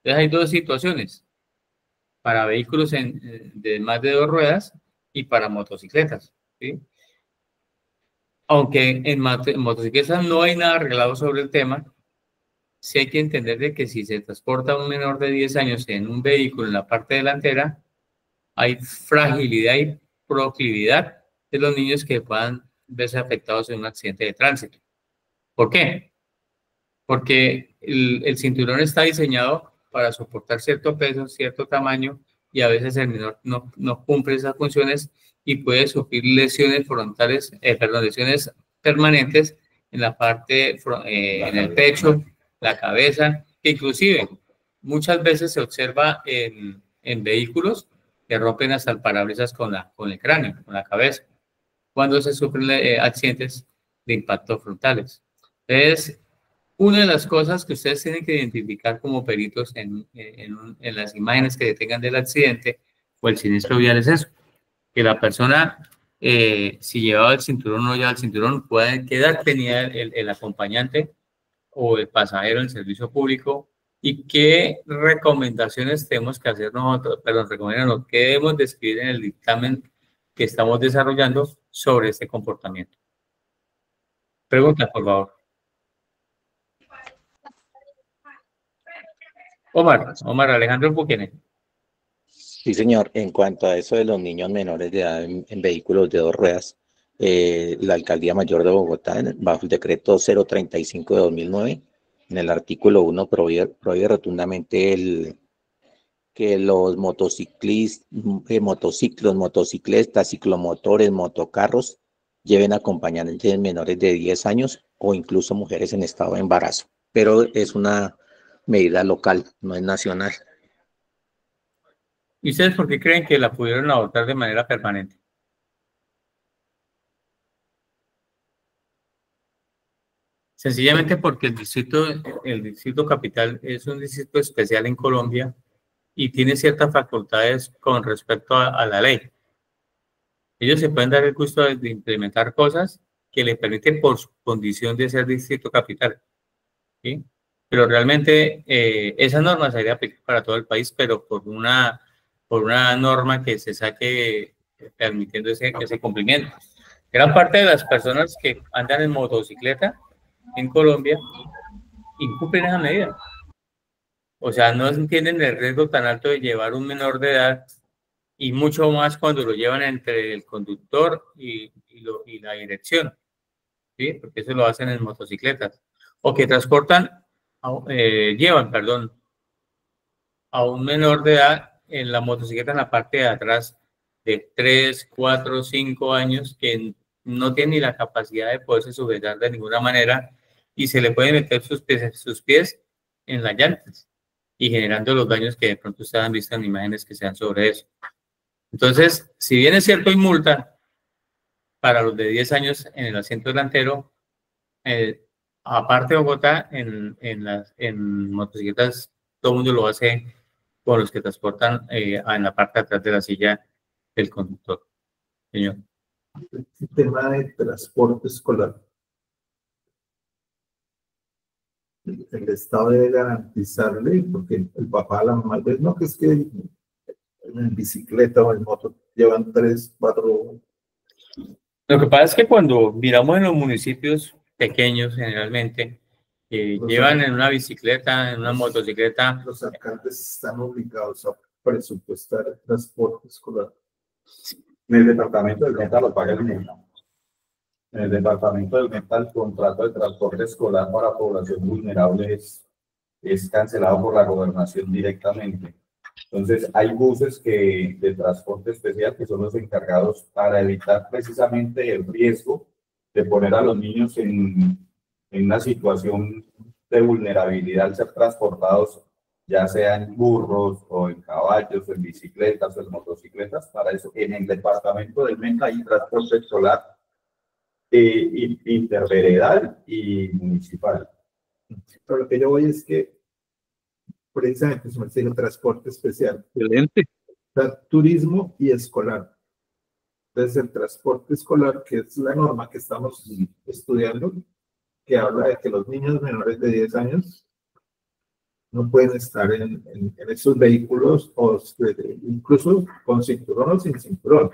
Entonces hay 2 situaciones, para vehículos de más de 2 ruedas y para motocicletas. ¿Sí? Aunque en motocicletas no hay nada arreglado sobre el tema, sí hay que entender de que si se transporta un menor de 10 años en un vehículo en la parte delantera, hay fragilidad y proclividad de los niños que puedan verse afectados en un accidente de tránsito. ¿Por qué? Porque el cinturón está diseñado para soportar cierto peso, cierto tamaño, y a veces el menor no cumple esas funciones y puede sufrir lesiones frontales, lesiones permanentes en la parte, en el pecho, la cabeza, que inclusive muchas veces se observa en vehículos que rompen hasta el parabrisas con el cráneo, con la cabeza, cuando se sufren accidentes de impactos frontales. Entonces, una de las cosas que ustedes tienen que identificar como peritos en las imágenes que detengan del accidente o el siniestro vial es eso, que la persona, si llevaba el cinturón o no llevaba el cinturón, puede quedar tenía el acompañante o el pasajero en servicio público, y qué recomendaciones tenemos que hacer nosotros, qué debemos describir en el dictamen que estamos desarrollando sobre este comportamiento. Preguntas, por favor. Omar Alejandro Buquene. Sí, señor. En cuanto a eso de los niños menores de edad en vehículos de 2 ruedas, la Alcaldía Mayor de Bogotá, bajo el decreto 035 de 2009, en el artículo 1 prohíbe rotundamente que los motociclos, motocicletas, ciclomotores, motocarros lleven acompañantes menores de 10 años o incluso mujeres en estado de embarazo. Pero es una medida local, no es nacional. ¿Y ustedes por qué creen que la pudieron adoptar de manera permanente? Sencillamente porque el distrito capital es un distrito especial en Colombia y tiene ciertas facultades con respecto a la ley. Ellos se pueden dar el gusto de implementar cosas que les permiten por su condición de ser distrito capital, ¿sí? Pero realmente esa norma se debería aplicar para todo el país, pero por una norma que se saque permitiendo ese cumplimiento. Gran parte de las personas que andan en motocicleta en Colombia incumplen esa medida. O sea, no entienden el riesgo tan alto de llevar un menor de edad, y mucho más cuando lo llevan entre el conductor y la dirección, ¿sí? Porque eso lo hacen en motocicletas. O que llevan a un menor de edad en la motocicleta en la parte de atrás de 3, 4, 5 años que no tienen ni la capacidad de poderse sujetar de ninguna manera y se le pueden meter sus pies en las llantas y generando los daños que de pronto ustedes han visto en imágenes que sean sobre eso. Entonces, si bien es cierto hay multa para los de 10 años en el asiento delantero, aparte de Bogotá, en motocicletas, todo el mundo lo hace con los que transportan en la parte de atrás de la silla del conductor. Señor. El tema de transporte escolar. El Estado debe garantizarle, porque el papá, la mamá, no, que es que en bicicleta o en moto llevan 3, 4. Lo que pasa es que cuando miramos en los municipios pequeños, generalmente, llevan en una bicicleta, en una motocicleta. Los alcaldes están obligados a presupuestar el transporte escolar. En el departamento del Meta lo paga el Meta. En el departamento del Meta el contrato de transporte escolar para población vulnerable es cancelado por la gobernación directamente. Entonces hay buses de transporte especial que son los encargados para evitar precisamente el riesgo de poner a los niños en una situación de vulnerabilidad al ser transportados, ya sea en burros o en caballos, o en bicicletas o en motocicletas. Para eso, en el departamento del Meta hay transporte escolar interveredal y municipal. Pero lo que yo voy es que, precisamente, se me dice transporte especial. Excelente. O sea, turismo y escolar. Entonces, el transporte escolar, que es la norma que estamos estudiando, que habla de que los niños menores de 10 años no pueden estar en esos vehículos, o incluso con cinturón o sin cinturón.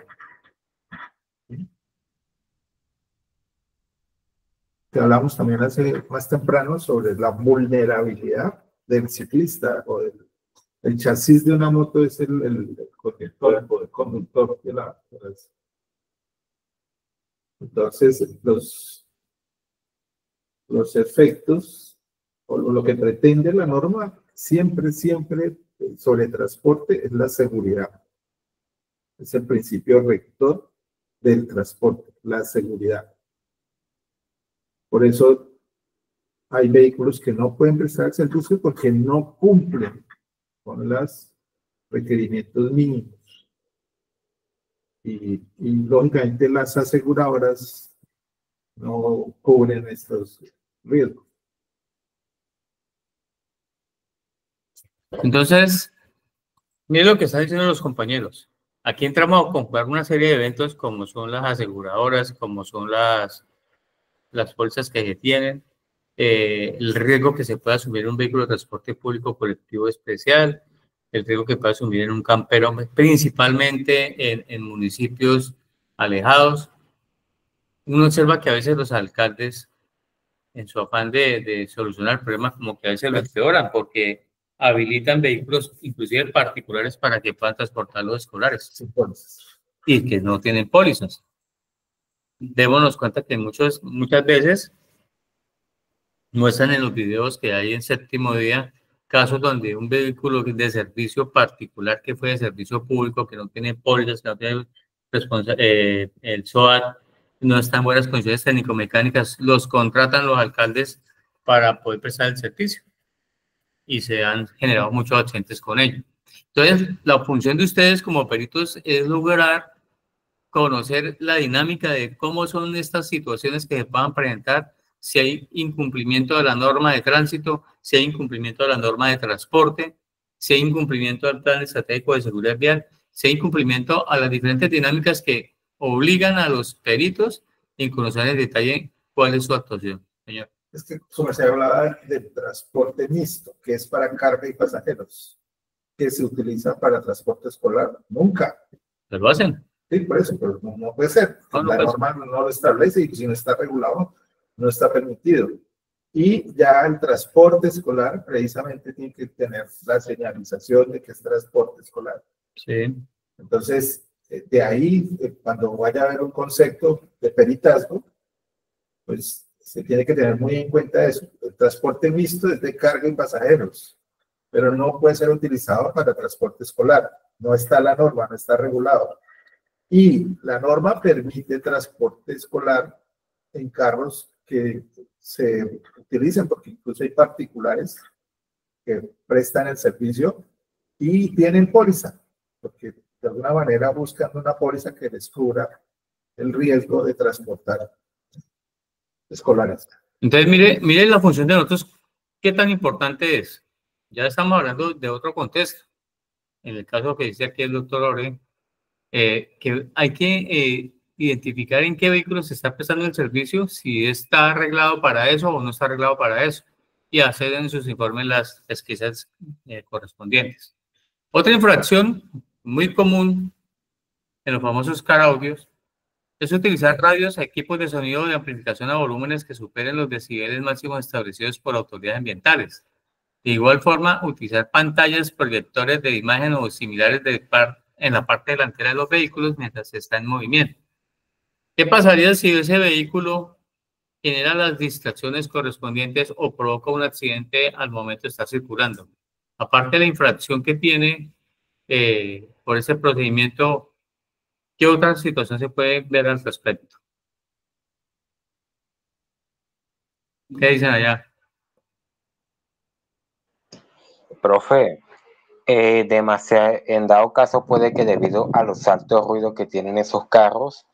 Que hablamos también más temprano sobre la vulnerabilidad del ciclista o el chasis de una moto es el conductor de la. Entonces, los efectos o lo que pretende la norma siempre sobre transporte es la seguridad. Es el principio rector del transporte, la seguridad. Por eso hay vehículos que no pueden prestar el servicio porque no cumplen con los requerimientos mínimos. Y lógicamente las aseguradoras no cubren estos riesgos. Entonces, miren lo que están diciendo los compañeros. Aquí entramos a comprar una serie de eventos como son las aseguradoras, como son las pólizas que se tienen, el riesgo que se puede asumir en un vehículo de transporte público colectivo especial, el riesgo que puede asumir en un campero, principalmente en municipios alejados. Uno observa que a veces los alcaldes, en su afán de solucionar el problema, como que a veces lo empeoran, porque habilitan vehículos, inclusive particulares, para que puedan transportar los escolares y que no tienen pólizas. Démonos cuenta que muchas veces muestran en los videos que hay en Séptimo Día casos donde un vehículo de servicio particular que fue de servicio público, que no tiene pólizas, que no tiene el SOAT, no está en buenas condiciones técnico-mecánicas, los contratan los alcaldes para poder prestar el servicio y se han generado muchos accidentes con ello. Entonces, la función de ustedes como peritos es lograr conocer la dinámica de cómo son estas situaciones que se puedan presentar, si hay incumplimiento de la norma de tránsito, si hay incumplimiento de la norma de transporte, si hay incumplimiento del plan estratégico de seguridad vial, si hay incumplimiento a las diferentes dinámicas que obligan a los peritos en conocer en detalle cuál es su actuación, señor. Es que, como se hablaba del transporte mixto, que es para carga y pasajeros, que se utiliza para transporte escolar. Nunca. ¿Lo hacen? Sí, por eso, pero no puede ser. La norma no lo establece y si no está regulado, no está permitido. Y ya el transporte escolar precisamente tiene que tener la señalización de que es transporte escolar. Sí. Entonces, de ahí, cuando vaya a haber un concepto de peritazgo, pues se tiene que tener muy en cuenta eso. El transporte mixto es de carga y pasajeros, pero no puede ser utilizado para transporte escolar. No está la norma, no está regulado. Y la norma permite transporte escolar en carros que se utilizan, porque incluso hay particulares que prestan el servicio y tienen póliza, porque de alguna manera buscan una póliza que les cubra el riesgo de transportar escolares. Entonces, mire la función de nosotros, qué tan importante es. Ya estamos hablando de otro contexto. En el caso que dice aquí el doctor Ore, que hay que identificar en qué vehículo se está prestando el servicio, si está arreglado para eso o no está arreglado para eso, y hacer en sus informes las pesquisas correspondientes. Otra infracción muy común en los famosos car audios es utilizar radios, equipos de sonido de amplificación a volúmenes que superen los decibeles máximos establecidos por autoridades ambientales. De igual forma, utilizar pantallas, proyectores de imagen o similares en la parte delantera de los vehículos mientras está en movimiento. ¿Qué pasaría si ese vehículo genera las distracciones correspondientes o provoca un accidente al momento de estar circulando? Aparte de la infracción que tiene por ese procedimiento, ¿qué otra situación se puede ver al respecto? ¿Qué dicen allá? Profe, en dado caso puede que debido a los altos ruidos que tienen esos carros,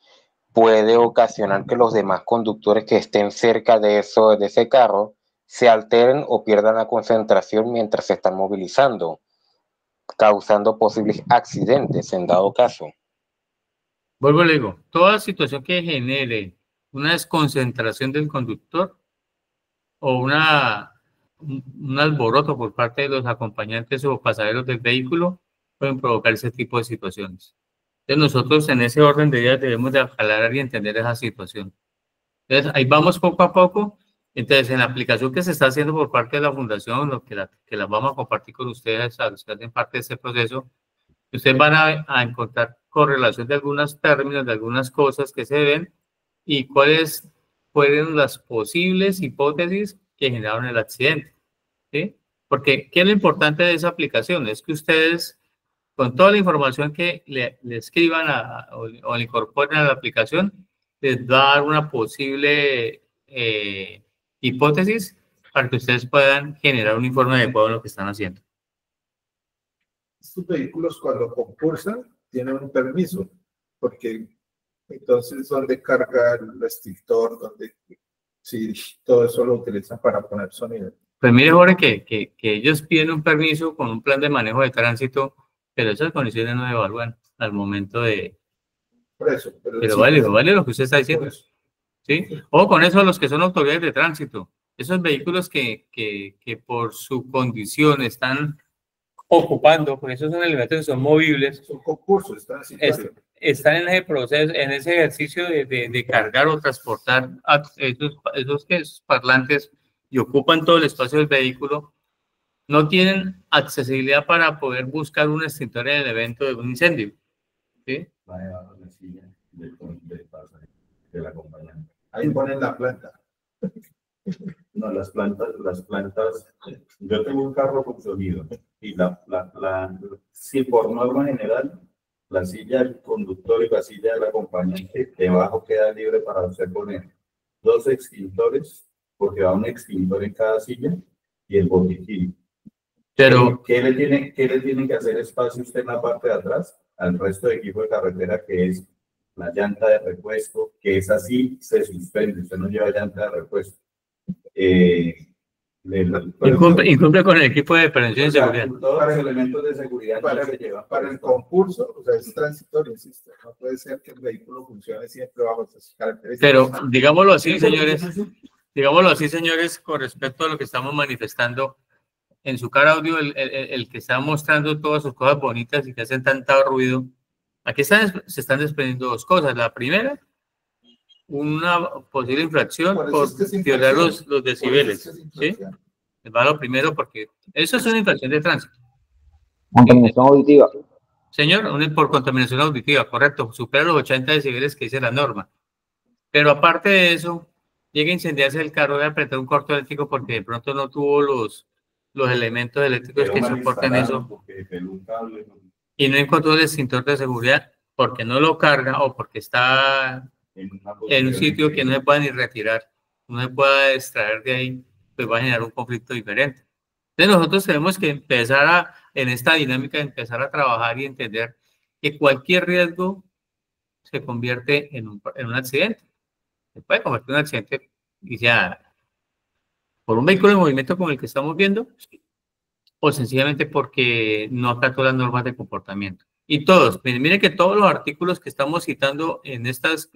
puede ocasionar que los demás conductores que estén cerca de ese carro se alteren o pierdan la concentración mientras se están movilizando, causando posibles accidentes en dado caso. Vuelvo y le digo, toda situación que genere una desconcentración del conductor o un alboroto por parte de los acompañantes o pasajeros del vehículo pueden provocar ese tipo de situaciones. Entonces nosotros en ese orden de ideas debemos de aclarar y entender esa situación. Entonces ahí vamos poco a poco. Entonces en la aplicación que se está haciendo por parte de la fundación, lo que la vamos a compartir con ustedes, a los que hacen parte de este proceso, ustedes van a encontrar correlación de algunos términos, de algunas cosas que se ven y cuáles fueron las posibles hipótesis que generaron el accidente. ¿Sí? Porque, ¿qué es lo importante de esa aplicación? Es que ustedes, con toda la información que le escriban o le incorporen a la aplicación, les va a dar una posible hipótesis para que ustedes puedan generar un informe adecuado de lo que están haciendo. Estos vehículos cuando concursan tienen un permiso, porque entonces donde carga el extintor, donde sí, todo eso lo utilizan para poner sonido. Pues mire, Jorge, que ellos piden un permiso con un plan de manejo de tránsito, pero esas condiciones no se evalúan al momento de... Por eso. Pero sí, vale lo que usted está diciendo. ¿Sí? O con eso los que son autoridades de tránsito. Esos vehículos que por su condición están ocupando, porque esos son elementos que son movibles. Son concursos, están en ese proceso, en ese ejercicio de cargar o transportar esos parlantes y ocupan todo el espacio del vehículo, no tienen accesibilidad para poder buscar un extintor en el evento de un incendio. ¿Sí? De la compañante. Ahí ponen la planta. No, las plantas, yo tengo un carro con sonido y si por norma general, la silla del conductor y la silla del acompañante debajo queda libre para usted poner 2 extintores, porque va un extintor en cada silla y el botiquín. Pero, ¿Qué le tiene que hacer espacio usted en la parte de atrás al resto de equipo de carretera, que es la llanta de repuesto, que es así, se suspende, usted no lleva llanta de repuesto? Incumple con el equipo de prevención y seguridad. Todos los elementos de seguridad para el concurso, o sea, es transitorio, insisto. No puede ser que el vehículo funcione siempre bajo esas características. Pero digámoslo así, señores, con respecto a lo que estamos manifestando, en su car audio, el que está mostrando todas sus cosas bonitas y que hacen tanto ruido, aquí se están desprendiendo 2 cosas. La primera, una posible infracción por violar los decibeles. ¿Sí? Va lo primero porque eso es una infracción de tránsito. Contaminación auditiva. Señor, por contaminación auditiva, correcto. Supera los 80 decibeles que dice la norma. Pero aparte de eso, llega a incendiarse el carro, voy a apretar un corto eléctrico porque de pronto no tuvo los elementos eléctricos que soporten eso. Y no encontró el extintor de seguridad. porque no lo carga o porque está en un sitio que no se pueda ni retirar, no se pueda extraer de ahí, pues va a generar un conflicto diferente. Entonces nosotros tenemos que empezar en esta dinámica, empezar a trabajar y entender que cualquier riesgo se convierte en un accidente. Se puede convertir en un accidente y sea por un vehículo en movimiento como el que estamos viendo, o sencillamente porque no acató las normas de comportamiento. Y todos, miren que todos los artículos que estamos citando en estas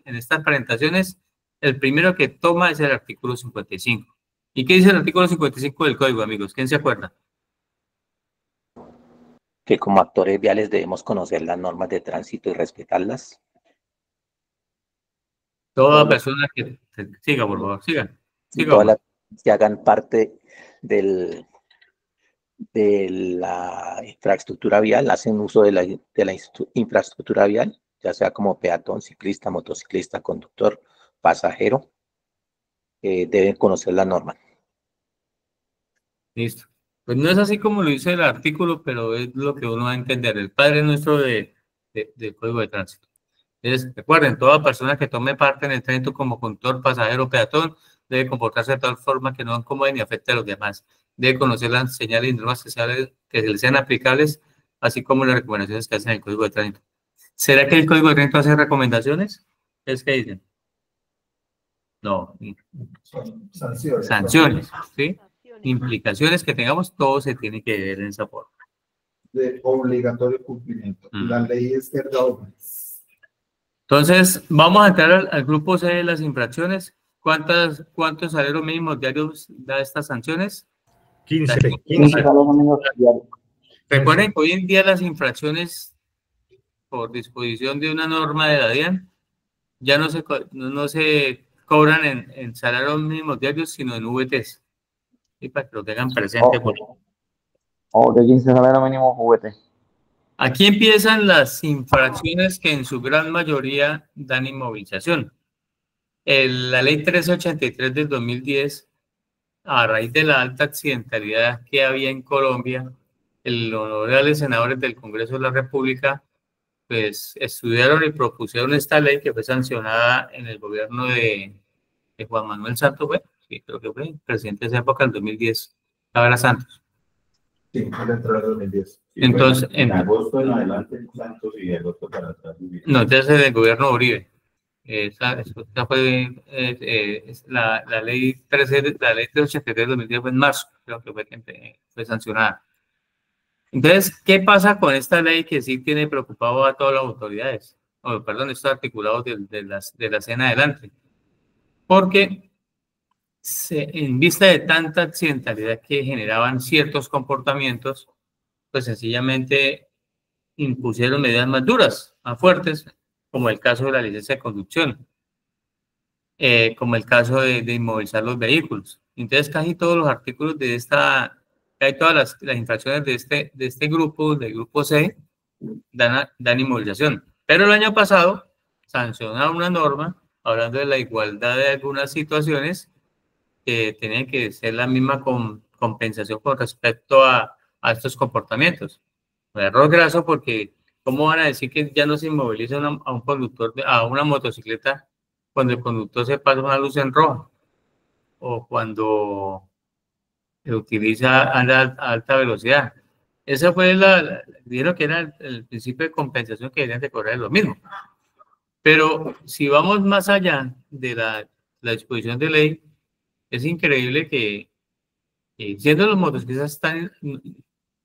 presentaciones, el primero que toma es el artículo 55. ¿Y qué dice el artículo 55 del Código, amigos? ¿Quién se acuerda? Que como actores viales debemos conocer las normas de tránsito y respetarlas. Toda persona que... Siga, por favor, sigan. Todas las que hagan parte de la infraestructura vial, hacen uso de la infraestructura vial, ya sea como peatón, ciclista, motociclista, conductor, pasajero, deben conocer la norma. Listo. Pues no es así como lo dice el artículo, pero es lo que uno va a entender. El Padre Nuestro del Código de Tránsito. Entonces, recuerden, toda persona que tome parte en el tránsito como conductor, pasajero, peatón, debe comportarse de tal forma que no incomode ni afecte a los demás. Debe conocer las señales y normas que le sean aplicables, así como las recomendaciones que hacen el Código de Tránsito. ¿Será que el Código de Tránsito hace recomendaciones? ¿Es que dicen? No. Sanciones. Sanciones, ¿sí? Implicaciones que tengamos, todo se tiene que ver en esa forma. De obligatorio cumplimiento. La ley es errónea. Entonces, vamos a entrar al grupo C de las infracciones. ¿Cuántos salarios mínimos diarios da estas sanciones? 15. Recuerden que hoy en día las infracciones, por disposición de una norma de la DIAN, ya no se cobran en salarios mínimos diarios, sino en VTs. Y para que lo tengan presente. De 15 salarios mínimos VT. Aquí empiezan las infracciones que en su gran mayoría dan inmovilización. La ley 1383 del 2010, a raíz de la alta accidentalidad que había en Colombia, los honorables senadores del Congreso de la República pues estudiaron y propusieron esta ley que fue sancionada en el gobierno de Juan Manuel Santos, sí, creo que fue presidente de esa época, en 2010, Cabra Santos. Sí, dentro del 2010. Entonces, en agosto en adelante Santos y de agosto para atrás. No, entonces del gobierno de Uribe. Esa fue la ley 383 del 2010 fue en marzo, creo que fue sancionada. Entonces, ¿qué pasa con esta ley que sí tiene preocupado a todas las autoridades? Estos articulados de la escena adelante. Porque en vista de tanta accidentalidad que generaban ciertos comportamientos, pues sencillamente impusieron medidas más duras, más fuertes, como el caso de la licencia de conducción, como el caso de inmovilizar los vehículos. Entonces, casi todos los artículos de todas las infracciones de este grupo, del grupo C, dan inmovilización. Pero el año pasado sancionaron una norma hablando de la igualdad de algunas situaciones que tenían que ser la misma compensación con respecto a estos comportamientos. Un error graso porque ¿cómo van a decir que ya no se inmoviliza a un conductor, a una motocicleta cuando el conductor se pasa una luz en rojo? O cuando anda a alta velocidad. Esa fue dijeron que era el principio de compensación que deberían de cobrar lo mismo. Pero si vamos más allá de la disposición de ley, es increíble que siendo los motociclistas tan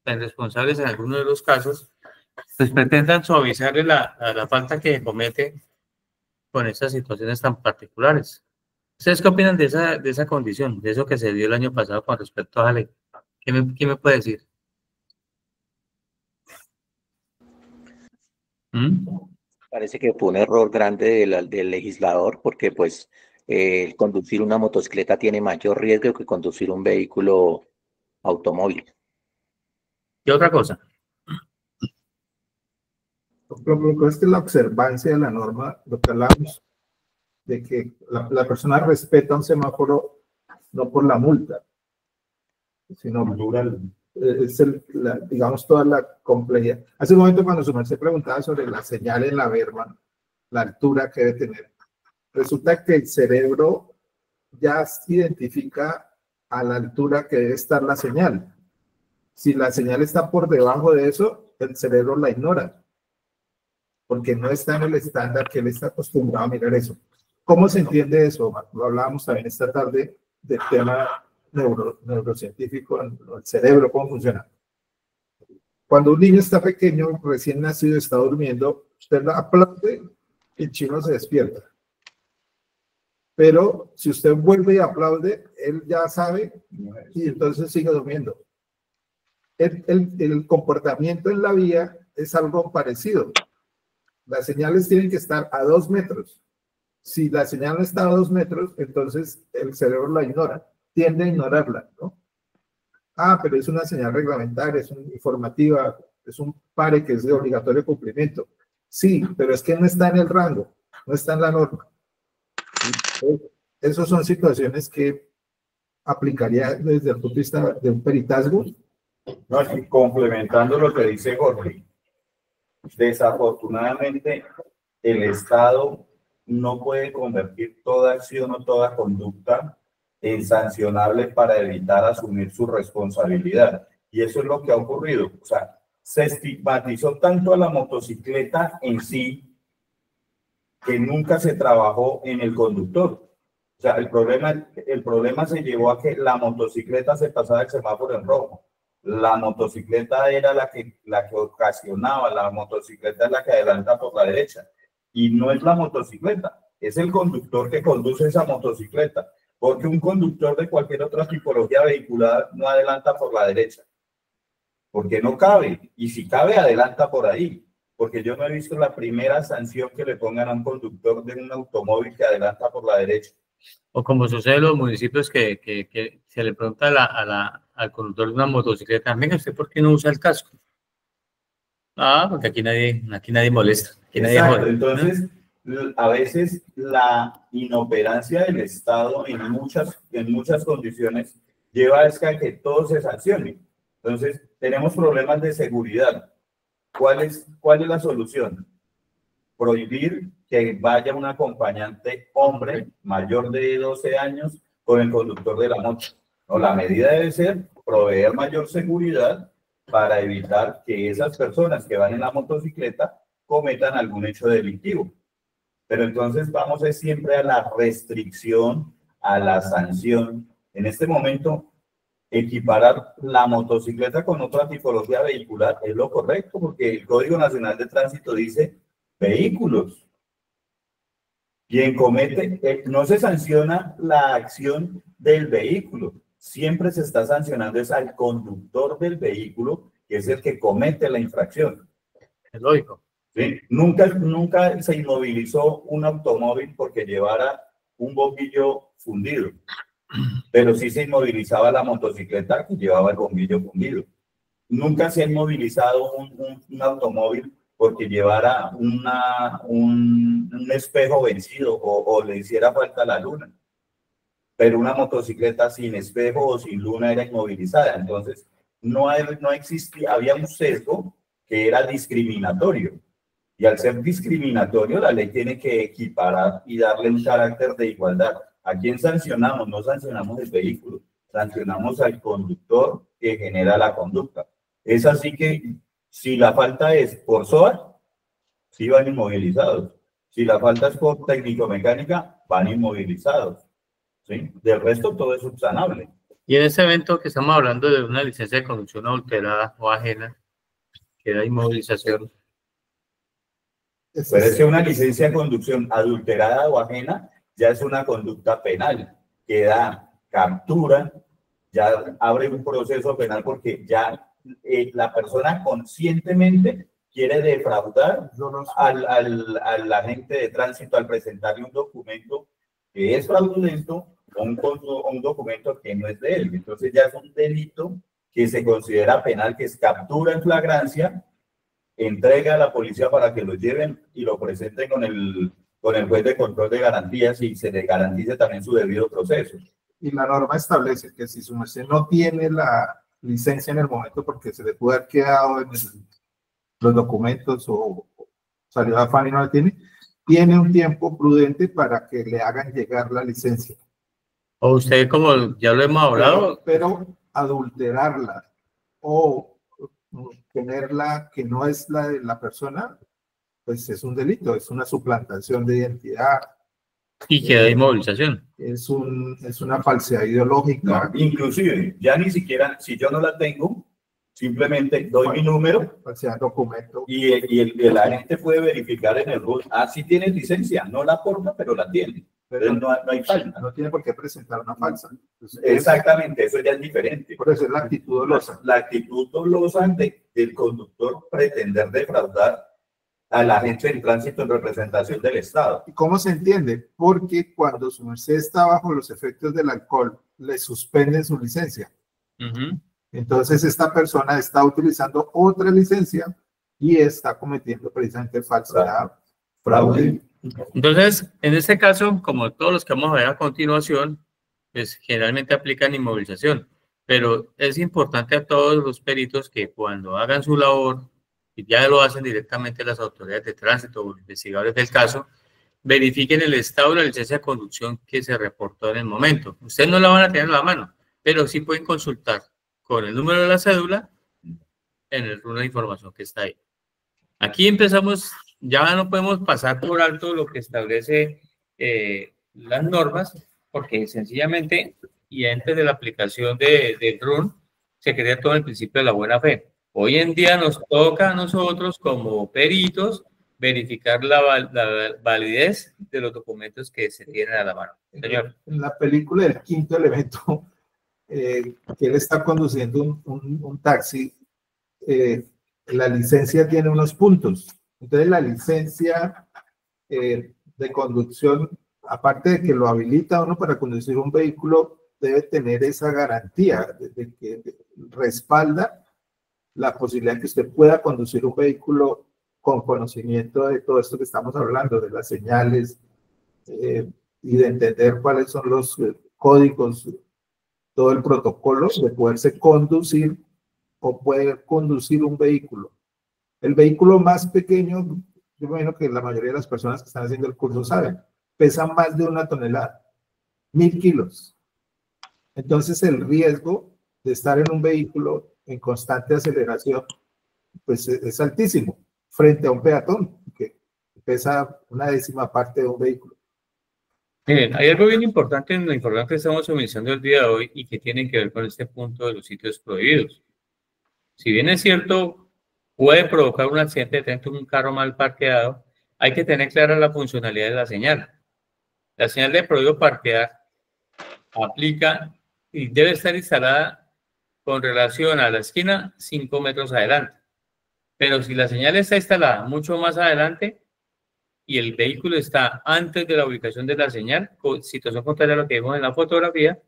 responsables en algunos de los casos, pues pretendan suavizarle la falta que comete con estas situaciones tan particulares. ¿Ustedes qué opinan de esa condición, de eso que se dio el año pasado con respecto a la ley? ¿Qué me puede decir? Parece que fue un error grande del legislador porque pues conducir una motocicleta tiene mayor riesgo que conducir un vehículo automóvil. ¿Qué otra cosa? Lo que es que la observancia de la norma, lo que hablamos, de que la persona respeta un semáforo no por la multa, sino es digamos, toda la complejidad. Hace un momento cuando su merced preguntaba sobre la señal en la verma, la altura que debe tener, resulta que el cerebro ya identifica a la altura que debe estar la señal. Si la señal está por debajo de eso, el cerebro la ignora, porque no está en el estándar que él está acostumbrado a mirar eso. ¿Cómo se entiende eso, Omar? Lo hablábamos también esta tarde del tema neurocientífico, el cerebro, cómo funciona. Cuando un niño está pequeño, recién nacido, está durmiendo, usted lo aplaude y el chino se despierta. Pero si usted vuelve y aplaude, él ya sabe y entonces sigue durmiendo. El comportamiento en la vía es algo parecido. Las señales tienen que estar a 2 metros. Si la señal no está a 2 metros, entonces el cerebro la ignora, tiende a ignorarla, ¿no? Ah, pero es una señal reglamentaria, es una informativa, es un pare que es de obligatorio cumplimiento. Sí, pero es que no está en el rango, no está en la norma. Esas son situaciones que aplicaría desde el punto de vista de un peritazgo. No, y complementando lo que dice Jorge, desafortunadamente el Estado no puede convertir toda acción o toda conducta en sancionable para evitar asumir su responsabilidad. Y eso es lo que ha ocurrido. O sea, se estigmatizó tanto a la motocicleta en sí que nunca se trabajó en el conductor. O sea, el problema se llevó a que la motocicleta se pasaba el semáforo en rojo. La motocicleta era la que ocasionaba, la motocicleta es la que adelanta por la derecha. Y no es la motocicleta, es el conductor que conduce esa motocicleta. Porque un conductor de cualquier otra tipología vehicular no adelanta por la derecha. Porque no cabe. Y si cabe, adelanta por ahí. Porque yo no he visto la primera sanción que le pongan a un conductor de un automóvil que adelanta por la derecha. O como sucede en los municipios que se le pregunta al conductor de una motocicleta, venga, ¿usted por qué no usa el casco? Ah, porque aquí nadie molesta. Aquí nadie Exacto, jode, ¿no? entonces a veces la inoperancia del Estado en muchas condiciones lleva a que todo se sancione. Entonces tenemos problemas de seguridad. ¿Cuál es la solución? Prohibir que vaya un acompañante hombre mayor de 12 años con el conductor de la moto. No, la medida debe ser proveer mayor seguridad para evitar que esas personas que van en la motocicleta cometan algún hecho delictivo. Pero entonces vamos siempre a la restricción, a la sanción. En este momento, equiparar la motocicleta con otra tipología vehicular es lo correcto, porque el Código Nacional de Tránsito dice vehículos. Quien comete, no se sanciona la acción del vehículo, siempre se está sancionando es al conductor del vehículo, que es el que comete la infracción. Es lógico. ¿Sí? Nunca se inmovilizó un automóvil porque llevara un bombillo fundido, pero sí se inmovilizaba la motocicleta que llevaba el bombillo fundido. Nunca se ha inmovilizado un automóvil porque llevara un espejo vencido o le hiciera falta la luna. Pero una motocicleta sin espejo o sin luna era inmovilizada. Entonces, no existía, había un sesgo que era discriminatorio. Y al ser discriminatorio, la ley tiene que equiparar y darle un carácter de igualdad. ¿A quién sancionamos? No sancionamos el vehículo, sancionamos al conductor que genera la conducta. Es así que si la falta es por SOA, sí van inmovilizados. Si la falta es por técnico-mecánica, van inmovilizados. ¿Sí? Del resto todo es subsanable. Y en ese evento que estamos hablando de una licencia de conducción adulterada o ajena, que da inmovilización. Pero es que una licencia de conducción adulterada o ajena ya es una conducta penal, que da captura, ya abre un proceso penal porque ya la persona conscientemente quiere defraudar al agente de tránsito al presentarle un documento que es fraudulento o un documento que no es de él. Entonces ya es un delito que se considera penal, que es captura en flagrancia, entrega a la policía para que lo lleven y lo presenten con el juez de control de garantías y se le garantice también su debido proceso. Y la norma establece que si su merced no tiene la licencia en el momento porque se le pudo haber quedado en los documentos o salió de afán y no la tiene un tiempo prudente para que le hagan llegar la licencia. O usted, como ya lo hemos hablado, Pero adulterarla o tenerla que no es la de la persona, pues es un delito, es una suplantación de identidad. y queda inmovilización. Es una falsedad ideológica. No, inclusive, ya ni siquiera, si yo no la tengo, simplemente doy mi número falsedad documento. y el agente puede verificar en el RUT, sí tiene licencia, no la porta, pero la tiene. Pero no hay falta. No tiene por qué presentar una falsa. Entonces, exactamente, eso ya es diferente. Por eso es la actitud dolosa. La actitud dolosa del conductor pretender defraudar a la agencia de tránsito en representación del Estado. ¿Y cómo se entiende? Porque cuando su merced está bajo los efectos del alcohol, le suspenden su licencia. Entonces esta persona está utilizando otra licencia y está cometiendo precisamente falsedad, fraude. Entonces, en este caso, como todos los que vamos a ver a continuación, pues generalmente aplican inmovilización, pero es importante a todos los peritos que cuando hagan su labor, y ya lo hacen directamente las autoridades de tránsito o investigadores del caso, verifiquen el estado de la licencia de conducción que se reportó en el momento. Ustedes no la van a tener en la mano, pero sí pueden consultar con el número de la cédula en el run de información que está ahí. Aquí empezamos, ya no podemos pasar por alto lo que establece las normas, porque sencillamente, y antes de la aplicación del RUN, se crea todo el principio de la buena fe. Hoy en día nos toca a nosotros, como peritos, verificar la validez de los documentos que se tienen a la mano. Señor. En la película del quinto elemento, que él está conduciendo un taxi, la licencia tiene unos puntos. Entonces la licencia de conducción, aparte de que lo habilita uno para conducir un vehículo, debe tener esa garantía de que respalda la posibilidad de que usted pueda conducir un vehículo con conocimiento de todo esto que estamos hablando, de las señales y de entender cuáles son los códigos, todo el protocolo de poderse conducir o poder conducir un vehículo. El vehículo más pequeño, yo me imagino que la mayoría de las personas que están haciendo el curso saben, pesa más de 1 tonelada, 1000 kilos. Entonces el riesgo de estar en un vehículo en constante aceleración, pues es altísimo, frente a un peatón, que pesa 1/10 parte de un vehículo. Miren, hay algo bien importante en la información que estamos suministrando el día de hoy y que tiene que ver con este punto de los sitios prohibidos. Si bien es cierto, puede provocar un accidente dentro de un carro mal parqueado, hay que tener clara la funcionalidad de la señal. La señal de prohibido parquear aplica y debe estar instalada con relación a la esquina 5 metros adelante. Pero si la señal está instalada mucho más adelante y el vehículo está antes de la ubicación de la señal, situación contraria a lo que vemos en la fotografía,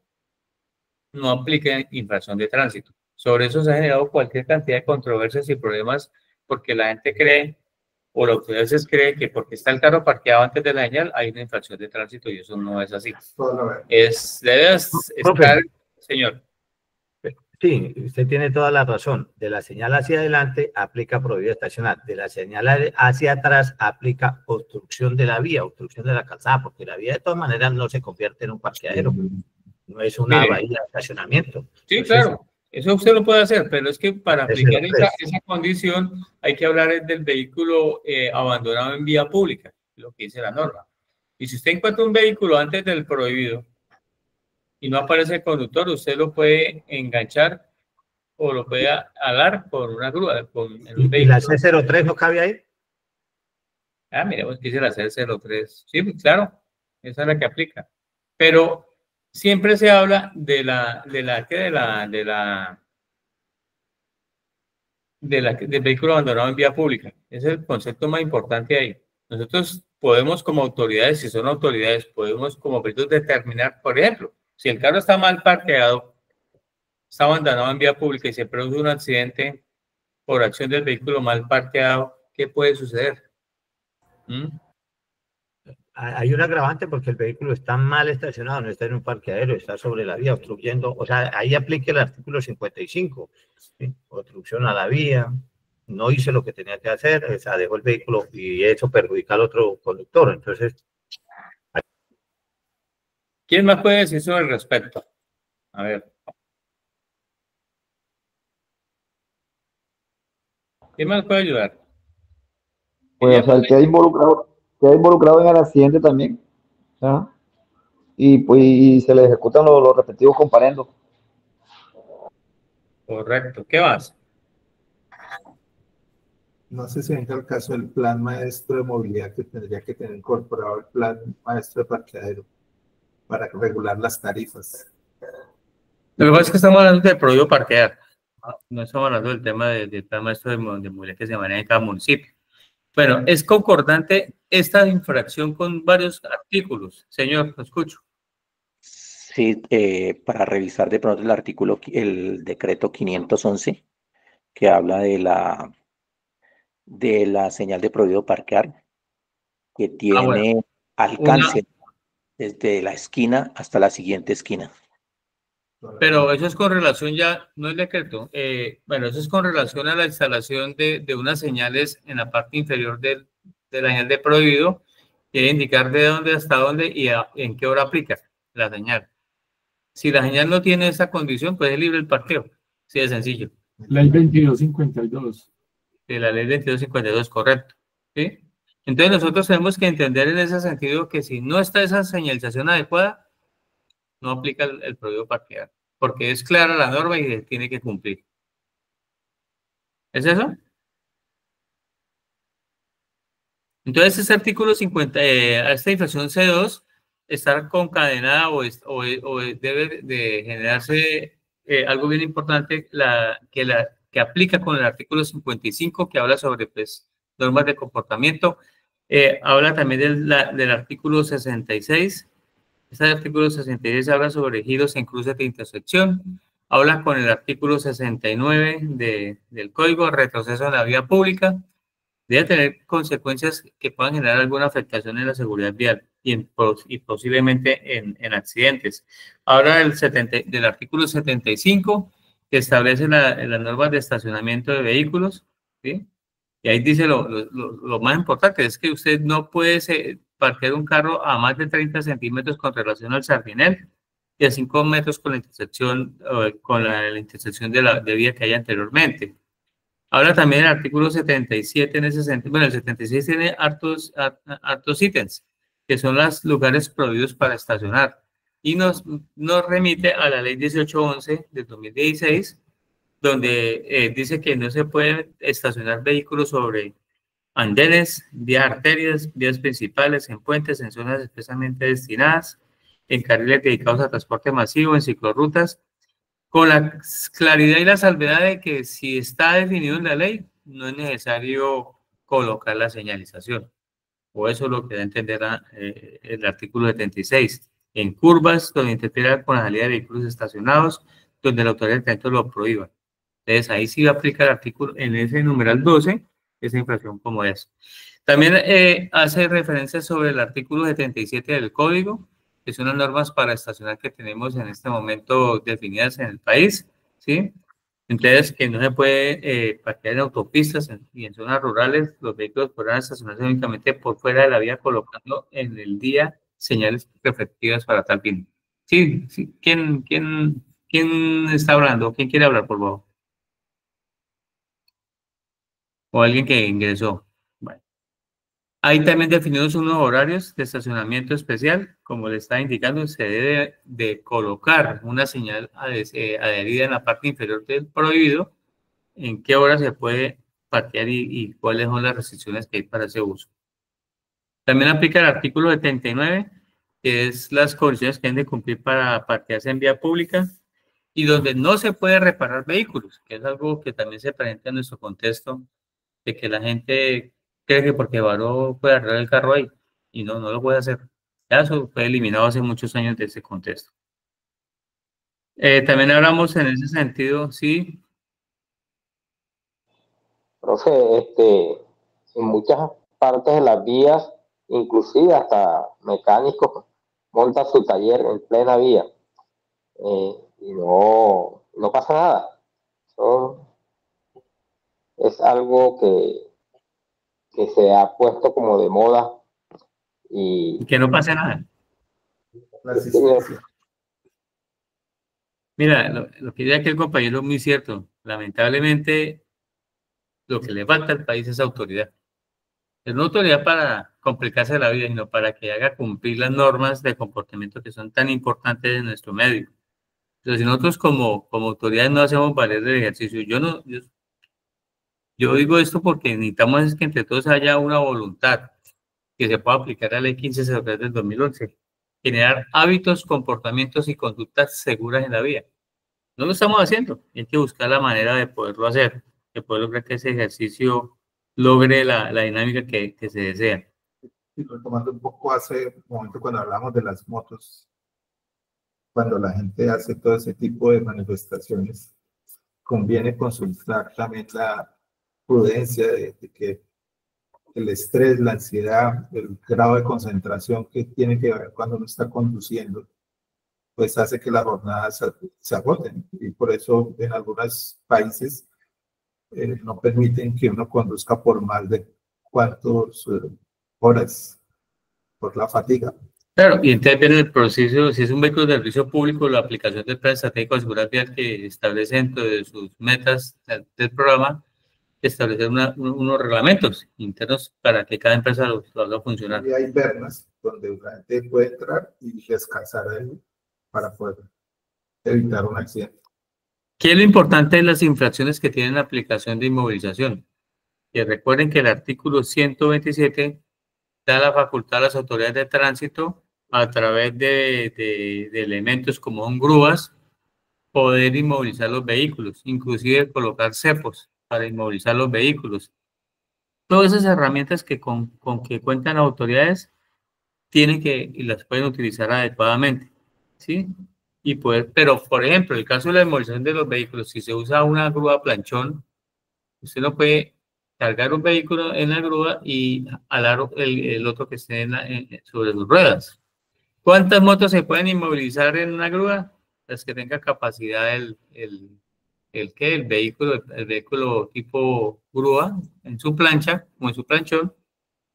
no aplica infracción de tránsito. Sobre eso se ha generado cualquier cantidad de controversias y problemas porque la gente cree, o la autoridad cree que porque está el carro parqueado antes de la señal hay una infracción de tránsito y eso no es así. Debe estar, señor. Sí, usted tiene toda la razón. De la señal hacia adelante aplica prohibido estacionar. De la señal hacia atrás aplica obstrucción de la vía, obstrucción de la calzada, porque la vía de todas maneras no se convierte en un parqueadero. No es una bahía de estacionamiento. Sí, entonces, claro. Eso usted lo puede hacer, pero es que para aplicar esa condición hay que hablar del vehículo abandonado en vía pública, lo que dice la norma. Y si usted encuentra un vehículo antes del prohibido y no aparece el conductor, usted lo puede enganchar o lo puede alar con una grúa. ¿Y la C03 no cabe ahí? Miremos que dice la C03. Sí, claro, esa es la que aplica. Pero siempre se habla del vehículo abandonado en vía pública. Ese es el concepto más importante ahí. Nosotros podemos, como autoridades, si son autoridades, podemos como peritos determinar, por ejemplo, si el carro está mal parqueado, está abandonado en vía pública y se produce un accidente por acción del vehículo mal parqueado, ¿qué puede suceder? hay un agravante porque el vehículo está mal estacionado, no está en un parqueadero, está sobre la vía, obstruyendo, o sea, ahí aplica el artículo 55, ¿sí? Obstrucción a la vía, no hice lo que tenía que hacer, o sea, dejó el vehículo y eso perjudica al otro conductor, entonces... ¿Quién más puede decir sobre el respecto? A ver. ¿Quién más puede ayudar? Pues, o sea, el que queda involucrado en el accidente también, ¿ah? Y pues y se le ejecutan los respectivos comparendos. Correcto. ¿Qué más? No sé si entra el caso del plan maestro de movilidad que tendría que tener incorporado el plan maestro de parqueadero para regular las tarifas. Lo que pasa es que estamos hablando de prohibido parquear. No estamos hablando del tema del plan maestro de movilidad que se maneja en cada municipio. Bueno, es concordante esta infracción con varios artículos. Señor, lo escucho. Sí, para revisar de pronto el artículo, el decreto 511, que habla de la señal de prohibido parquear, que tiene bueno. alcance desde la esquina hasta la siguiente esquina. Pero eso es con relación ya, no es decreto, bueno, eso es con relación a la instalación de unas señales en la parte inferior de la señal de prohibido, que debe indicar de dónde hasta dónde y en qué hora aplica la señal. Si la señal no tiene esa condición, pues es libre el parqueo. Sí, es sencillo. Ley 2252. De la ley 2252, correcto. ¿Sí? Entonces nosotros tenemos que entender en ese sentido que si no está esa señalización adecuada, no aplica el prohibido parquear, porque es clara la norma y se tiene que cumplir. ¿Es eso? Entonces, ese artículo 50, a esta infracción C2, está concadenada o debe de generarse algo bien importante que aplica con el artículo 55, que habla sobre pues, normas de comportamiento. Habla también del artículo 66. Este artículo 66 habla sobre giros en cruces de intersección. Habla con el artículo 69 del Código, retroceso en la vía pública. Debe tener consecuencias que puedan generar alguna afectación en la seguridad vial y posiblemente en accidentes. Ahora del artículo 75, que establece las normas de estacionamiento de vehículos, ¿sí? Y ahí dice lo más importante, es que usted no puede parquear un carro a más de 30 centímetros con relación al sardinel y a 5 metros con la intersección, la intersección de vía que hay anteriormente. Ahora también el artículo 77 en ese sentido, bueno, el 76 tiene hartos ítems, que son los lugares prohibidos para estacionar. Y nos remite a la ley 1811 del 2016, donde dice que no se pueden estacionar vehículos sobre andenes, vías arterias, vías principales, en puentes, en zonas especialmente destinadas, en carriles dedicados a transporte masivo, en ciclorrutas, con la claridad y la salvedad de que si está definido en la ley, no es necesario colocar la señalización. O eso es lo que da a entender el artículo 76. En curvas, donde interfiera con la salida de vehículos estacionados, donde la autoridad de tránsito lo prohíba. Entonces, ahí sí va a aplicar el artículo, en ese numeral 12, esa infracción como es. También hace referencia sobre el artículo 77 del Código, que son las normas para estacionar que tenemos en este momento definidas en el país, ¿sí? Entonces, que no se puede parquear en autopistas y en zonas rurales, los vehículos podrán estacionarse únicamente por fuera de la vía, colocando en el día señales reflectivas para tal fin. Sí, sí. ¿Quién está hablando? ¿Quién quiere hablar, por favor? O alguien que ingresó. Bueno. Hay también definidos unos horarios de estacionamiento especial. Como le está indicando, se debe de colocar una señal adherida en la parte inferior del prohibido, en qué hora se puede parquear y cuáles son las restricciones que hay para ese uso. También aplica el artículo 79, que es las condiciones que deben de cumplir para parquearse en vía pública y donde no se puede reparar vehículos, que es algo que también se presenta en nuestro contexto, de que la gente cree que porque varó puede arreglar el carro ahí, y no lo puede hacer. Ya eso fue eliminado hace muchos años de ese contexto. También hablamos en ese sentido, sí. Profe, en muchas partes de las vías inclusive hasta mecánicos montan su taller en plena vía y no pasa nada. Es algo que se ha puesto como de moda y que no pase nada. Mira, lo que dice aquí el compañero es muy cierto. Lamentablemente, lo que le falta al país es autoridad. Es una autoridad para complicarse la vida, sino para que haga cumplir las normas de comportamiento que son tan importantes en nuestro medio. Entonces, si nosotros como autoridades no hacemos valer el ejercicio, yo digo esto porque necesitamos es que entre todos haya una voluntad que se pueda aplicar a la ley 1503 del 2011, generar hábitos, comportamientos y conductas seguras en la vida. No lo estamos haciendo, hay que buscar la manera de poderlo hacer, de poder lograr que ese ejercicio logre la dinámica que se desea. Y retomando un poco hace un momento cuando hablamos de las motos, cuando la gente hace todo ese tipo de manifestaciones, conviene consultar también la prudencia de que el estrés, la ansiedad, el grado de concentración que tiene que ver cuando uno está conduciendo, pues hace que las jornadas se agoten. Y por eso en algunos países no permiten que uno conduzca por más de cuántas horas, por la fatiga. Claro, y entonces viene el proceso, si es un vehículo de servicio público, la aplicación del plan estratégico de seguridad vial que establece dentro de sus metas del programa, establecer unos reglamentos internos para que cada empresa lo haga funcionar. Y hay vernas donde la gente puede entrar y descansar ahí para poder evitar un accidente. ¿Qué es lo importante de las infracciones que tienen la aplicación de inmovilización? Que recuerden que el artículo 127 da la facultad a las autoridades de tránsito a través de elementos como son grúas, poder inmovilizar los vehículos, inclusive colocar cepos para inmovilizar los vehículos. Todas esas herramientas que con que cuentan las autoridades tienen que y las pueden utilizar adecuadamente, ¿sí? Y poder, pero por ejemplo, en el caso de la inmovilización de los vehículos, si se usa una grúa planchón, usted no puede cargar un vehículo en la grúa y alar el otro que esté sobre sus ruedas. ¿Cuántas motos se pueden inmovilizar en una grúa? Las que tenga capacidad el vehículo tipo grúa en su plancha, como en su planchón,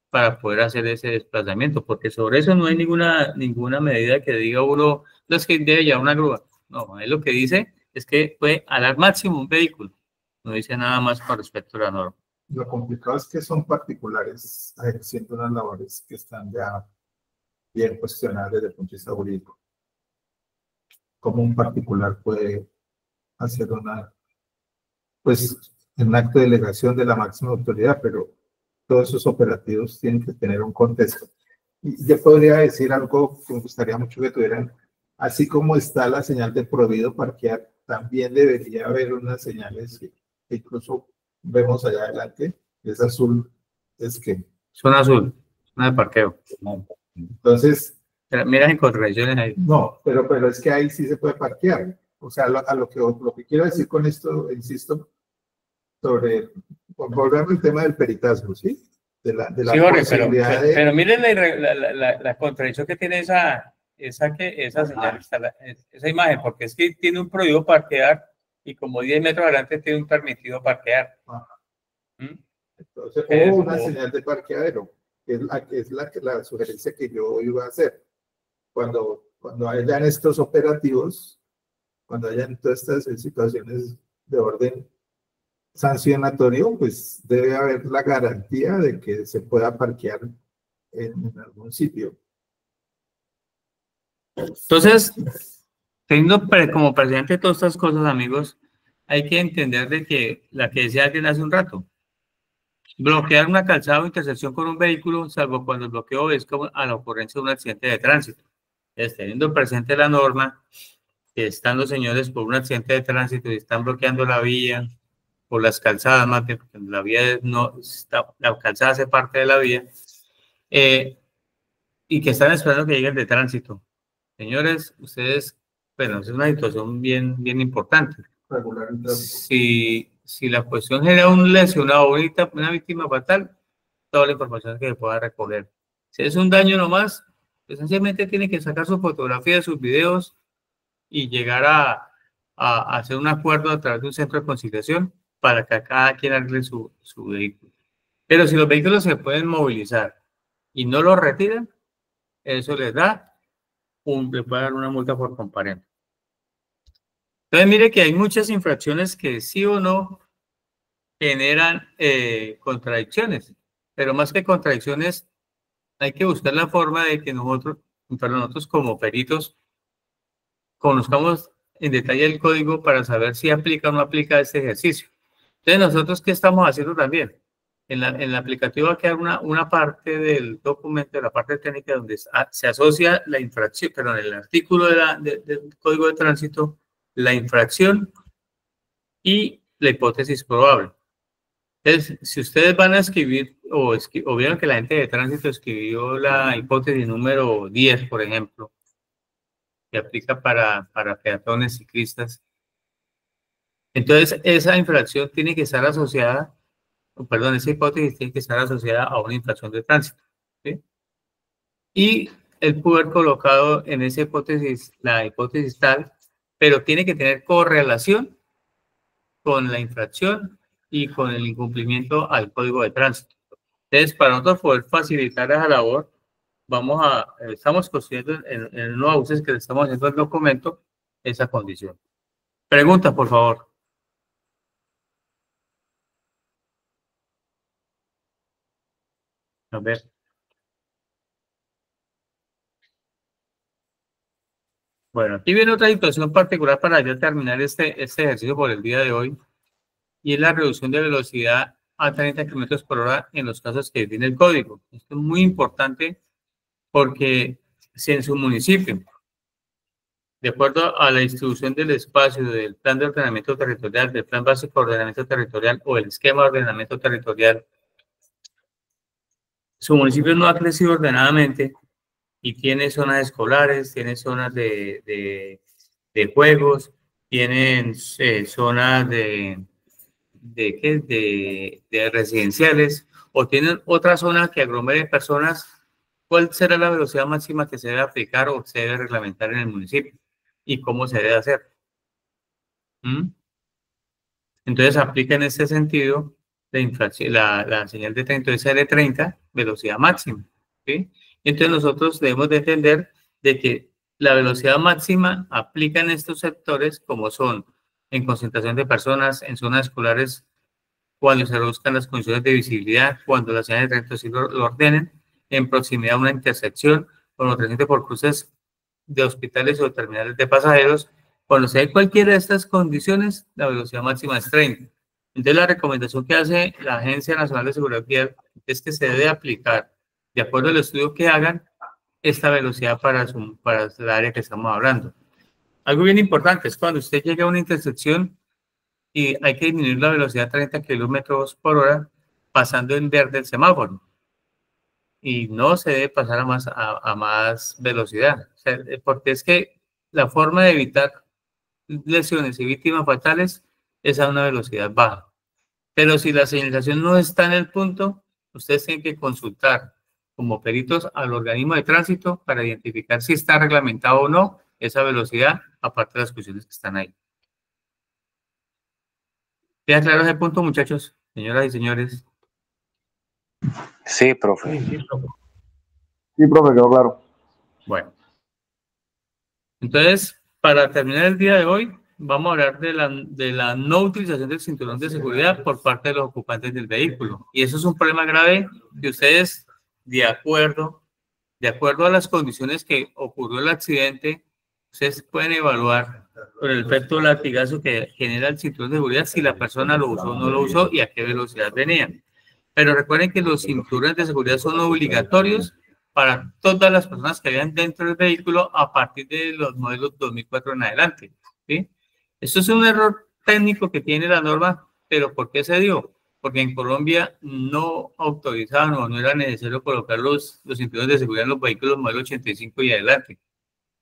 para poder hacer ese desplazamiento, porque sobre eso no hay ninguna medida que diga uno, no es que debe llevar una grúa. No, es lo que dice es que puede alar máximo un vehículo. No dice nada más con respecto a la norma. Lo complicado es que son particulares ejerciendo unas labores que están ya bien cuestionadas desde el punto de vista jurídico. ¿Cómo un particular puede hacer un acto de delegación de la máxima autoridad? Pero todos esos operativos tienen que tener un contexto. Y yo podría decir algo que me gustaría mucho que tuvieran, así como está la señal de prohibido parquear, también debería haber unas señales que incluso vemos allá adelante, es azul, es que... Son azul, una de parqueo. Entonces... Pero mira en contradicciones ahí. No, pero es que ahí sí se puede parquear. O sea, lo que quiero decir con esto, insisto, sobre... Volvemos al tema del peritasmo, ¿sí? De la sí, posibilidad pero miren la contradicción que tiene esa señal, esa imagen, porque es que tiene un prohibido parquear y como 10 metros adelante tiene un permitido parquear. Entonces, una señal de parqueadero, que es la sugerencia que yo iba a hacer. Cuando hayan estos operativos, cuando hayan todas estas situaciones de orden sancionatorio, pues debe haber la garantía de que se pueda parquear en algún sitio. Entonces, teniendo como presidente de todas estas cosas, amigos, hay que entender de que la que decía alguien hace un rato, bloquear una calzada o intersección con un vehículo, salvo cuando el bloqueo es como a la ocurrencia de un accidente de tránsito. Entonces, teniendo presente la norma, que están los señores por un accidente de tránsito y están bloqueando la vía, por las calzadas, más bien, porque la vía no está, la calzada hace parte de la vía, y que están esperando que llegue el de tránsito. Señores, ustedes, bueno, es una situación bien importante. Si la cuestión genera un lesionado o una víctima fatal, toda la información que se pueda recoger Si es un daño nomás, esencialmente tiene que sacar su fotografía, sus videos y llegar a hacer un acuerdo a través de un centro de conciliación para que cada quien arregle su vehículo. Pero si los vehículos se pueden movilizar y no los retiran, eso les le puede dar una multa por comparendo. Entonces, mire que hay muchas infracciones que sí o no generan contradicciones, pero más que contradicciones, hay que buscar la forma de que nosotros como peritos conozcamos en detalle el código para saber si aplica o no aplica este ejercicio. Entonces, nosotros, ¿qué estamos haciendo también? En el aplicativo va a quedar una parte del documento, la parte técnica, donde se asocia la infracción, perdón, el artículo del Código de Tránsito, la infracción y la hipótesis probable. Entonces, si ustedes van a escribir, o vieron que la gente de tránsito escribió la hipótesis número 10, por ejemplo, que aplica para peatones, ciclistas, entonces esa infracción tiene que estar asociada, perdón, esa hipótesis tiene que estar asociada a una infracción de tránsito, ¿sí? Y él pudo haber colocado en esa hipótesis la hipótesis tal, pero tiene que tener correlación con la infracción y con el incumplimiento al código de tránsito. Entonces, para nosotros poder facilitar esa labor, estamos construyendo en el nuevo ajustes que le estamos haciendo al documento esa condición. Preguntas, por favor. A ver. Bueno, aquí viene otra situación particular para ya terminar este ejercicio por el día de hoy, y es la reducción de velocidad a 30 km por hora en los casos que define el código. Esto es muy importante porque si en su municipio, de acuerdo a la distribución del espacio del plan de ordenamiento territorial, del plan básico de ordenamiento territorial o el esquema de ordenamiento territorial, su municipio no ha crecido ordenadamente y tiene zonas escolares, tiene zonas de juegos, tienen zonas de residenciales, o tienen otra zona que aglomere personas, ¿cuál será la velocidad máxima que se debe aplicar o se debe reglamentar en el municipio? ¿Y cómo se debe hacer? Entonces aplica en este sentido la señal de 30, entonces de 30, velocidad máxima, ¿sí? Entonces nosotros debemos de entender de que la velocidad máxima aplica en estos sectores como son en concentración de personas, en zonas escolares, cuando se reduzcan las condiciones de visibilidad, cuando las señales de tránsito sí lo ordenen, en proximidad a una intersección, cuando presente por cruces de hospitales o terminales de pasajeros. Cuando se dé cualquiera de estas condiciones, la velocidad máxima es 30. Entonces, la recomendación que hace la Agencia Nacional de Seguridad Vial es que se debe aplicar, de acuerdo al estudio que hagan, esta velocidad para el área que estamos hablando. Algo bien importante es cuando usted llega a una intersección y hay que disminuir la velocidad a 30 km por hora pasando en verde el semáforo. Y no se debe pasar a más velocidad. O sea, porque es que la forma de evitar lesiones y víctimas fatales es a una velocidad baja. Pero si la señalización no está en el punto, ustedes tienen que consultar como peritos al organismo de tránsito para identificar si está reglamentado o no esa velocidad, aparte de las cuestiones que están ahí. ¿Queda claro ese punto, muchachos, señoras y señores? Sí, profe. Sí, profe, quedó claro. Bueno. Entonces, para terminar el día de hoy, vamos a hablar de la no utilización del cinturón de seguridad por parte de los ocupantes del vehículo. Y eso es un problema grave que ustedes, de acuerdo a las condiciones que ocurrió el accidente, ustedes pueden evaluar con el efecto latigazo que genera el cinturón de seguridad si la persona lo usó o no lo usó y a qué velocidad venía. Pero recuerden que los cinturones de seguridad son obligatorios para todas las personas que vayan dentro del vehículo a partir de los modelos 2004 en adelante, ¿sí? Esto es un error técnico que tiene la norma, pero ¿por qué se dio? Porque en Colombia no autorizaban o no era necesario colocar los cinturones de seguridad en los vehículos modelo 85 y adelante,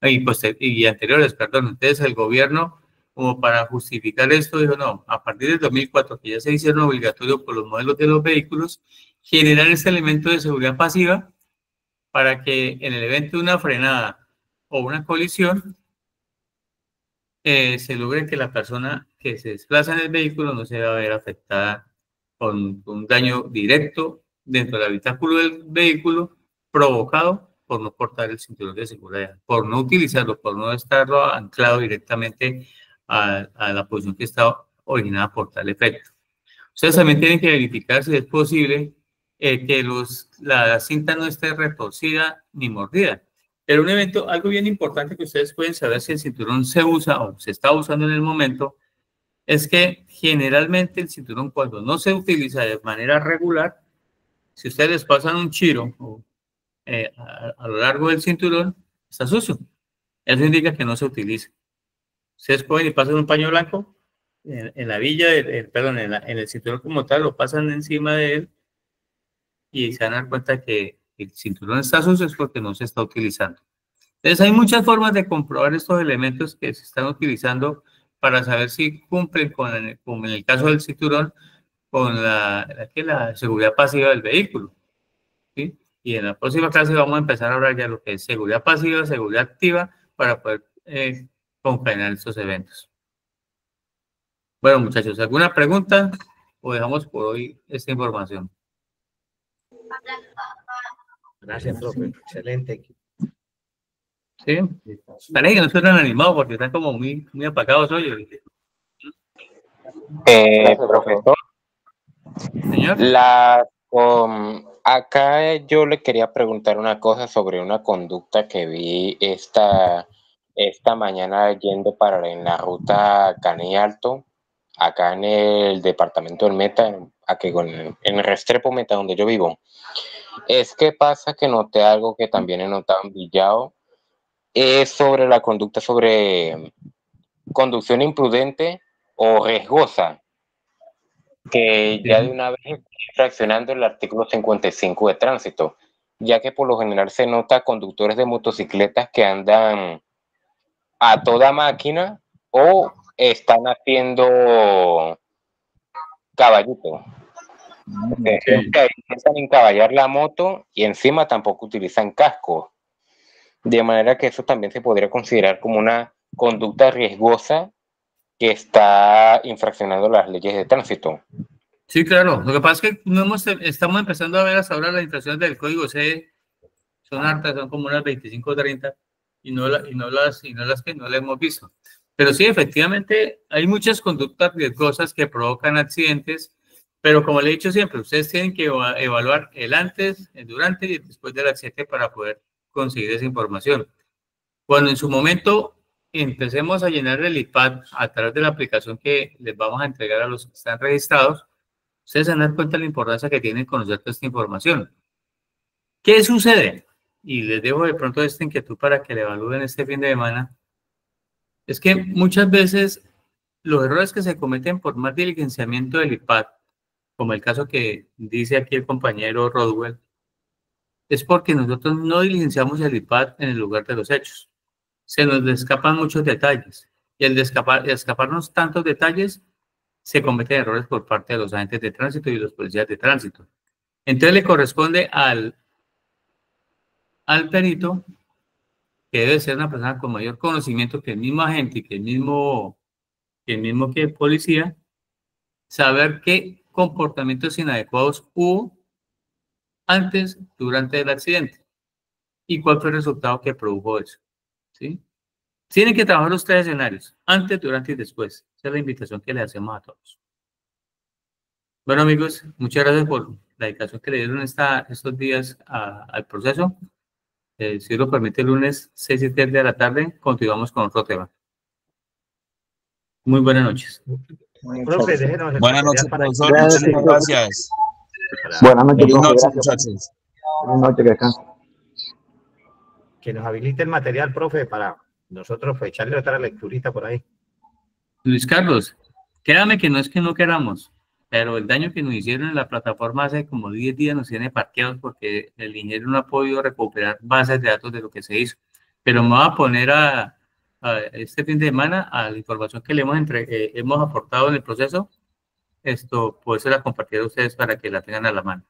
y anteriores, perdón. Entonces el gobierno, como para justificar esto, dijo no, a partir del 2004, que ya se hicieron obligatorios por los modelos de los vehículos, generar este elemento de seguridad pasiva para que en el evento de una frenada o una colisión se logre que la persona que se desplaza en el vehículo no se va a ver afectada con un daño directo dentro del habitáculo del vehículo provocado por no portar el cinturón de seguridad, por no utilizarlo, por no estarlo anclado directamente a la posición que está originada por tal efecto. Ustedes también tienen que verificar si es posible que la cinta no esté retorcida ni mordida. Pero un evento, algo bien importante que ustedes pueden saber si el cinturón se usa o se está usando en el momento, es que generalmente el cinturón cuando no se utiliza de manera regular, si ustedes les pasan un chiro a lo largo del cinturón, está sucio. Eso indica que no se utiliza. Ustedes cogen y pasan un paño blanco en la villa, perdón, en el cinturón como tal, lo pasan encima de él y se van a dar cuenta que el cinturón está sucio es porque no se está utilizando. Entonces hay muchas formas de comprobar estos elementos que se están utilizando para saber si cumplen como en el caso del cinturón, con la seguridad pasiva del vehículo, ¿sí? Y en la próxima clase vamos a empezar a hablar ya de lo que es seguridad pasiva, seguridad activa, para poder concadenar estos eventos. Bueno, muchachos, ¿alguna pregunta o dejamos por hoy esta información? Gracias, profe. Excelente. Sí, parece que no suenan animados porque están como muy apagados hoy. Profesor, señor. Acá yo le quería preguntar una cosa sobre una conducta que vi esta mañana yendo en la ruta Caní Alto, acá en el departamento del Meta, aquí en el Restrepo Meta, donde yo vivo. Es que pasa que noté algo que también he notado en Villao, es sobre la conducta sobre conducción imprudente o riesgosa, que ya de una vez está infraccionando el artículo 55 de tránsito, ya que por lo general se nota conductores de motocicletas que andan a toda máquina o están haciendo caballito. Intentan encaballar la moto y encima tampoco utilizan casco. De manera que eso también se podría considerar como una conducta riesgosa que está infraccionando las leyes de tránsito. Sí, claro. Lo que pasa es que estamos empezando a ver hasta ahora las infracciones del código C, son hartas, son como unas 25 o 30, y no las que no las hemos visto. Pero sí, efectivamente, hay muchas conductas riesgosas que provocan accidentes, pero como le he dicho siempre, ustedes tienen que evaluar el antes, el durante y el después del accidente para poder conseguir esa información. Cuando en su momento empecemos a llenar el IPAD a través de la aplicación que les vamos a entregar a los que están registrados, ustedes se van a dar cuenta de la importancia que tienen conocer toda esta información. ¿Qué sucede? Y les dejo de pronto esta inquietud para que le evalúen este fin de semana. Es que muchas veces los errores que se cometen por mal diligenciamiento del IPAD, como el caso que dice aquí el compañero Rodwell, es porque nosotros no diligenciamos el IPAD en el lugar de los hechos. Se nos escapan muchos detalles. Y al escaparnos tantos detalles, se cometen errores por parte de los agentes de tránsito y los policías de tránsito. Entonces le corresponde al perito, que debe ser una persona con mayor conocimiento que el mismo agente y que el mismo policía, saber qué comportamientos inadecuados hubo antes, durante el accidente y cuál fue el resultado que produjo eso, ¿sí? Tienen que trabajar los tres escenarios, antes, durante y después. Esa es la invitación que le hacemos a todos. Bueno, amigos, muchas gracias por la dedicación que le dieron estos días al proceso. Si lo permite, el lunes 6:30 de la tarde, continuamos con otro tema. Muy buenas noches. Profe, déjenos buenas noches, profesor. Gracias. Muchas gracias. Buenas noches, Buenas noches, gracias. muchachos. Buenas noches, que descansen. Que nos habilite el material, profe, para nosotros pues, echarle otra lecturita por ahí. Luis Carlos, créame que no es que no queramos, pero el daño que nos hicieron en la plataforma hace como 10 días nos tiene parqueados porque el ingeniero no ha podido recuperar bases de datos de lo que se hizo. Pero me voy a poner a este fin de semana a la información que le hemos aportado en el proceso. Esto puede ser a compartir a ustedes para que la tengan a la mano.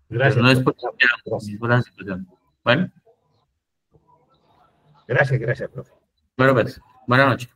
Gracias. Pero no es porque no queramos, es por la situación. Bueno. Gracias, profe. Bueno, pues, buenas noches.